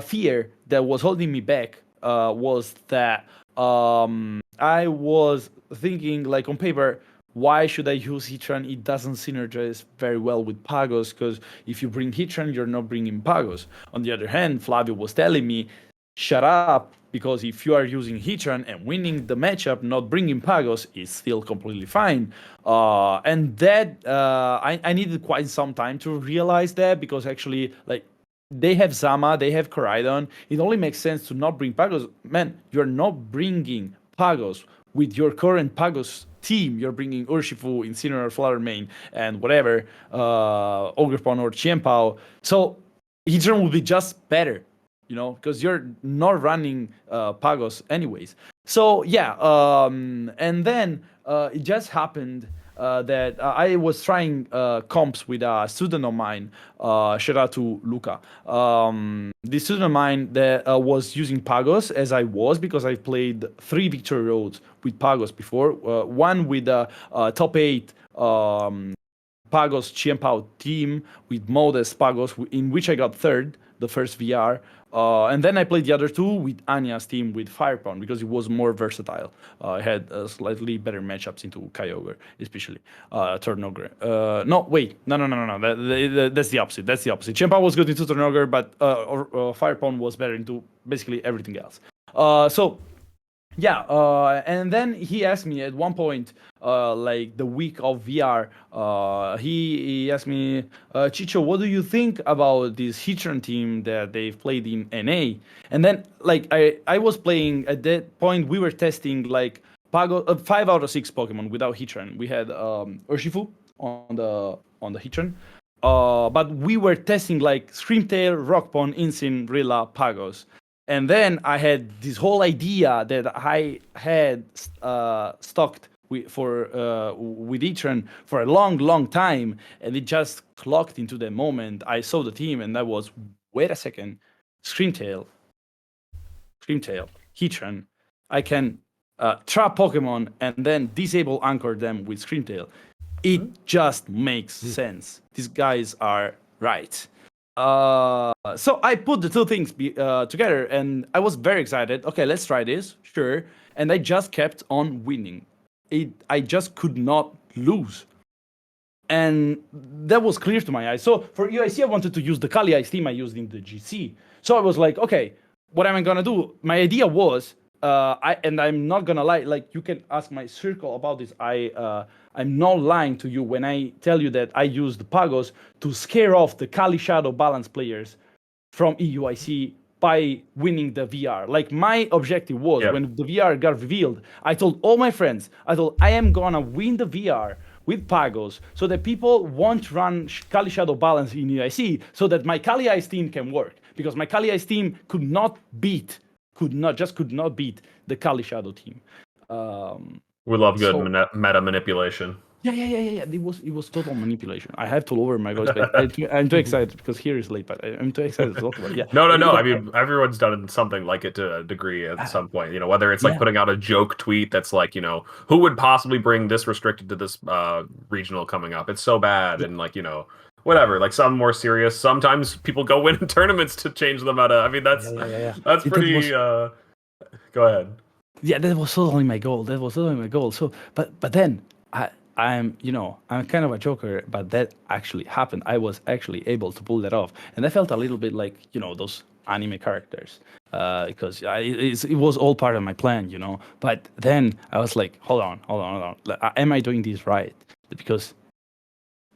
Speaker 3: fear that was holding me back was that I was thinking, like, on paper, why should I use Heatran? It doesn't synergize very well with Pagos, because if you bring Heatran, you're not bringing Pagos. On the other hand, Flavio was telling me, shut up, because if you are using Heatran and winning the matchup, not bringing Pagos is still completely fine. And that, I needed quite some time to realize that, because actually, like, they have Zama, they have Koraidon. It only makes sense to not bring Pagos. Man, you're not bringing Pagos with your current Pagos team. You're bringing Urshifu, Incineroar, Flower Mane, and whatever, Ogerpon or Qianpao. So Heatran will be just better, you know, because you're not running Pagos anyways. So yeah, and then it just happened that I was trying comps with a student of mine. Shout out to Luca. The student of mine that was using Pagos as I was, because I played 3 victory roads with Pagos before. One with a top 8 Pagos Qianpao team with Modest Pagos, in which I got 3rd, the first VR. And then I played the other 2 with Anya's team with Firepound, because it was more versatile. I had slightly better matchups into Kyogre, especially Tornogre. No. That's the opposite. Qianpao was good into Tornogre, but Firepound was better into basically everything else. And then he asked me at one point, like the week of VR, he asked me, Chicho, what do you think about this Heatran team that they've played in NA? And then, like, I was playing, at that point, we were testing, like, 5 out of 6 Pokemon without Heatran. We had Urshifu on the Heatran. But we were testing, like, Screamtail, Rockpon, Incin, Rilla, Pagos. And then I had this whole idea that I had stocked with Heatran for a long time, and it just clocked into the moment. I saw the team, and I was, wait a second, Screamtail, Heatran. I can trap Pokemon and then disable Anchor them with Screamtail. It just makes sense. These guys are right. So I put the 2 things together, and I was very excited. Okay, let's try this, sure. And I just kept on winning. I just could not lose. And that was clear to my eyes. So for EUIC, I wanted to use the Kali Ice team I used in the GC. So I was like, okay, what am I gonna do? My idea was, I'm not gonna lie, like, you can ask my circle about this. I'm not lying to you when I tell you that I used the Pagos to scare off the Kali Shadow balance players from EUIC by winning the VR. Like, my objective was, when the VR got revealed, I told all my friends, I am gonna win the VR with Pagos so that people won't run Kali Shadow balance in EUIC, so that my Kali Ice team can work. Because my Kali Ice team could not beat the Kali Shadow team.
Speaker 4: We love good meta manipulation.
Speaker 3: Yeah. It was total manipulation. I have to lower my voice, but I'm too excited because here is late. But I'm too excited to talk about it. Yeah.
Speaker 4: No. I mean, everyone's done something like it to a degree at some point. You know, whether it's like putting out a joke tweet that's like, you know, who would possibly bring this restricted to this regional coming up? It's so bad, and like, you know, whatever. Like, some more serious. Sometimes people go win in tournaments to change the meta. I mean, that's pretty. Go ahead.
Speaker 3: Yeah, that was totally my goal. So, but then I'm kind of a joker, but that actually happened. I was actually able to pull that off, and I felt a little bit like those anime characters, because it was all part of my plan. But then I was like, hold on. Am I doing this right? Because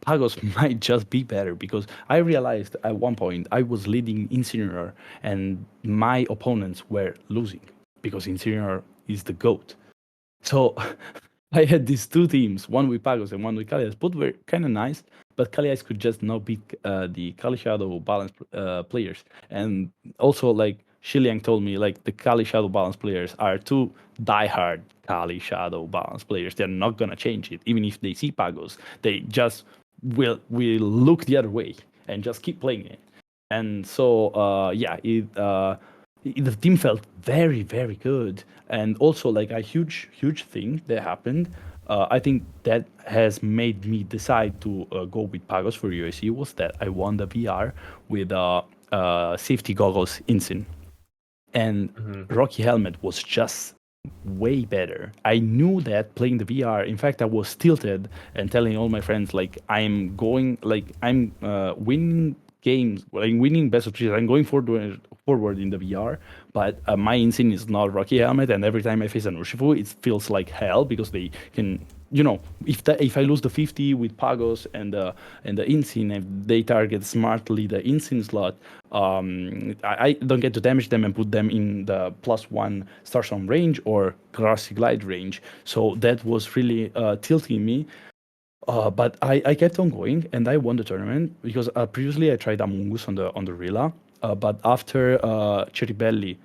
Speaker 3: Pagos might just be better, because I realized at one point I was leading Incineroar and my opponents were losing because Incineroar is the GOAT. So I had these two teams, one with Pagos and one with Kalias. Both were kind of nice, but Kalias could just not beat the Kali Shadow balance players. And also, like Shiliang told me, like the Kali Shadow balance players are two diehard Kali Shadow balance players. They're not gonna change it, even if they see Pagos. They just will look the other way and just keep playing it. And so the team felt very, very good. And also, like a huge thing that happened, I think that has made me decide to go with Pagos for UIC, was that I won the VR with safety goggles Incin. And Rocky Helmet was just way better. I knew that playing the VR. In fact, I was tilted and telling all my friends, like, I'm winning games, I'm winning best of three. I'm going forward in the VR, but my Incin is not Rocky Helmet, and every time I face an Urshifu, it feels like hell, because they can, if I lose the 50 with Pagos and the Incin, if they target smartly the Incin slot, I don't get to damage them and put them in the +1 Starstorm range or Grassy Glide range. So that was really tilting me. But I kept on going, and I won the tournament because previously I tried Among Us on the Rilla, but after Cherry Belly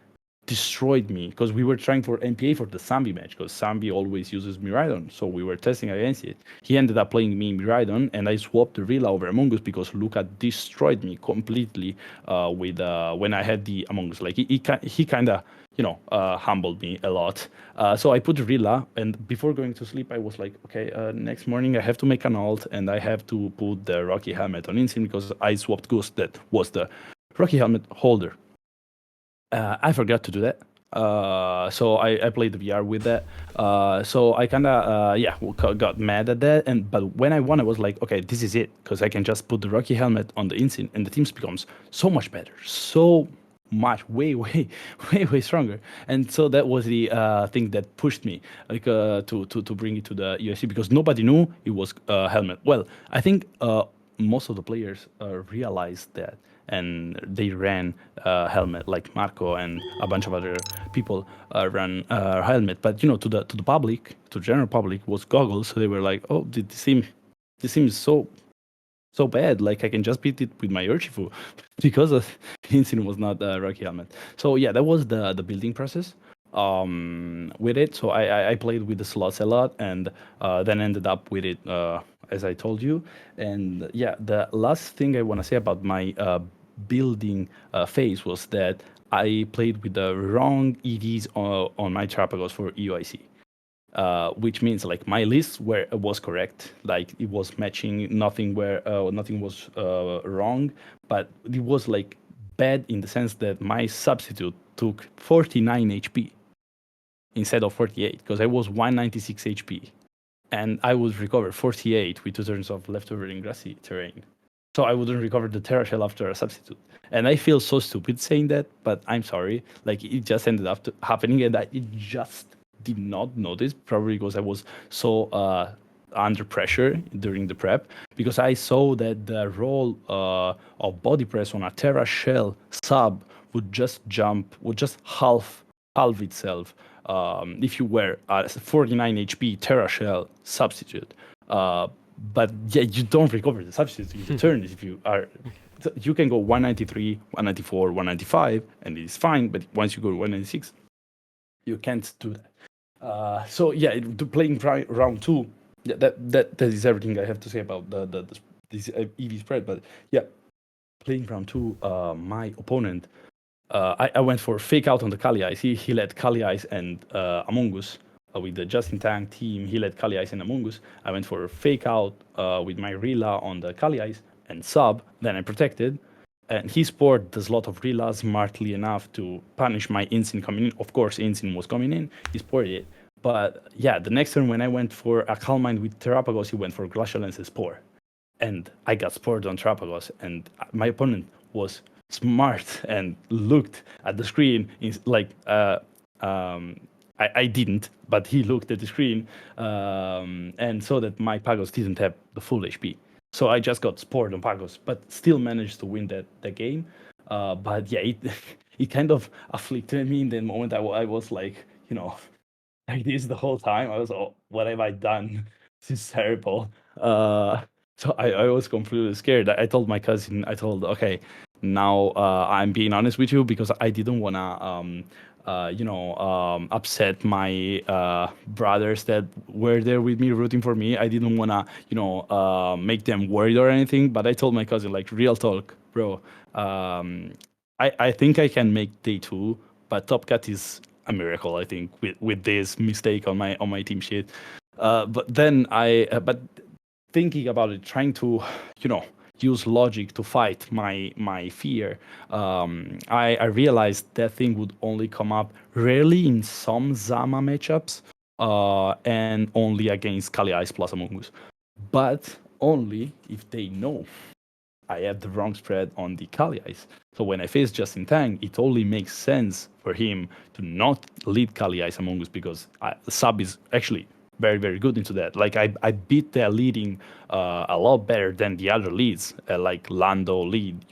Speaker 3: destroyed me, because we were trying for NPA for the Sambi match, because Sambi always uses Miraidon, so we were testing against it. He ended up playing me Miraidon, and I swapped the Rilla over Among Us because Luca destroyed me completely with when I had the Among Us. Like he kind of humbled me a lot. So I put Rilla, and before going to sleep, I was like, okay, next morning I have to make an ult, and I have to put the Rocky Helmet on Incin, because I swapped Ghost, that was the Rocky Helmet holder. I forgot to do that. So I played the VR with that. So I kind of got mad at that. But when I won, I was like, okay, this is it, because I can just put the Rocky Helmet on the Incin, and the team becomes so much better, so much, way stronger. And so that was the thing that pushed me, like to bring it to the USC, because nobody knew it was Helmet. Well, I think most of the players realized that, and they ran Helmet, like Marco and a bunch of other people ran Helmet. But to the public, to the general public, was goggles. So they were like, oh, this seems so bad. Like I can just beat it with my Urshifu, because of Incin was not Rocky Helmet. So yeah, that was the building process with it. So I played with the slots a lot, and then ended up with it, as I told you. And yeah, the last thing I want to say about my building phase was that I played with the wrong EDs on my Trapagos for EUIC. Which means like my list was correct, like it was matching, nothing was wrong, but it was like bad in the sense that my substitute took 49 HP instead of 48, because I was 196 HP, and I would recover 48 with 2 turns of leftover in grassy terrain. So I wouldn't recover the Terra Shell after a substitute. And I feel so stupid saying that, but I'm sorry. Like it just ended up happening, and I just did not notice, probably because I was so under pressure during the prep, because I saw that the roll of body press on a Terra Shell sub would just halve itself if you were a 49 HP Terra Shell substitute. But yeah, you don't recover the substitute in the turns if you are. You can go 193, 194, 195, and it's fine. But once you go to 196, you can't do that. So yeah, playing round 2, that is everything I have to say about this EV spread. But yeah, playing round 2, my opponent, I went for fake out on the Kali Ice. He led Kali Ice and Among Us. With the Just in Time team, he led Kali Ice and Among Us. I went for a fake out with my Rilla on the Kali Ice and sub. Then I protected. And he spored the slot of Rilla smartly enough to punish my Incin coming in. Of course, Incin was coming in. He spored it. But yeah, the next turn when I went for a Calm Mind with Terrapagos, he went for Glacial Lens Spore. And I got spored on Terrapagos, and my opponent was smart and looked at the screen I didn't, but he looked at the screen and saw that my Pagos didn't have the full HP. So I just got spored on Pagos, but still managed to win that game. But yeah, it kind of afflicted me in the moment. I was like, like this the whole time. I was, oh, what have I done? This is terrible. So I was completely scared. I told my cousin, okay, now I'm being honest with you because I didn't want to, upset my brothers that were there with me rooting for me. I didn't want to, make them worried or anything. But I told my cousin, like, real talk, bro. I think I can make day 2, but Top Cut is a miracle, I think, with this mistake on my team sheet. But then but thinking about it, trying to, use logic to fight my fear, I realized that thing would only come up rarely in some Zama matchups, and only against Kali Ice plus Among Us, but only if they know I have the wrong spread on the Kali Ice. So when I face Justin Tang, it only makes sense for him to not lead Kali Ice Among Us because Sub is actually very, very good into that. Like I beat their leading a lot better than the other leads, like Lando lead,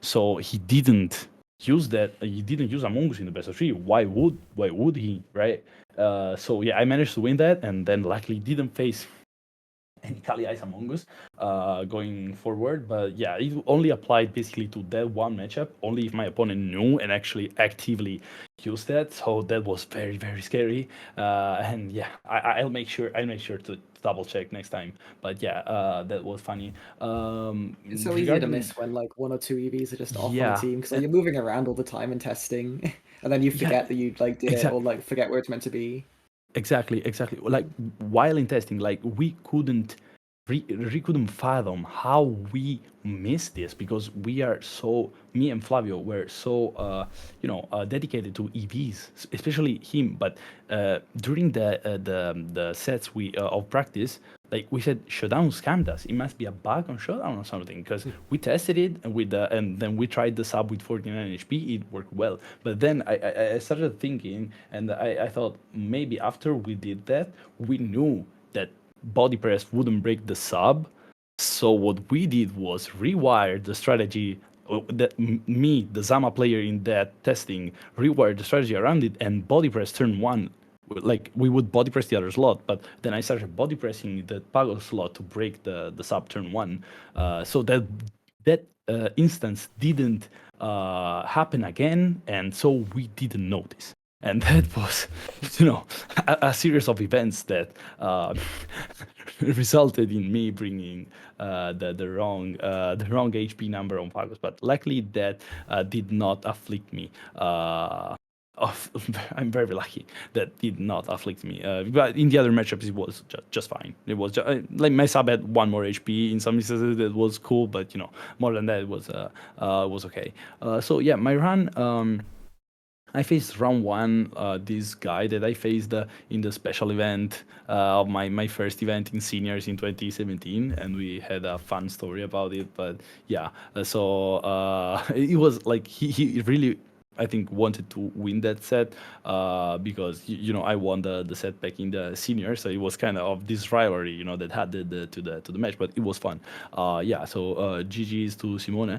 Speaker 3: So he didn't use that. He didn't use Among Us in the best of 3. Why would he, right? So yeah, I managed to win that, and then luckily didn't face any Kali Ice Among Us going forward. But yeah, it only applied basically to that one matchup, only if my opponent knew and actually actively used that. So that was very, very scary. And yeah, I'll make sure to double check next time. But yeah, that was funny.
Speaker 2: It's so easy to miss when like 1 or 2 EVs are just off on
Speaker 3: Yeah,
Speaker 2: a team because you're moving around all the time and testing, and then you forget that you like did it or like forget where it's meant to be.
Speaker 3: Exactly. Like while in testing, like we couldn't fathom how we missed this because we are me and Flavio were so dedicated to EVs, especially him. But during the sets of practice, like we said, Showdown scammed us. It must be a bug on Showdown or something because we tested it and then we tried the sub with 49 HP. It worked well, but then I started thinking, and I thought maybe after we did that, we knew that body press wouldn't break the sub. So what we did was rewire the strategy that me, the Zama player in that testing, rewired the strategy around it, and body press turn 1. Like we would body press the other slot, but then I started body pressing the Pago slot to break the sub turn 1. So that instance didn't happen again, and so we didn't notice. And that was, a series of events that resulted in me bringing the wrong HP number on Pagos. But luckily, that did not afflict me. I'm very lucky that did not afflict me. But in the other matchups, it was just fine. It was like my sub had 1 more HP in some instances. That was cool, but more than that, it was okay. So yeah, my run. I faced round 1, this guy that I faced in the special event of my first event in seniors in 2017, and we had a fun story about it. But yeah, so it was like he really, I think, wanted to win that set because I won the set back in the senior, so it was kind of this rivalry that had to the match, but it was fun. Yeah, so GG's to Simone.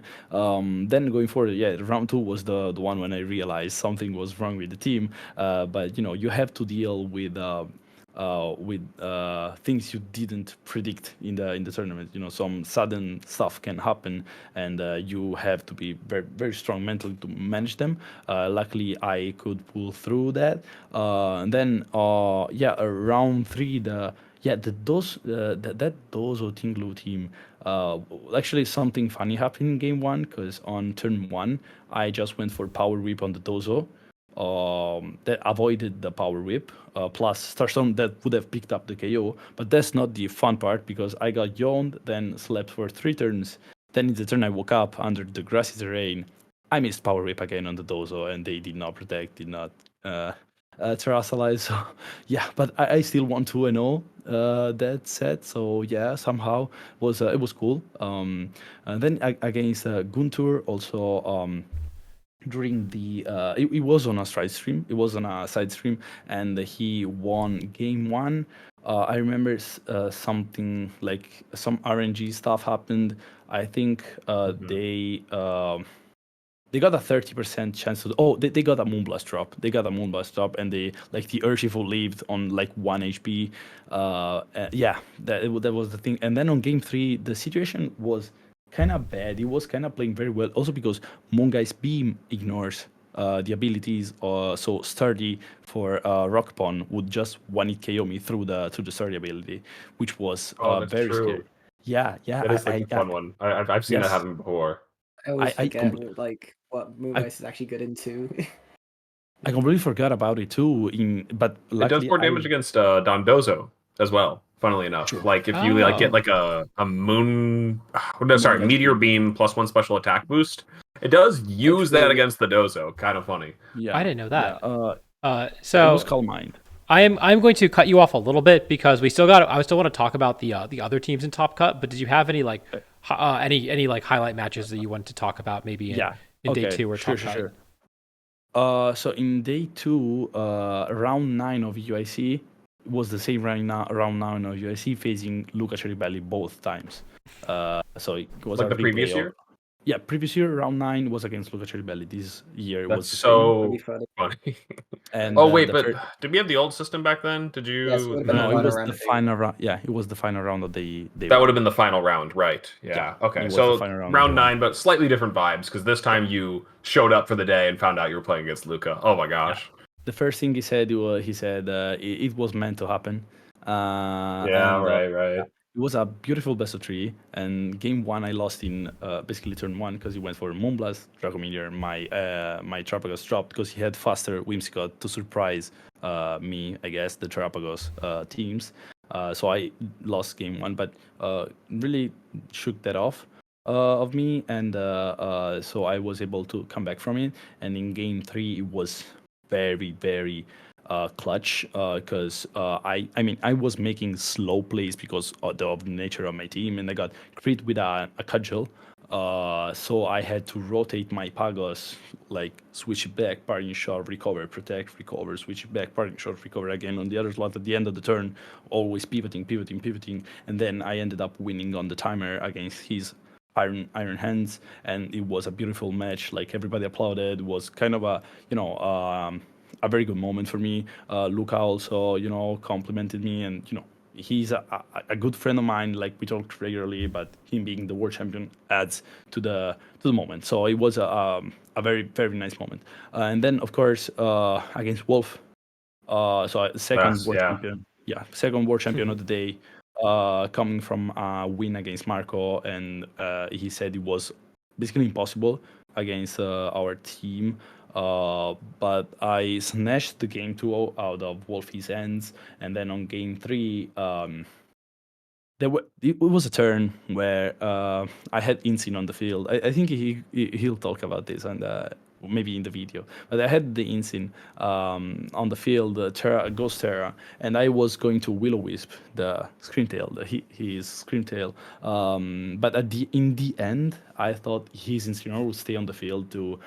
Speaker 3: Then going forward, yeah, round 2 was the one when I realized something was wrong with the team. But you have to deal with things you didn't predict in the tournament. Some sudden stuff can happen, and you have to be very, very strong mentally to manage them. Luckily, I could pull through that. And then, round 3, that Dozo Tinglu team. Actually, something funny happened in game 1 because on turn 1, I just went for power whip on the Dozo. That avoided the power whip, plus Starstone that would have picked up the KO. But that's not the fun part because I got yawned, then slept for 3 turns. Then in the turn I woke up under the grassy terrain. I missed power whip again on the Dozo, and they did not protect, did not Terrasalite. So yeah, but I still won 2-0 that set. So yeah, somehow was it was cool. And then against Guntur also. During the it was on a side stream, and he won game one. I remember something like some RNG stuff happened. I think they got a 30% chance to. Oh, they got a Moonblast drop. And they like the Urshifu lived on like 1 HP. Yeah, that was the thing. And then on game three, the situation was kind of bad. He was kind of playing very well, also because Mongai's beam ignores the abilities. So sturdy for Rockpon would just one hit KO me through the sturdy ability, which was
Speaker 4: Oh, that's
Speaker 3: very
Speaker 4: true.
Speaker 3: scary. Yeah,
Speaker 4: That is like a fun one. I've seen that
Speaker 3: yes.
Speaker 4: happen before.
Speaker 2: I always
Speaker 3: I
Speaker 2: forget
Speaker 3: compl-
Speaker 2: like what Moonlight is actually good into.
Speaker 3: I completely forgot about it too. But
Speaker 4: It does
Speaker 3: luckily,
Speaker 4: more damage against Dondozo as well. Funnily enough,
Speaker 3: Sure.
Speaker 4: like if you like get
Speaker 1: Oh.
Speaker 4: like a moon, no, sorry,
Speaker 3: Moonlight
Speaker 4: meteor
Speaker 3: beam.
Speaker 4: beam +1 special attack boost, it does use that
Speaker 2: true.
Speaker 4: against the Dozo. Kind of funny.
Speaker 3: Yeah,
Speaker 1: I didn't know that.
Speaker 3: Yeah, it
Speaker 1: So
Speaker 3: was Calm Mind.
Speaker 1: I'm going to cut you off a little bit because I still want to talk about the other teams in Top Cut. But did you have any like any like highlight matches that you wanted to talk about maybe in day two or Top Cut?
Speaker 3: Sure. So in day two, round 9 of EUIC was the same round 9 of EUIC facing Luca Ceribelli both times. So it was
Speaker 4: Like
Speaker 3: a
Speaker 4: the previous
Speaker 3: replay
Speaker 4: year.
Speaker 3: Yeah, previous year round 9 was against Luca Ceribelli. This year it
Speaker 4: That's
Speaker 3: was the
Speaker 4: so
Speaker 2: Really funny.
Speaker 4: funny.
Speaker 3: And
Speaker 4: oh wait,
Speaker 3: the
Speaker 4: but
Speaker 3: first,
Speaker 4: did we have the old system back then? Did
Speaker 2: Yes, it
Speaker 4: you?
Speaker 2: would have been
Speaker 3: no,
Speaker 2: the
Speaker 3: it
Speaker 2: final
Speaker 3: was
Speaker 2: round
Speaker 3: the
Speaker 2: of the
Speaker 3: final round. Yeah, it was the final round of the
Speaker 4: That would
Speaker 3: one.
Speaker 4: have been the final round, right? Yeah.
Speaker 3: Yeah,
Speaker 4: Okay.
Speaker 3: it was
Speaker 4: So
Speaker 3: the final round of
Speaker 4: round
Speaker 3: day one.
Speaker 4: 9, but slightly different vibes because this time you showed up for the day and found out you were playing against Luca. Oh my gosh.
Speaker 3: The first thing he said it was meant to happen.
Speaker 4: Yeah. Right.
Speaker 3: It was a beautiful best of 3, and game 1 I lost in basically turn 1 because he went for Moonblast, Draco Meteor. My Terrapagos dropped because he had faster Whimsicott to surprise me, I guess, the Terrapagos teams. So I lost game 1, but really shook that off of me, and so I was able to come back from it. And in game 3, it was very clutch because I mean I was making slow plays because of the nature of my team, and I got crit with a cudgel. So I had to rotate my Pagos, like switch it back, parting shot, recover, protect, recover, switch it back, parting shot, recover again on the other slot at the end of the turn, always pivoting, and then I ended up winning on the timer against his Iron Hands, and it was a beautiful match. Like everybody applauded. It was kind of a very good moment for me. Luca also, complimented me, and he's a good friend of mine. Like we talk regularly, but him being the world champion adds to the moment. So it was a very nice moment. And then of course against Wolf, so second world champion. Yeah, second world champion of the day. Coming from a win against Marco, and he said it was basically impossible against our team. But I snatched the game 2 out of Wolfie's hands, and then on game 3, it was a turn where I had Insin on the field. I think he'll talk about this and maybe in the video. But I had the Insin on the field, Ghost Terra, and I was going to Will-O-Wisp, the Screamtail, his Screamtail. But in the end, I thought his Incineroar would stay on the field to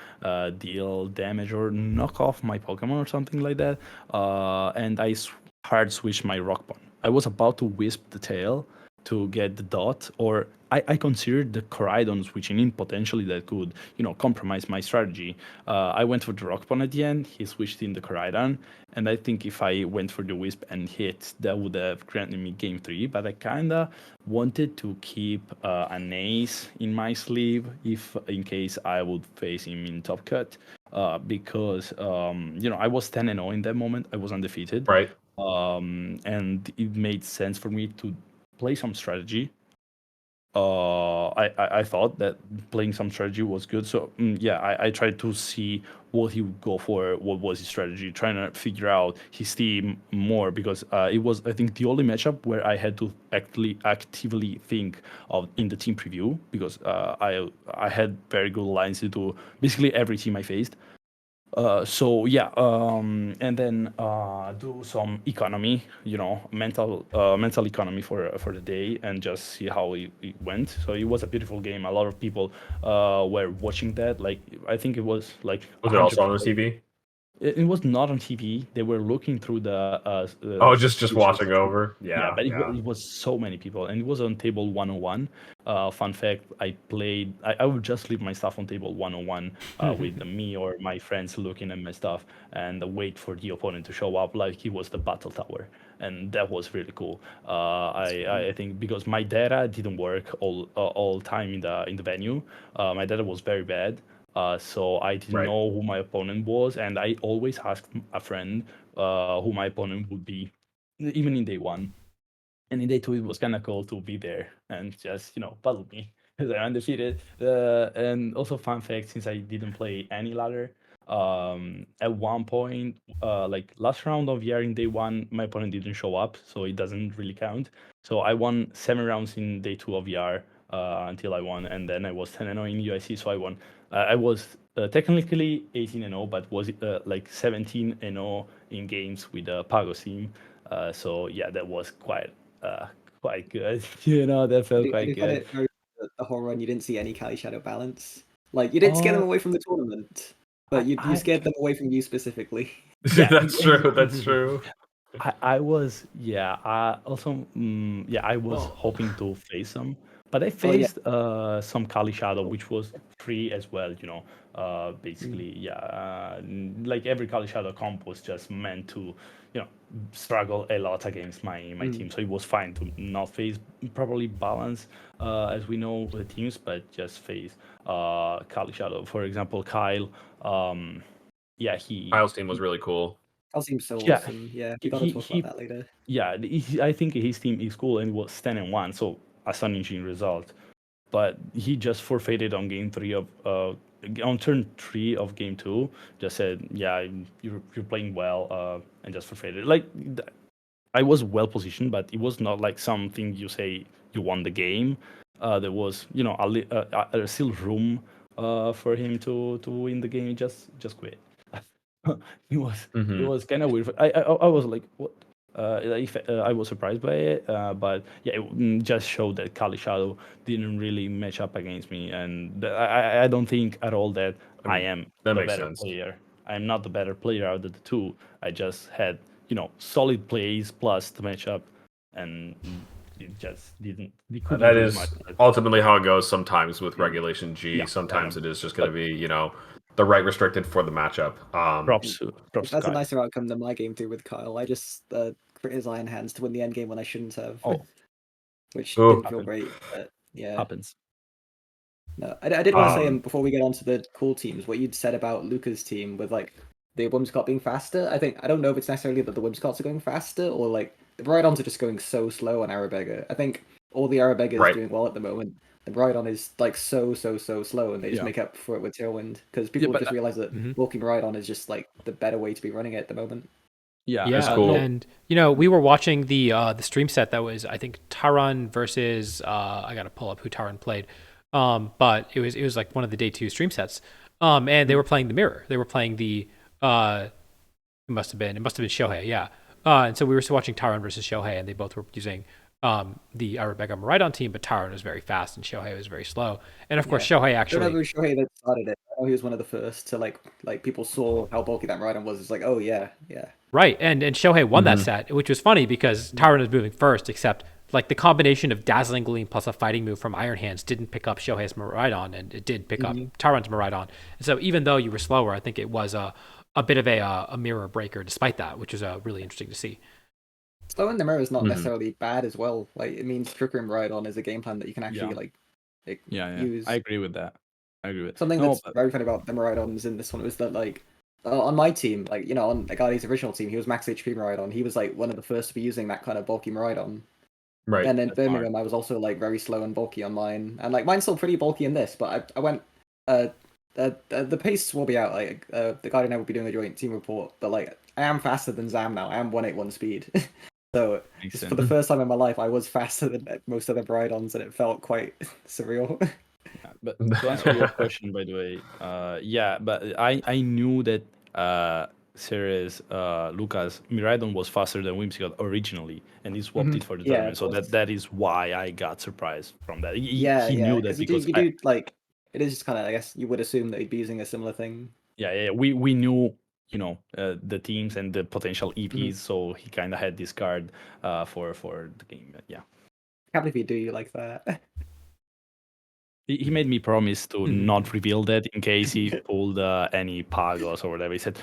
Speaker 3: deal damage or knock off my Pokemon or something like that. And I hard switched my Rockbomb. I was about to Wisp the tail to get the dot, or I considered the Coridon switching in potentially that could, compromise my strategy. I went for the Rockpon at the end. He switched in the Coridon, and I think if I went for the Wisp and hit, that would have granted me game 3. But I kinda wanted to keep an ace in my sleeve if, in case I would face him in Top Cut, because I was 10-0 in that moment. I was undefeated,
Speaker 4: Right.
Speaker 3: And it made sense for me to play some strategy. I thought that playing some strategy was good. So I tried to see what he would go for, what was his strategy, trying to figure out his team more, because it was, I think, the only matchup where I had to actively think of in the team preview, because I had very good lines into basically every team I faced. So yeah, and then do some economy, mental economy for the day, and just see how it went. So it was a beautiful game. A lot of people were watching that. Like I think it was like
Speaker 4: Was it
Speaker 3: 100
Speaker 4: also on the
Speaker 3: people.
Speaker 4: TV?
Speaker 3: It was not on TV. They were looking through the
Speaker 4: Oh, just
Speaker 3: switches.
Speaker 4: watching over.
Speaker 3: Yeah,
Speaker 4: Yeah,
Speaker 3: but
Speaker 4: yeah.
Speaker 3: it was so many people, and it was on table 101. Fun fact: I would just leave my stuff on table 101 with me or my friends looking at my stuff and wait for the opponent to show up like he was the battle tower, and that was really cool. I think because my data didn't work all time in the venue. My data was very bad. So I didn't
Speaker 4: Right.
Speaker 3: know who my opponent was, and I always asked a friend who my opponent would be, even in day one. And in day two, it was kind of cool to be there and just puzzle me because I'm undefeated. And also, fun fact: since I didn't play any ladder, at one point, like last round of VR in day one, my opponent didn't show up, so it doesn't really count. So I won 7 rounds in day two of VR until I won, and then I was 10-0 in UIC, so I won. I was technically 18-0, but was like 17-0 in games with the Pagos team. So yeah, that was quite good. That felt
Speaker 2: I
Speaker 3: quite
Speaker 2: do find
Speaker 3: good.
Speaker 2: it very the whole run you didn't see any Kali Shadow balance. Like you didn't scare them
Speaker 3: Uh,
Speaker 2: away from the tournament, but you
Speaker 3: I
Speaker 2: scared them away from you specifically.
Speaker 3: yeah,
Speaker 4: That's true. That's true.
Speaker 3: I was also I was
Speaker 1: Well,
Speaker 3: hoping to face some, but I
Speaker 2: Oh yeah,
Speaker 3: faced some Kali Shadow, which was free as well. Basically like every Kali Shadow comp was just meant to struggle a lot against my team, so it was fine to not face properly balance as we know the teams, but just face Kali Shadow. For example, Kyle. Yeah,
Speaker 4: Kyle's team was really cool.
Speaker 2: that seems so
Speaker 3: yeah
Speaker 2: awesome. Yeah, we
Speaker 3: he,
Speaker 2: gotta
Speaker 3: he,
Speaker 2: talk about
Speaker 3: he
Speaker 2: that later.
Speaker 3: yeah, I think his team is cool and was 10-1, so astonishing result. But he just forfeited on game three of on turn three of game two. Just said, "Yeah, you're playing well," and just forfeited. Like I was well positioned, but it was not like something you say you won the game. There was still room for him to win the game. He just quit. it was it
Speaker 4: Hmm.
Speaker 3: was kind of weird. I was like, what? I was surprised by it, but yeah, it just showed that Kali Shadow didn't really match up against me, and I don't think at all that I am
Speaker 4: That
Speaker 3: the
Speaker 4: makes
Speaker 3: better
Speaker 4: sense.
Speaker 3: player. I'm not the better player out of the two. I just had solid plays plus the matchup, and it just didn't. They couldn't
Speaker 4: That
Speaker 3: do
Speaker 4: is
Speaker 3: much.
Speaker 4: ultimately how it goes sometimes with Regulation G.
Speaker 3: Yeah,
Speaker 4: Sometimes it is just going
Speaker 3: but
Speaker 4: to be, the right restricted for the matchup.
Speaker 3: props to
Speaker 2: That's a
Speaker 3: Kai.
Speaker 2: nicer outcome than my game through with Kyle. I just crit his Iron Hands to win the end game when I shouldn't have,
Speaker 3: Oh,
Speaker 2: which
Speaker 4: Ooh.
Speaker 2: didn't feel great. But yeah,
Speaker 3: happens.
Speaker 2: no, I did want to say
Speaker 4: Um,
Speaker 2: before we get on to the cool teams, what you'd said about Luca's team with like the Whimsicott being faster. I don't know if it's necessarily that the Whimsicotts are going faster or like the Brydons are just going so slow on Arabega. I think all the Arabegas
Speaker 4: Right.
Speaker 2: doing well at the moment. The Brydon is like so slow, and they just
Speaker 3: Yeah.
Speaker 2: make up for it with Tailwind because people
Speaker 3: Yeah,
Speaker 2: have
Speaker 3: but
Speaker 2: just realized that walking Brydon is just like the better way to be running it at the moment.
Speaker 3: yeah,
Speaker 1: yeah,
Speaker 4: cool.
Speaker 1: and we were watching the stream set that was I think Taran versus I gotta pull up who Taran played, but it was like one of the day two stream sets, and they were playing the mirror. They were playing the it must have been Shohei, yeah. And so we were watching Taran versus Shohei, and they both were using the Arabega Maridon team, but Taran was very fast and Shohei was very slow. And of course, Shohei
Speaker 2: I don't know if
Speaker 1: actually
Speaker 2: it was Shohei that started it. I know he was one of the first to like people saw how bulky that Rhydon was. It's like, oh yeah.
Speaker 1: right, and Shohei won that set, which was funny because Taran was moving first, except like the combination of Dazzling Gleam plus a fighting move from Iron Hands didn't pick up Shohei's Maridon, and it did pick up Taran's Maridon. And so even though you were slower, I think it was a bit of a mirror breaker despite that, which is really interesting to see.
Speaker 2: Slow in the mirror is not necessarily bad as well. Like it means Trickery and Rhydon is a game plan that you can actually use.
Speaker 3: I agree with that.
Speaker 2: Something that's very funny about the Maridons in this one was that like on my team, like on Agadi's original team, he was max HP Maridon. He was like one of the first to be using that kind of bulky Maridon.
Speaker 4: Right.
Speaker 2: And in
Speaker 3: That's
Speaker 2: Birmingham, I was also like very slow and bulky on mine, and like mine's still pretty bulky in this, but I went. The pace will be out. Like the Guardian and I will be doing a joint team report, but like I am faster than Zam now. I am 181 speed. So just for the first time in my life, I was faster than most other Brydons, and it felt quite surreal.
Speaker 3: But to answer your question, by the way, but I knew that series, Lucas, Miraidon was faster than Whimsicott originally, and he swapped it for the
Speaker 2: Yeah,
Speaker 3: tournament.
Speaker 2: of
Speaker 3: So
Speaker 2: course.
Speaker 3: that is why I got surprised from that.
Speaker 2: Yeah,
Speaker 3: He
Speaker 2: yeah,
Speaker 3: knew that
Speaker 2: because
Speaker 3: because
Speaker 2: you do like it is just kind of, I guess you would assume that he'd be using a similar thing.
Speaker 3: yeah, we knew, the teams and the potential EPs,
Speaker 2: Mhm.
Speaker 3: so he kind of had this card for the game. But yeah,
Speaker 2: Can't believe you do you like that.
Speaker 3: he made me promise to
Speaker 1: Mhm.
Speaker 3: not reveal that in case he pulled any Pagos or whatever. He said,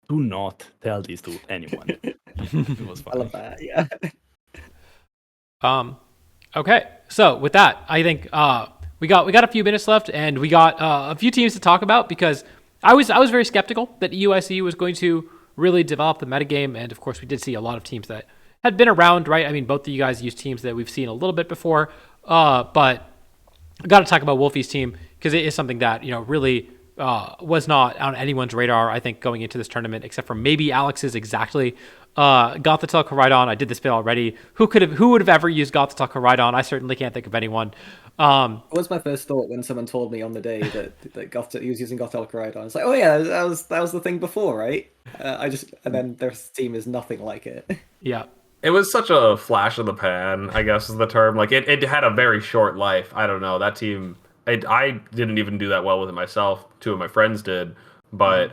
Speaker 3: "Do not tell this to anyone." It was
Speaker 2: I
Speaker 3: funny.
Speaker 2: love that. Yeah.
Speaker 1: Okay, so with that, I think we got a few minutes left, and we got a few teams to talk about because I was very skeptical that EUIC was going to really develop the metagame, and of course we did see a lot of teams that had been around, right? I mean, both of you guys used teams that we've seen a little bit before, but I got to talk about Wolfie's team because it is something that really was not on anyone's radar. I think going into this tournament, except for maybe Alex's exactly. Gothitelle Koraidon, I did this bit already. Who would have ever used Gothitelle Koraidon? I certainly can't think of anyone.
Speaker 2: What was my first thought when someone told me on the day that he was using Gothel Koraidon? I was like, oh yeah, that was the thing before, right? And then their team is nothing like it.
Speaker 1: Yeah.
Speaker 4: It was such a flash in the pan, I guess is the term. Like it had a very short life. I don't know. That team, I didn't even do that well with it myself. Two of my friends did, but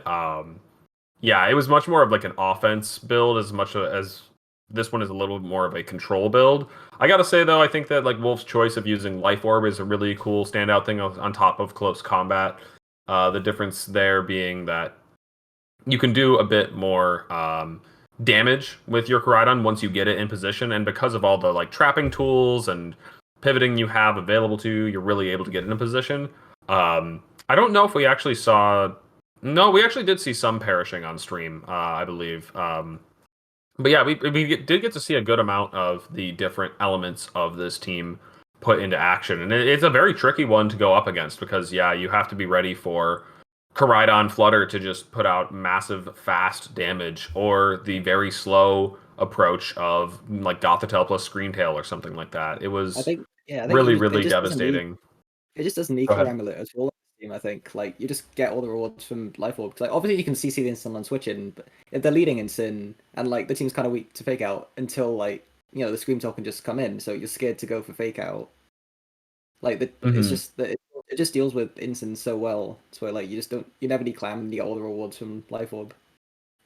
Speaker 4: yeah, it was much more of like an offense build as much as this one is a little more of a control build. I gotta say though, I think that like Wolf's choice of using Life Orb is a really cool standout thing on top of close combat. The difference there being that you can do a bit more damage with your Koraidon once you get it in position, and because of all the like trapping tools and pivoting you have available to you, you're really able to get in a position. I don't know if we actually saw. No, we actually did see some perishing on stream, I believe. But yeah, we did get to see a good amount of the different elements of this team put into action, and it's a very tricky one to go up against because yeah, you have to be ready for Koraidon Flutter to just put out massive fast damage, or the very slow approach of like Gothitelle plus Screentail or something like that. It
Speaker 2: I
Speaker 4: was
Speaker 2: think
Speaker 4: really,
Speaker 2: it
Speaker 4: really
Speaker 2: just doesn't need
Speaker 4: devastating.
Speaker 2: it just doesn't need
Speaker 4: Go ahead.
Speaker 2: Amulet at all on this team. I think like you just get all the rewards from Life Orb. Like obviously you can CC the instant on switching, but if they're leading in Sin and like the team's kind of weak to fake out until like the Scream Tail can just come in, so you're scared to go for fake out. Like it's just that it just deals with Instant so well. So like you never need Clam and you get all the rewards from Life Orb.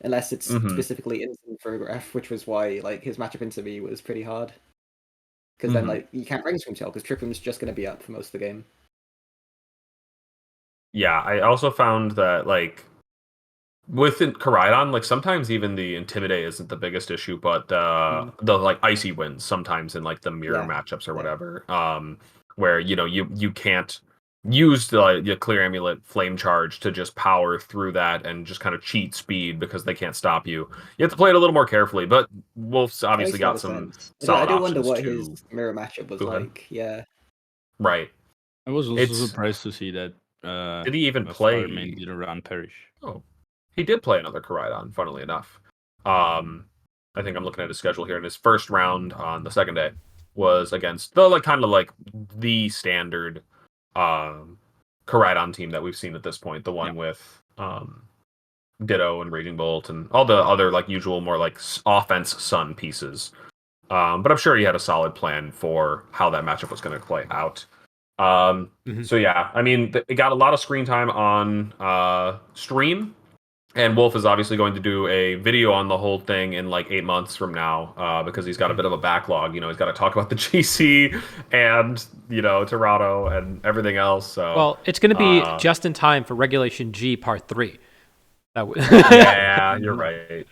Speaker 2: Unless it's specifically Instant for Graph, which was why like his matchup into me was pretty hard. Because then like you can't bring Scream Tail because Trick Room's just gonna be up for most of the game.
Speaker 4: Yeah, I also found that like with Koraidon, like sometimes even the Intimidate isn't the biggest issue, but the like icy wins sometimes in like the mirror matchups or whatever. Where you can't use the Clear Amulet Flame Charge to just power through that and just kind of cheat speed because they can't stop you. You have to play it a little more carefully, but Wolf's obviously got some solid
Speaker 2: I do wonder
Speaker 4: options
Speaker 2: what
Speaker 4: too.
Speaker 2: his mirror matchup was like. Yeah.
Speaker 4: Right.
Speaker 3: I was also surprised to see that.
Speaker 4: Did he even
Speaker 3: Flutter
Speaker 4: play?
Speaker 3: main did around Perish.
Speaker 4: Oh, he did play another Koraidon, funnily enough. I think I'm looking at his schedule here, and his first round on the second day was against the like kind of like the standard Koraidon team that we've seen at this point, the one with Ditto and Raging Bolt and all the other like usual more like offense Sun pieces. But I'm sure he had a solid plan for how that matchup was going to play out. So yeah, I mean, it got a lot of screen time on stream, and Wolf is obviously going to do a video on the whole thing in like 8 months from now, because he's got a bit of a backlog. He's got to talk about the GC and Toronto and everything else. So
Speaker 1: Well, it's going to be just in time for Regulation G Part 3.
Speaker 4: Yeah, you're right.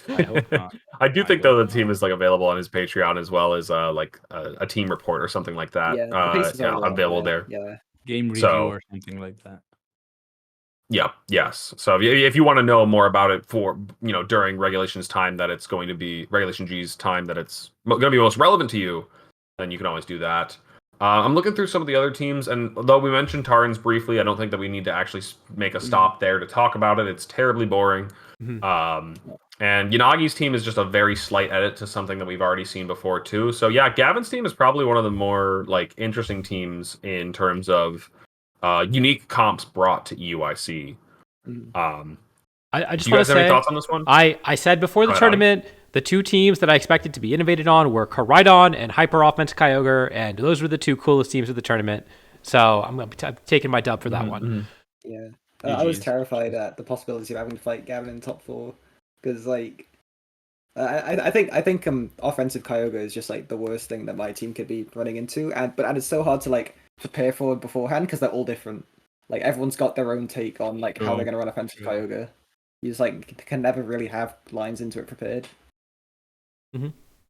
Speaker 3: I hope not.
Speaker 4: I do think though the team is like available on his Patreon as well as like a team report or something like that.
Speaker 2: Yeah,
Speaker 4: available there.
Speaker 2: Yeah,
Speaker 3: game review or something like that.
Speaker 4: Yeah. Yes. So if you want to know more about it for during Regulations time that it's going to be Regulation G's time that it's going to be most relevant to you, then you can always do that. I'm looking through some of the other teams, and though we mentioned Tarns briefly, I don't think that we need to actually make a stop there to talk about it. It's terribly boring. And Yanagi's team is just a very slight edit to something that we've already seen before too. So yeah, Gavin's team is probably one of the more like interesting teams in terms of unique comps brought to EUIC.
Speaker 1: I just
Speaker 4: Do you
Speaker 1: want
Speaker 4: guys
Speaker 1: to
Speaker 4: have any
Speaker 1: say,
Speaker 4: thoughts on this one?
Speaker 1: I said before the
Speaker 4: Go ahead, Adi.
Speaker 1: tournament, the two teams that I expected to be innovated on were Koraidon and Hyper Offense Kyogre, and those were the two coolest teams of the tournament. So I'm going to be taking my dub for that one.
Speaker 2: Yeah,
Speaker 3: GG's.
Speaker 2: I was terrified at the possibility of having to fight Gavin in top 4 because like I think offensive Kyogre is just like the worst thing that my team could be running into, and it's so hard to like prepare for it beforehand because they're all different. Like everyone's got their own take on like how they're gonna run offensive Kyogre. You just like can never really have lines into it prepared.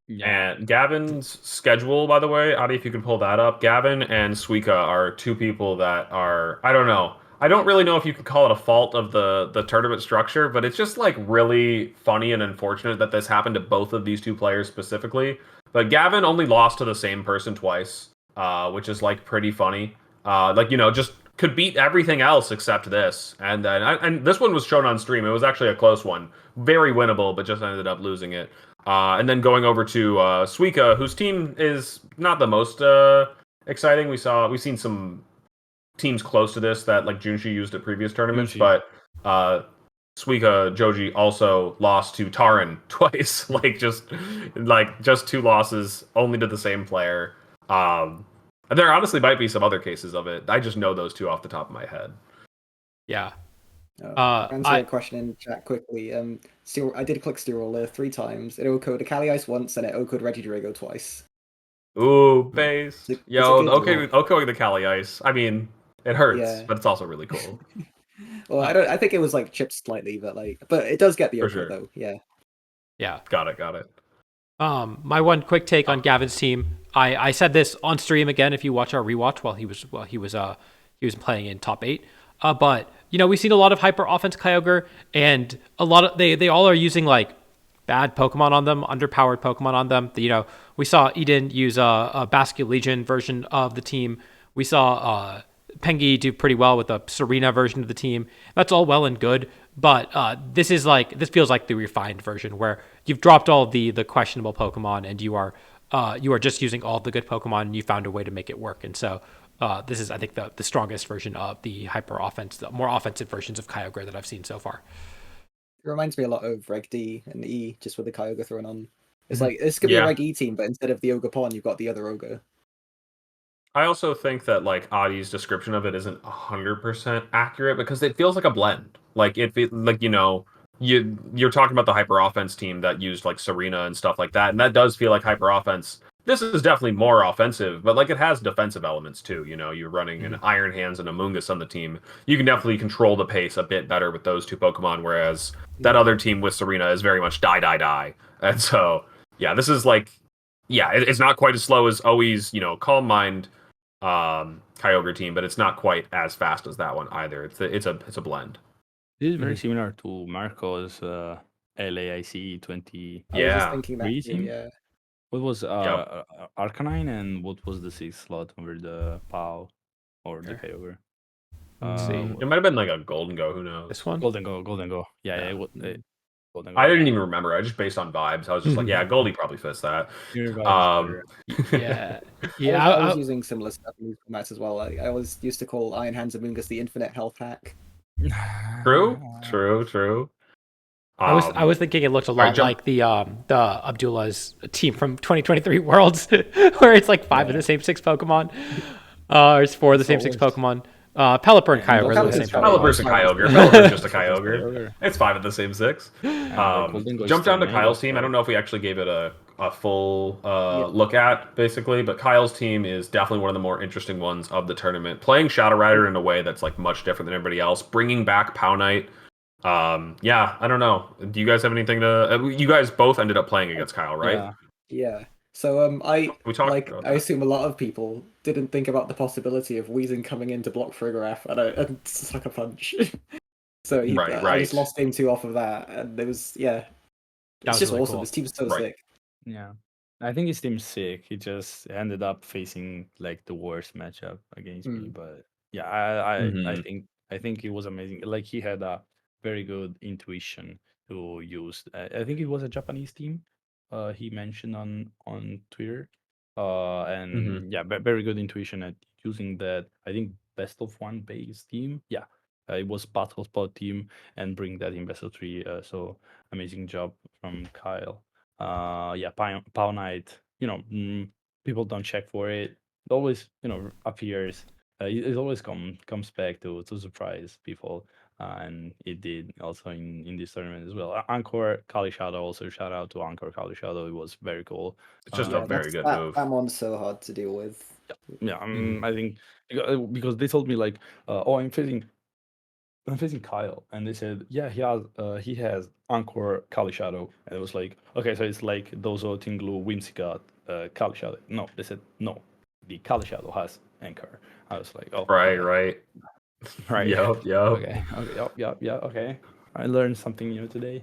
Speaker 3: Yeah.
Speaker 4: And Gavin's schedule, by the way, Adi, if you can pull that up, Gavin and Suika are two people that are, I don't know. I don't really know if you can call it a fault of the tournament structure, but it's just like really funny and unfortunate that this happened to both of these two players specifically. But Gavin only lost to the same person twice, which is like pretty funny. Like, you know, just could beat everything else except this. And then and this one was shown on stream. It was actually a close one. Very winnable, but just ended up losing it. And then going over to Suika, whose team is not the most exciting. We've seen some teams close to this that like Junshi used at previous tournaments, but Suika Joji also lost to Taran twice. just two losses only to the same player. There honestly might be some other cases of it. I just know those two off the top of my head.
Speaker 1: Yeah.
Speaker 2: Answer a question in chat quickly. I did click Steeroller 3 times. It echoed Kali Ice once, and it echoed Regidrago twice.
Speaker 4: Ooh, base.
Speaker 2: It's
Speaker 4: Yo,
Speaker 2: good
Speaker 4: okay, the Kali Ice. I mean, it hurts,
Speaker 2: Yeah.
Speaker 4: but it's also really cool.
Speaker 2: Well, I think it was like chipped slightly, but it does get the
Speaker 4: For
Speaker 2: Oko
Speaker 4: sure.
Speaker 2: though. Yeah.
Speaker 1: Yeah.
Speaker 4: Got it.
Speaker 1: My one quick take on Gavin's team. I said this on stream again. If you watch our rewatch while he was playing in top 8. But you know, we've seen a lot of hyper offense Kyogre, and a lot of they all are using like bad Pokemon on them, underpowered Pokemon on them. You know, we saw Eden use a Basque Legion version of the team. We saw Pengi do pretty well with a Serena version of the team. That's all well and good, but this feels like the refined version where you've dropped all of the questionable Pokemon and you are just using all the good Pokemon and you found a way to make it work. And so this is, I think, the strongest version of the hyper offense, the more offensive versions of Kyogre that I've seen so far.
Speaker 2: It reminds me a lot of Reg D and E, just with the Kyogre thrown on. It's like this could be a Reg E team, but instead of the Ogre Pond, you've got the other Ogre.
Speaker 4: I also think that like Adi's description of it isn't 100% accurate because it feels like a blend. Like like, you know, you're talking about the hyper offense team that used like Serena and stuff like that, and that does feel like hyper offense. This is definitely more offensive, but like it has defensive elements too. You know, you're running an Iron Hands and a Mungus on the team. You can definitely control the pace a bit better with those two Pokemon, whereas that other team with Serena is very much die. And so, yeah, this is like, it's not quite as slow as always, you know, Calm Mind Kyogre team, but it's not quite as fast as that one either. It's a blend.
Speaker 3: This is very similar to Marco's LAIC 20.
Speaker 2: I was just thinking that too,
Speaker 3: team?
Speaker 2: yeah.
Speaker 3: What was Arcanine and what was the 6th slot over the POW or the Kyogre?
Speaker 1: Let's see.
Speaker 4: It might have been like a Golden Go. Who knows?
Speaker 1: This one?
Speaker 3: Golden Go. Yeah. Golden Go.
Speaker 4: I didn't even remember. I just based on vibes. I was just like, yeah, Goldie probably fits that.
Speaker 1: Yeah.
Speaker 2: I was using similar stuff in these formats as well. I always used to call Iron Hands and Mungus the infinite health hack.
Speaker 4: True.
Speaker 1: I was thinking it looked a lot like the Abdullah's team from 2023 Worlds, where it's like 5 of the same 6 Pokemon, or it's 4 of the same 6 Pokemon. Pelipper and Kyogre are the same Pokemon.
Speaker 4: Pelipper's a Kyogre. Pelipper's just a Kyogre. It's 5 of the same 6. Jump down to Kyle's team. I don't know if we actually gave it a full look at, basically, but Kyle's team is definitely one of the more interesting ones of the tournament. Playing Shadow Rider in a way that's like much different than everybody else. Bringing back Pow Knight. I don't know. Do you guys have anything to? You guys both ended up playing against Kyle, right?
Speaker 2: Yeah. So I
Speaker 4: I
Speaker 2: assume a lot of people didn't think about the possibility of Weezing coming in to block Frigoraph and suck a punch. So I just lost game 2 off of that, and it was it's just really awesome. Cool. This team's so sick.
Speaker 3: Yeah, I think his team's sick. He just ended up facing like the worst matchup against me, but I think it was amazing. Like he had a very good intuition to use. I think it was a Japanese team. He mentioned on Twitter, and very good intuition at using that. I think best of 1 base team. Yeah, it was Battle Spot team and bring that in best of 3. So amazing job from Kyle. Yeah, Pow Knight. People don't check for it. It always appears. It always comes back to surprise people. And it did also in this tournament as well. Anchor Kali Shadow, also shout out to Anchor Kali Shadow. It was very cool.
Speaker 4: It's just a very good move.
Speaker 2: That one's so hard to deal with.
Speaker 3: Yeah, I think because they told me like, oh, I'm facing Kyle, and they said, yeah, he has Anchor Kali Shadow, and it was like, okay, so it's like Dozo Tinglu Whimsicott Kali Shadow. No, they said no, the Kali Shadow has Anchor. I was like, oh,
Speaker 4: Right,
Speaker 3: okay.
Speaker 4: right.
Speaker 3: Yep.
Speaker 4: Okay.
Speaker 3: Okay. I learned something new today.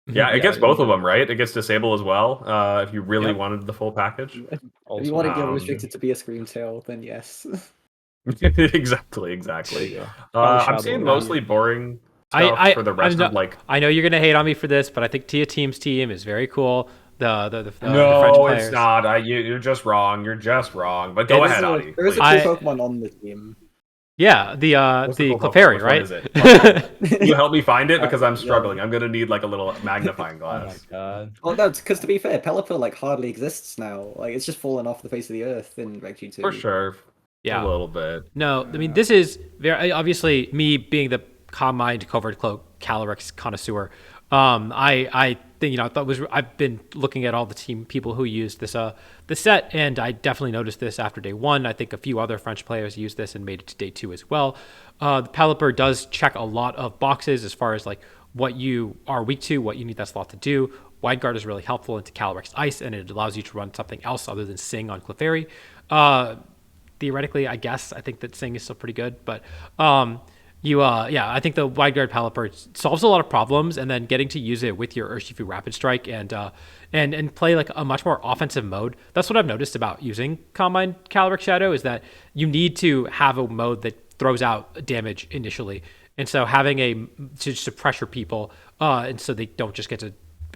Speaker 4: Yeah, it gets both of them, right? It gets disable as well, if you really
Speaker 3: Yep.
Speaker 4: wanted the full package.
Speaker 2: If you want to get
Speaker 4: Um,
Speaker 2: restricted to be a Scream Tail, then yes.
Speaker 4: exactly. I'm seeing mostly boring stuff for the rest of like.
Speaker 1: I know you're gonna hate on me for this, but I think Tia Team's team is very cool. The French
Speaker 4: No,
Speaker 1: players.
Speaker 4: it's not. You're just wrong. You're just wrong. But go ahead, Adi.
Speaker 2: There is a
Speaker 4: please.
Speaker 2: cool Pokemon on the team.
Speaker 1: Yeah, the
Speaker 4: What's the cool
Speaker 1: Clefairy,
Speaker 4: Pokemon?
Speaker 1: right?
Speaker 4: Which one is it? Can you help me find it because I'm
Speaker 2: Yeah.
Speaker 4: struggling. I'm gonna need like a little magnifying
Speaker 3: Oh my
Speaker 4: glass.
Speaker 3: god.
Speaker 2: Well, no, because to be fair, Pelipper like hardly exists now. Like it's just fallen off the face of the earth in Reg G2.
Speaker 4: For sure.
Speaker 1: Yeah.
Speaker 4: A little bit.
Speaker 1: No, I mean, this is very obviously me being the calm mind, covert cloak, Calyrex connoisseur. I think I've been looking at all the team people who used this set, and I definitely noticed this after day 1. I think a few other French players used this and made it to day 2 as well. The Pelipper does check a lot of boxes as far as like what you are weak to, what you need that slot to do. Wide Guard is really helpful into Calyrex Ice, and it allows you to run something else other than Sing on Clefairy. Theoretically, I guess I think that Sing is still pretty good, but I think the Wide Guard Pelipper solves a lot of problems, and then getting to use it with your Urshifu Rapid Strike and play like a much more offensive mode. That's what I've noticed about using Combine Calyrex Shadow is that you need to have a mode that throws out damage initially, and so having to pressure people, and so they don't just get to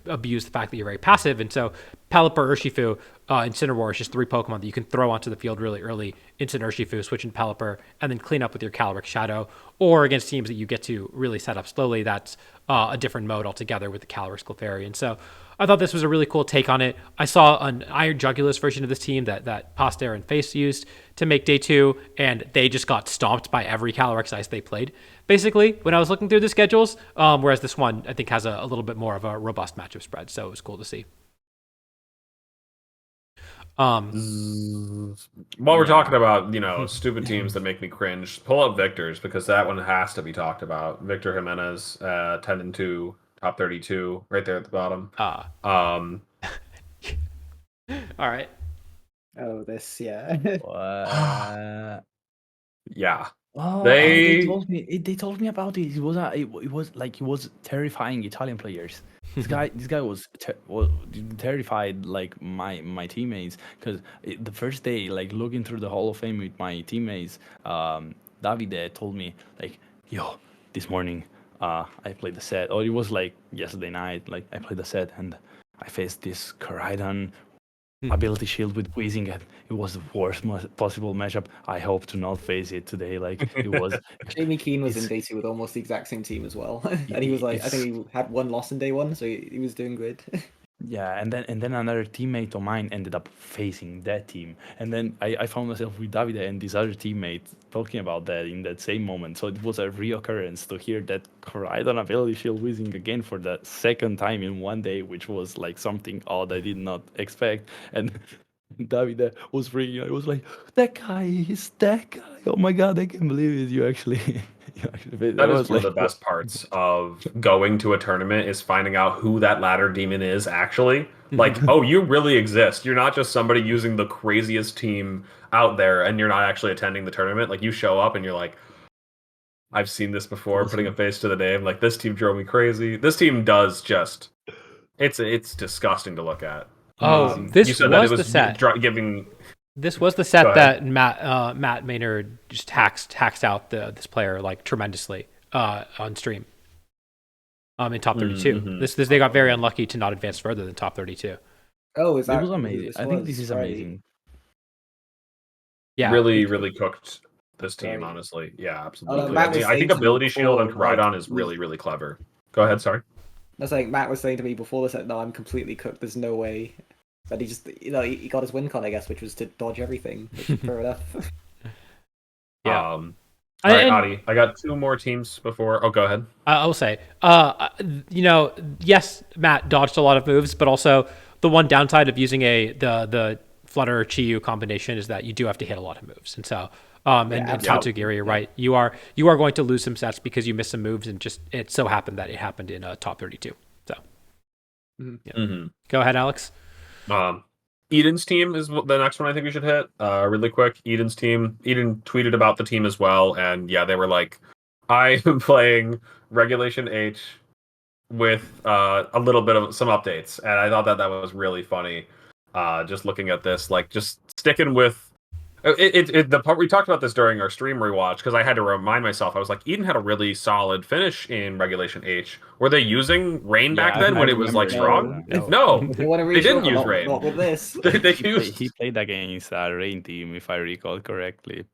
Speaker 1: abuse the fact that you're very passive. And so Pelipper, Urshifu, Incineroar is just 3 Pokemon that you can throw onto the field really early into Urshifu, switch into Pelipper, and then clean up with your Calyrex Shadow. Or against teams that you get to really set up slowly, that's a different mode altogether with the Calyrex Clefairy. And so I thought this was a really cool take on it. I saw an Iron Jugulus version of this team that Pasteur and Face used to make day 2, and they just got stomped by every Calyrex Ice they played, basically, when I was looking through the schedules, whereas this one, I think, has a little bit more of a robust matchup spread, so it was cool to see.
Speaker 4: While we're talking about, stupid teams that make me cringe, pull up Victor's because that one has to be talked about. Victor Jimenez, 10-2, top 32, right there at the bottom.
Speaker 1: All right.
Speaker 2: Oh, this, yeah.
Speaker 3: What?
Speaker 4: Yeah.
Speaker 3: Oh,
Speaker 4: They-
Speaker 3: they told me about it. It was terrifying Italian players. This guy was terrified like my teammates because the first day like looking through the Hall of Fame with my teammates, Davide told me like, yo, this morning I played the set, or it was like yesterday night, like I played the set and I faced this Koraidon ability shield with Wheezing, and it was the worst possible matchup. I hope to not face it today. Like it was.
Speaker 2: Jamie Keane was in day 2 with almost the exact same team as well, and he was like, I think he had 1 loss in day 1, so he was doing good.
Speaker 3: Yeah, and then another teammate of mine ended up facing that team, and then I found myself with Davide and this other teammate talking about that in that same moment. So it was a reoccurrence to hear that Koraidon ability shield whizzing again for the second time in one day, which was like something odd I did not expect. And Davide was freaking out. It was like, that guy is that guy. Oh my god, I can't believe it. You actually
Speaker 4: That is one of the best parts of going to a tournament is finding out who that ladder demon is actually. Like, oh, you really exist. You're not just somebody using the craziest team out there and you're not actually attending the tournament. Like, you show up and you're like, I've seen this before, putting a face to the name. Like, this team drove me crazy. This team does just... It's disgusting to look at.
Speaker 1: This
Speaker 4: you said
Speaker 1: was
Speaker 4: that it
Speaker 1: the set.
Speaker 4: Giving...
Speaker 1: This was the set that Matt Maynard just hacks out this player like tremendously on stream. In top 32.
Speaker 4: Mm-hmm.
Speaker 1: They got very unlucky to not advance further than top 32.
Speaker 2: Oh, is that?
Speaker 3: It was amazing. I think this is amazing.
Speaker 1: Yeah,
Speaker 4: really cooked this team,
Speaker 2: Right.
Speaker 4: honestly. Yeah,
Speaker 2: Oh,
Speaker 4: absolutely.
Speaker 2: no, Matt
Speaker 4: I
Speaker 2: was
Speaker 4: mean, I
Speaker 2: saying
Speaker 4: think
Speaker 2: to me
Speaker 4: Ability Shield on
Speaker 2: before, like,
Speaker 4: Koraidon is really, really clever. Go ahead, sorry.
Speaker 2: That's like Matt was saying to me before this. That, no, I'm completely cooked. There's no way. But he just, he got his win con, I guess, which was to dodge everything. Which is fair enough.
Speaker 1: Yeah.
Speaker 4: All right, Adi, I got 2 more teams before. Oh, go ahead.
Speaker 1: I will say, yes, Matt dodged a lot of moves, but also the one downside of using the Flutter Chiyu combination is that you do have to hit a lot of moves, and so and Tatsugiri, you're right, you are going to lose some sets because you missed some moves, and just it so happened that it happened in top 32. So, Go ahead, Alex.
Speaker 4: Eden's team is the next one I think we should hit. Really quick, Eden's team. Eden tweeted about the team as well, and yeah, they were like, "I am playing Regulation H with a little bit of some updates," and I thought that was really funny. Just looking at this, like, just sticking with the part we talked about this during our stream rewatch because I had to remind myself. I was like, Eden had a really solid finish in Regulation H. Were they using rain back then when it was like strong? No,
Speaker 2: They want to
Speaker 4: they didn't
Speaker 2: reshuffle,
Speaker 4: use rain.
Speaker 2: not with this.
Speaker 3: He played against a rain team, if I recall correctly.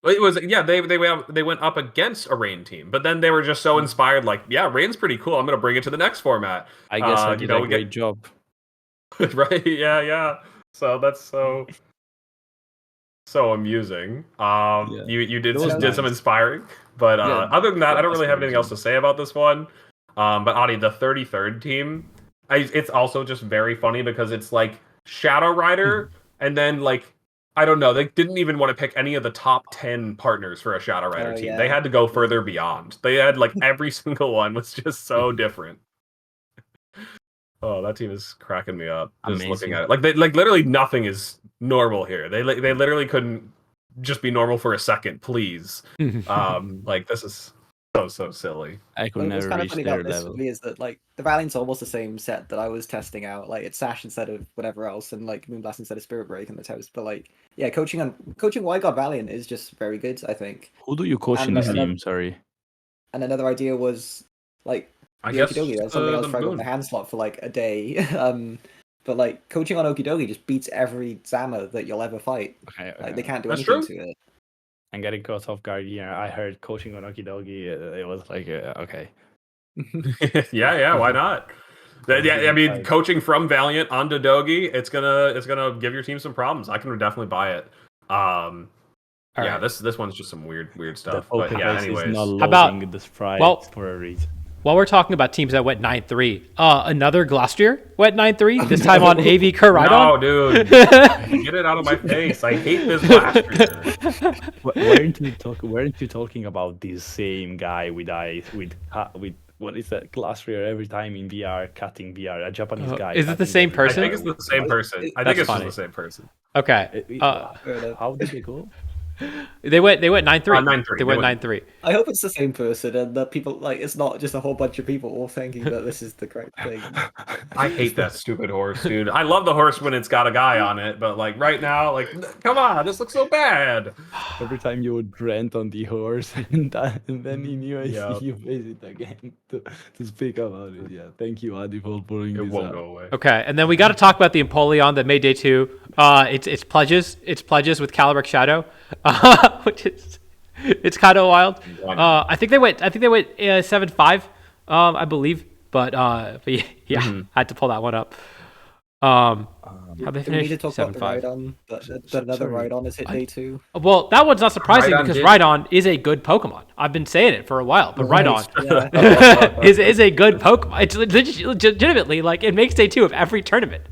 Speaker 4: It was they went up against a rain team, but then they were just so inspired, like, yeah, rain's pretty cool. I'm gonna bring it to the next format.
Speaker 3: I guess I did a great job.
Speaker 4: Right? Yeah. So that's so amusing. You did some inspiring, but other than that, I don't really have anything else to say about this one. But Adi, the 33rd team, it's also just very funny because it's like Shadow Rider, and then like I don't know, they didn't even want to pick any of the top 10 partners for a Shadow Rider team.
Speaker 2: Yeah.
Speaker 4: They had to go further beyond. They had like every single one was just so different. Oh, that team is cracking me up. Just looking at it, like literally nothing is normal here. They literally couldn't just be normal for a second, please. Like this is so silly.
Speaker 3: I could never reach their level.
Speaker 2: For me is that like the Valiant's almost the same set that I was testing out. Like it's Sash instead of whatever else, and like Moonblast instead of Spirit Break and the Toast. But like, yeah, coaching White God Valiant is just very good. I think.
Speaker 3: Who do you coach in this team? Sorry.
Speaker 2: And another idea was like.
Speaker 4: I guess
Speaker 2: Okidogi, something else tried on the hand slot for like a day. But like coaching on Okidogi just beats every Zama that you'll ever fight.
Speaker 3: Okay.
Speaker 2: Like they can't do anything to it.
Speaker 3: I'm getting caught off guard here. I heard coaching on Okidogi. It was like okay.
Speaker 4: yeah, why not? I mean, coaching from Valiant onto Dogi, it's gonna give your team some problems. I can definitely buy it. Yeah, this one's just some weird stuff. But yeah, anyways,
Speaker 3: how about the sprite for a reason?
Speaker 1: While we're talking about teams that went 9-3, another Glostrier went 9-3. This time on AV Koraidon.
Speaker 4: No, dude, get it out of my face! I hate this Glostrier.
Speaker 3: Weren't you talking about this same guy with what is that Glostrier every time in VR cutting VR, a Japanese guy?
Speaker 1: Is it the same person?
Speaker 4: I think it's the same person. I think it's just the same person.
Speaker 1: Okay.
Speaker 3: How did it go?
Speaker 1: They went 9-3.
Speaker 4: 9-3.
Speaker 1: They went 9-3.
Speaker 2: I hope it's the same person and that people like it's not just a whole bunch of people all thinking that this is the correct thing.
Speaker 4: I hate that stupid horse, dude. I love the horse when it's got a guy on it, but like right now, like come on, this looks so bad.
Speaker 3: Every time you would rant on the horse and then in EUIC you face it again to speak about it. Yeah, thank you, Adi, for pulling this
Speaker 4: It won't
Speaker 3: up.
Speaker 4: go away.
Speaker 1: Okay, and then we got to talk about the Empoleon that made day 2. It's pledges. It's pledges with Calyrex Shadow, which is it's kind of wild. I think they went 7-5, I believe, but yeah, had to pull that one up. How they
Speaker 2: Do we need to
Speaker 1: finished?
Speaker 2: talk about the
Speaker 1: 7-5.
Speaker 2: Rhydon? That another Rhydon has hit day 2.
Speaker 1: Well, that one's not surprising
Speaker 4: Rhydon
Speaker 1: because
Speaker 4: did.
Speaker 1: Rhydon is a good Pokemon. I've been saying it for a while, but Rhydon is a good Pokemon. It's legitimately like it makes day 2 of every tournament.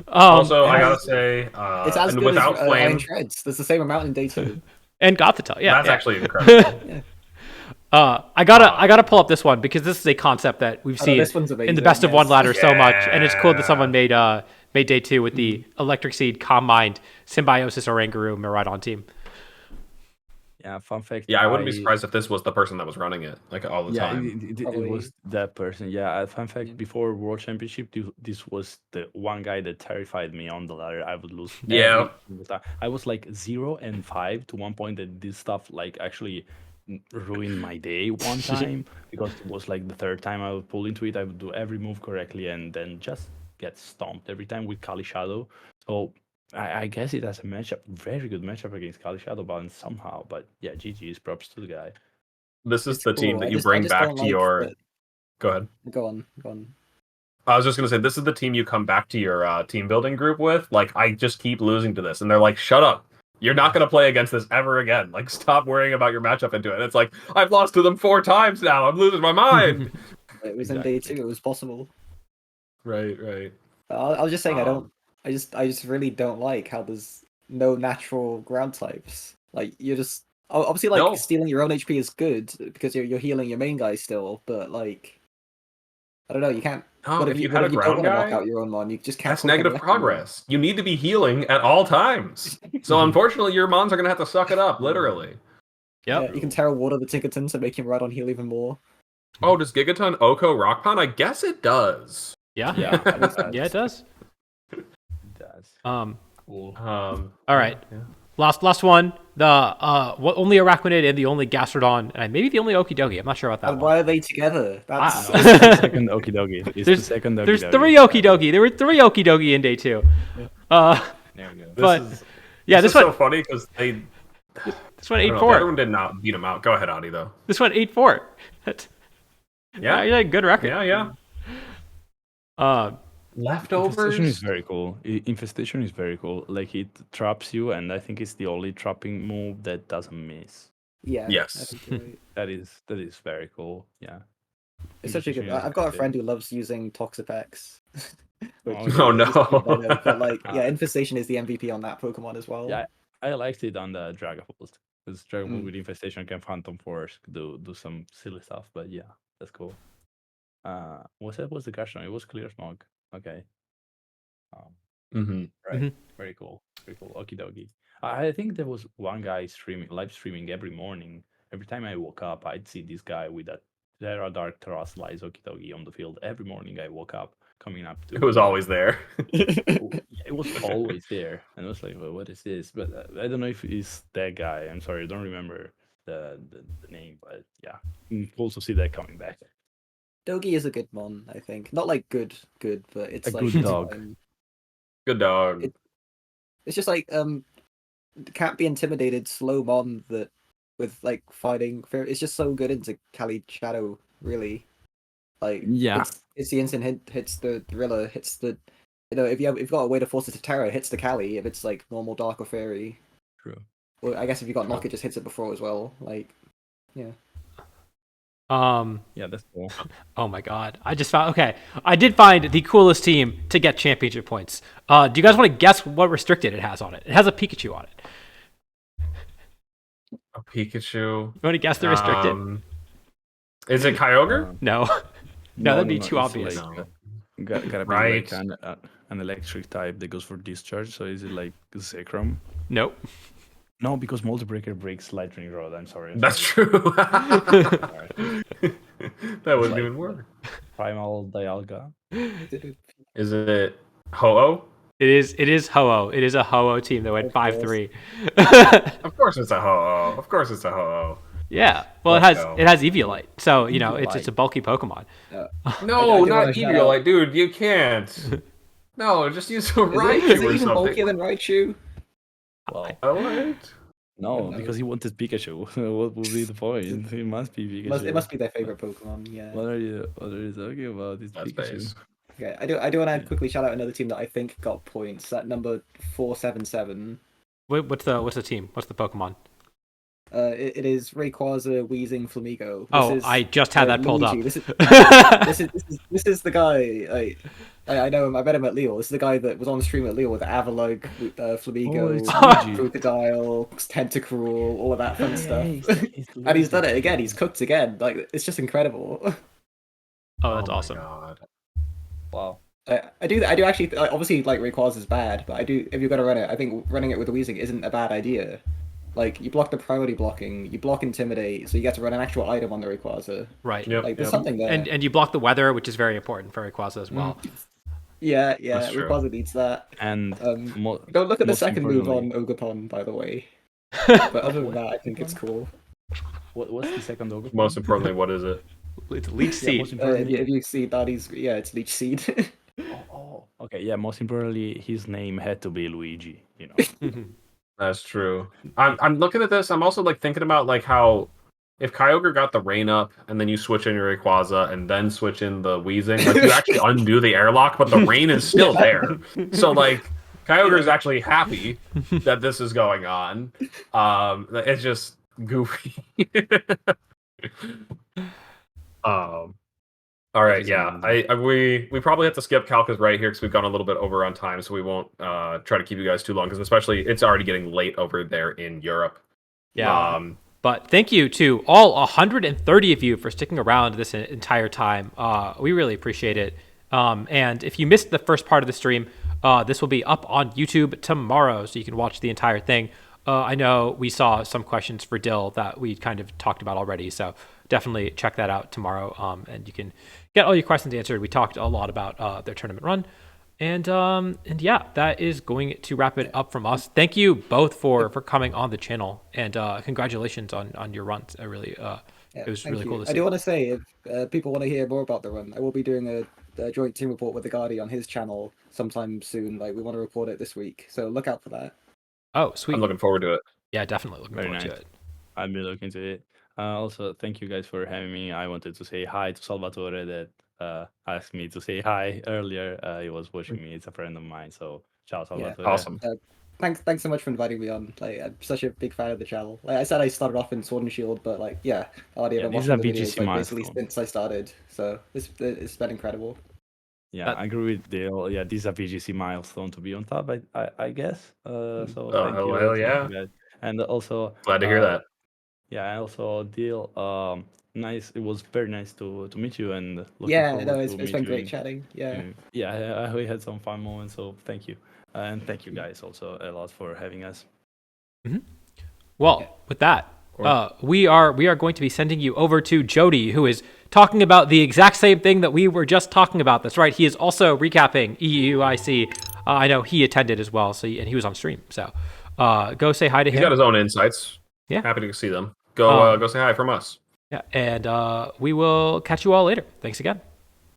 Speaker 4: Also, I gotta say,
Speaker 2: It's as
Speaker 4: and
Speaker 2: good
Speaker 4: without
Speaker 2: as
Speaker 4: flame,
Speaker 2: Iron Shreds. There's the same amount in day 2.
Speaker 1: And Gothitelle, yeah.
Speaker 4: that's actually incredible.
Speaker 1: I gotta pull up this one because this is a concept that we've seen
Speaker 2: this one's
Speaker 1: in the
Speaker 2: amazing,
Speaker 1: best of one
Speaker 2: yes.
Speaker 1: ladder so much, and it's cool that
Speaker 4: Yeah.
Speaker 1: someone made day 2 with the Electric Seed, Calm Mind, Symbiosis, Oranguru, Miraidon team.
Speaker 3: Yeah, fun fact.
Speaker 4: Yeah, I wouldn't be surprised if this was the person that was running it, like all the time.
Speaker 3: It was that person. Yeah, fun fact. Before World Championship, this was the one guy that terrified me on the ladder. I would lose.
Speaker 4: Yeah.
Speaker 3: every single time. I was like 0-5 to one point that this stuff like actually ruined my day one time because it was like the third time I would pull into it. I would do every move correctly and then just get stomped every time with Kali Shadow. So I guess it has a matchup, very good matchup against Kali Shadowbound somehow. But yeah, GG's, props to the guy.
Speaker 4: This is
Speaker 2: It's
Speaker 4: the team
Speaker 2: cool.
Speaker 4: that
Speaker 2: I
Speaker 4: you
Speaker 2: just
Speaker 4: bring back
Speaker 2: don't
Speaker 4: to
Speaker 2: like
Speaker 4: your.
Speaker 2: that-
Speaker 4: Go ahead.
Speaker 2: Go on.
Speaker 4: I was just gonna say this is the team you come back to your team building group with. Like I just keep losing to this, and they're like, "Shut up! You're not gonna play against this ever again. Like stop worrying about your matchup into it." And it's like I've lost to them 4 times now. I'm losing my mind.
Speaker 2: It was in day
Speaker 3: Exactly.
Speaker 2: 2. It was possible.
Speaker 4: right.
Speaker 2: I was just saying
Speaker 4: Um,
Speaker 2: I just really don't like how there's no natural ground types. Like you're just obviously like
Speaker 4: No.
Speaker 2: stealing your own HP is good because you're healing your main guy still, but like I don't know, you can't.
Speaker 4: No,
Speaker 2: What
Speaker 4: if you
Speaker 2: what
Speaker 4: had a
Speaker 2: if you don't
Speaker 4: ground
Speaker 2: want to knock
Speaker 4: guy,
Speaker 2: out your own mon? You just can't.
Speaker 4: that's
Speaker 2: click
Speaker 4: negative
Speaker 2: any weapon.
Speaker 4: progress. You need to be healing at all times. So unfortunately, your mons are gonna have to suck it up, literally.
Speaker 1: Yep.
Speaker 2: Yeah, you can Terra Water the Tinkerton to make him ride on heal even more.
Speaker 4: Oh, does Gigaton Oko Rock Pound? I guess it does.
Speaker 1: Yeah.
Speaker 3: Yeah,
Speaker 1: Yeah, it does.
Speaker 3: It does.
Speaker 1: Cool.
Speaker 4: All
Speaker 1: right. Last one. The only Arachnid and the only Gastrodon and maybe the only Okidogi. I'm not sure about that
Speaker 2: And
Speaker 1: one.
Speaker 2: why are they together? That's
Speaker 3: No, it's the second Okidogi. It's the second Okidogi.
Speaker 1: There's 3 Okidogi. There were 3 Okidogi in day 2.
Speaker 3: There we go.
Speaker 1: But
Speaker 4: This
Speaker 1: this
Speaker 4: is
Speaker 1: one
Speaker 4: so funny because they.
Speaker 1: this one
Speaker 4: I don't know, the
Speaker 1: 8-4.
Speaker 4: other one did not beat him out. Go ahead, Adi, though.
Speaker 1: This one 8-4.
Speaker 4: Yeah,
Speaker 1: Yeah, good record.
Speaker 4: yeah.
Speaker 3: Infestation is
Speaker 4: Leftovers.
Speaker 3: very cool. Infestation is very cool. Like it traps you, and I think it's the only trapping move that doesn't miss.
Speaker 2: yeah.
Speaker 4: Yes.
Speaker 2: I think you're right.
Speaker 3: That is very cool. Yeah.
Speaker 2: It's such a good.
Speaker 3: Infestation is
Speaker 2: I've got a
Speaker 3: effective.
Speaker 2: friend who loves using Toxapex.
Speaker 4: Oh, no.
Speaker 2: But like, yeah, Infestation is the MVP on that Pokemon as well.
Speaker 3: Yeah, I liked it on the Dragapult because Dragapult
Speaker 2: Mm.
Speaker 3: with Infestation can Phantom Force do some silly stuff. But yeah, that's cool. What was the question? It was Clear Smoke. Okay.
Speaker 4: Mm-hmm.
Speaker 3: Right.
Speaker 1: Mhm.
Speaker 3: Very cool. Very cool. Okie dokie. I think there was one guy live streaming every morning. Every time I woke up, I'd see this guy with a Terra Dark Terra Slice Okie dokie on the field. Every morning I woke up, coming up to.
Speaker 4: It was always there.
Speaker 3: It was always there, and I was like, well, "What is this?" But I don't know if it's that guy. I'm sorry, I don't remember the name. But yeah, cool to see that coming back.
Speaker 2: Dogi is a good mon, I think. Not like good, but it's
Speaker 3: A
Speaker 2: like
Speaker 3: good
Speaker 2: it's
Speaker 3: dog.
Speaker 2: fine.
Speaker 4: Good dog.
Speaker 2: It's just like can't be intimidated slow mon that with like fighting. It's just so good into Kali Shadow, really. Like
Speaker 3: Yeah.
Speaker 2: it's the instant hits the Drilla, hits the if you've got a way to force it to Terra, it hits the Kali if it's like normal Dark or Fairy.
Speaker 3: True.
Speaker 2: Well, I guess if you got Knock, it just hits it before as well. Like, yeah.
Speaker 3: Yeah, that's cool.
Speaker 1: Oh my god. I just found I did find the coolest team to get championship points. Do you guys want to guess what restricted it has on it? It has a Pikachu on it.
Speaker 4: A Pikachu.
Speaker 1: You want to guess the restricted?
Speaker 4: Is it Kyogre?
Speaker 1: No. No, that'd be too
Speaker 3: it's
Speaker 1: obvious.
Speaker 3: Like, gotta be
Speaker 4: Right.
Speaker 3: like an electric type that goes for discharge. So is it like Zekrom?
Speaker 1: Nope.
Speaker 3: No, because Multibreaker breaks Lightning Rod. I'm sorry.
Speaker 4: That's true.
Speaker 3: Sorry.
Speaker 4: That wouldn't
Speaker 3: like-
Speaker 4: even work.
Speaker 3: Primal Dialga.
Speaker 4: Is it Ho-Oh?
Speaker 1: It is Ho-Oh. It is a Ho-Oh team that went
Speaker 2: Of course.
Speaker 1: 5-3.
Speaker 4: Of course it's a Ho-Oh. Of course it's a Ho-Oh.
Speaker 1: Yeah. Well,
Speaker 4: Let's
Speaker 1: it
Speaker 4: go.
Speaker 1: has Eviolite. So, it's
Speaker 3: Eviolite.
Speaker 1: a bulky Pokemon.
Speaker 4: No,
Speaker 2: I do
Speaker 4: not
Speaker 2: wanna shout out-
Speaker 4: Eviolite, dude. You can't. No, just use a
Speaker 2: Is it
Speaker 4: Raichu or
Speaker 2: even
Speaker 4: something.
Speaker 2: bulkier than Raichu?
Speaker 3: Well,
Speaker 4: What?
Speaker 3: no,
Speaker 2: No.
Speaker 3: because he wanted Pikachu. What would be the point? It must be Pikachu.
Speaker 2: It must be their favorite Pokemon. Yeah.
Speaker 3: What are you talking about? It's
Speaker 4: That's
Speaker 3: Pikachu.
Speaker 4: base.
Speaker 2: Okay, I do want to quickly shout out another team that I think got points. That number 477.
Speaker 1: What's the team? What's the Pokemon?
Speaker 2: It is Rayquaza, Weezing, Flamigo.
Speaker 1: I just had that pulled up.
Speaker 2: Luigi. This is the guy. I know him. I met him at Lille. This is the guy that was on stream at Lille with Avalugg, Flamigo,
Speaker 3: it's Luigi.
Speaker 2: Crocodile, Tentacruel, all of that fun stuff.
Speaker 3: It's
Speaker 2: And he's done it again. He's cooked again. Like it's just incredible.
Speaker 1: Oh, that's
Speaker 4: my
Speaker 1: awesome.
Speaker 4: God.
Speaker 3: Wow.
Speaker 2: I do actually obviously like Rayquaza is bad, but I do if you're gonna run it, I think running it with the Weezing isn't a bad idea. Like you block the priority blocking, you block Intimidate, so you get to run an actual item on the Rayquaza.
Speaker 1: Right.
Speaker 4: Yep,
Speaker 2: Like there's
Speaker 4: yep.
Speaker 2: something there.
Speaker 1: And you block the weather, which is very important for Rayquaza as well.
Speaker 2: Yeah,
Speaker 4: That's true.
Speaker 2: Rayquaza needs that.
Speaker 3: And
Speaker 2: Don't look at the
Speaker 3: most
Speaker 2: second move on
Speaker 3: importantly-
Speaker 2: Ogerpon, by the way. But other than that, I think it's cool.
Speaker 3: what's the second Ogre?
Speaker 4: Most importantly, what is it?
Speaker 1: It's Leech
Speaker 3: Yeah,
Speaker 1: Seed.
Speaker 3: most importantly-
Speaker 2: If you see that, it's Leech Seed.
Speaker 3: okay. Okay, yeah. Most importantly, his name had to be Luigi.
Speaker 4: That's true. I'm looking at this. I'm also like thinking about like how if Kyogre got the rain up and then you switch in your Rayquaza and then switch in the Wheezing, like you actually undo the airlock, but the rain is still there. So like Kyogre is actually happy that this is going on. It's just goofy. All right,
Speaker 3: is
Speaker 4: yeah.
Speaker 3: amazing.
Speaker 4: We probably have to skip Calcus right here because we've gone a little bit over on time, so we won't try to keep you guys too long because especially it's already getting late over there in Europe.
Speaker 1: Yeah. But thank you to all 130 of you for sticking around this entire time. We really appreciate it. And if you missed the first part of the stream, this will be up on YouTube tomorrow, so you can watch the entire thing. I know we saw some questions for Dill that we kind of talked about already, so definitely check that out tomorrow, and you can get all your questions answered. We talked a lot about their tournament run. And yeah, that is going to wrap it up from us. Thank you both for coming on the channel, and congratulations on your runs. I really it was really cool to see.
Speaker 2: I do want to say, if people want to hear more about the run, I will be doing a joint team report with the Guardi on his channel sometime soon. Like, we want to record it this week, so look out for that.
Speaker 1: Oh, sweet!
Speaker 4: I'm looking forward to it.
Speaker 1: Yeah, definitely looking forward to it.
Speaker 3: I'll be looking to it. Also, thank you guys for having me. I wanted to say hi to Salvatore that asked me to say hi earlier. He was watching me. It's a friend of mine. So, ciao, Salvatore.
Speaker 4: Awesome.
Speaker 2: Thanks so much for inviting me on. Like, I'm such a big fan of the channel. Like I said, I started off in Sword and Shield, but like, yeah, already been
Speaker 3: this is
Speaker 2: watching
Speaker 3: a
Speaker 2: the videos
Speaker 3: VGC
Speaker 2: like, basically
Speaker 3: milestone.
Speaker 2: since I started. So it's been incredible.
Speaker 3: Yeah, I agree with Dale. Yeah, this is a VGC milestone to be on top, I guess. So thank you.
Speaker 4: Hell yeah.
Speaker 3: Thank you guys. And also,
Speaker 4: Glad to hear that.
Speaker 3: Yeah, and also Dale. Nice. It was very nice to meet you, and looking
Speaker 2: Yeah,
Speaker 3: forward
Speaker 2: no,
Speaker 3: to
Speaker 2: it's
Speaker 3: meet
Speaker 2: been
Speaker 3: you
Speaker 2: great chatting. Yeah.
Speaker 3: Yeah, we had some fun moments. So thank you, and thank you guys also a lot for having us.
Speaker 1: Mm-hmm. Well, with that, we are going to be sending you over to Jody, who is talking about the exact same thing that we were just talking about. That's right. He is also recapping EUIC. I know he attended as well, and he was on stream. So go say hi to him.
Speaker 4: He's got his own insights.
Speaker 1: Yeah.
Speaker 4: Happy to see them. Go say hi from us.
Speaker 1: Yeah, and we will catch you all later. Thanks again.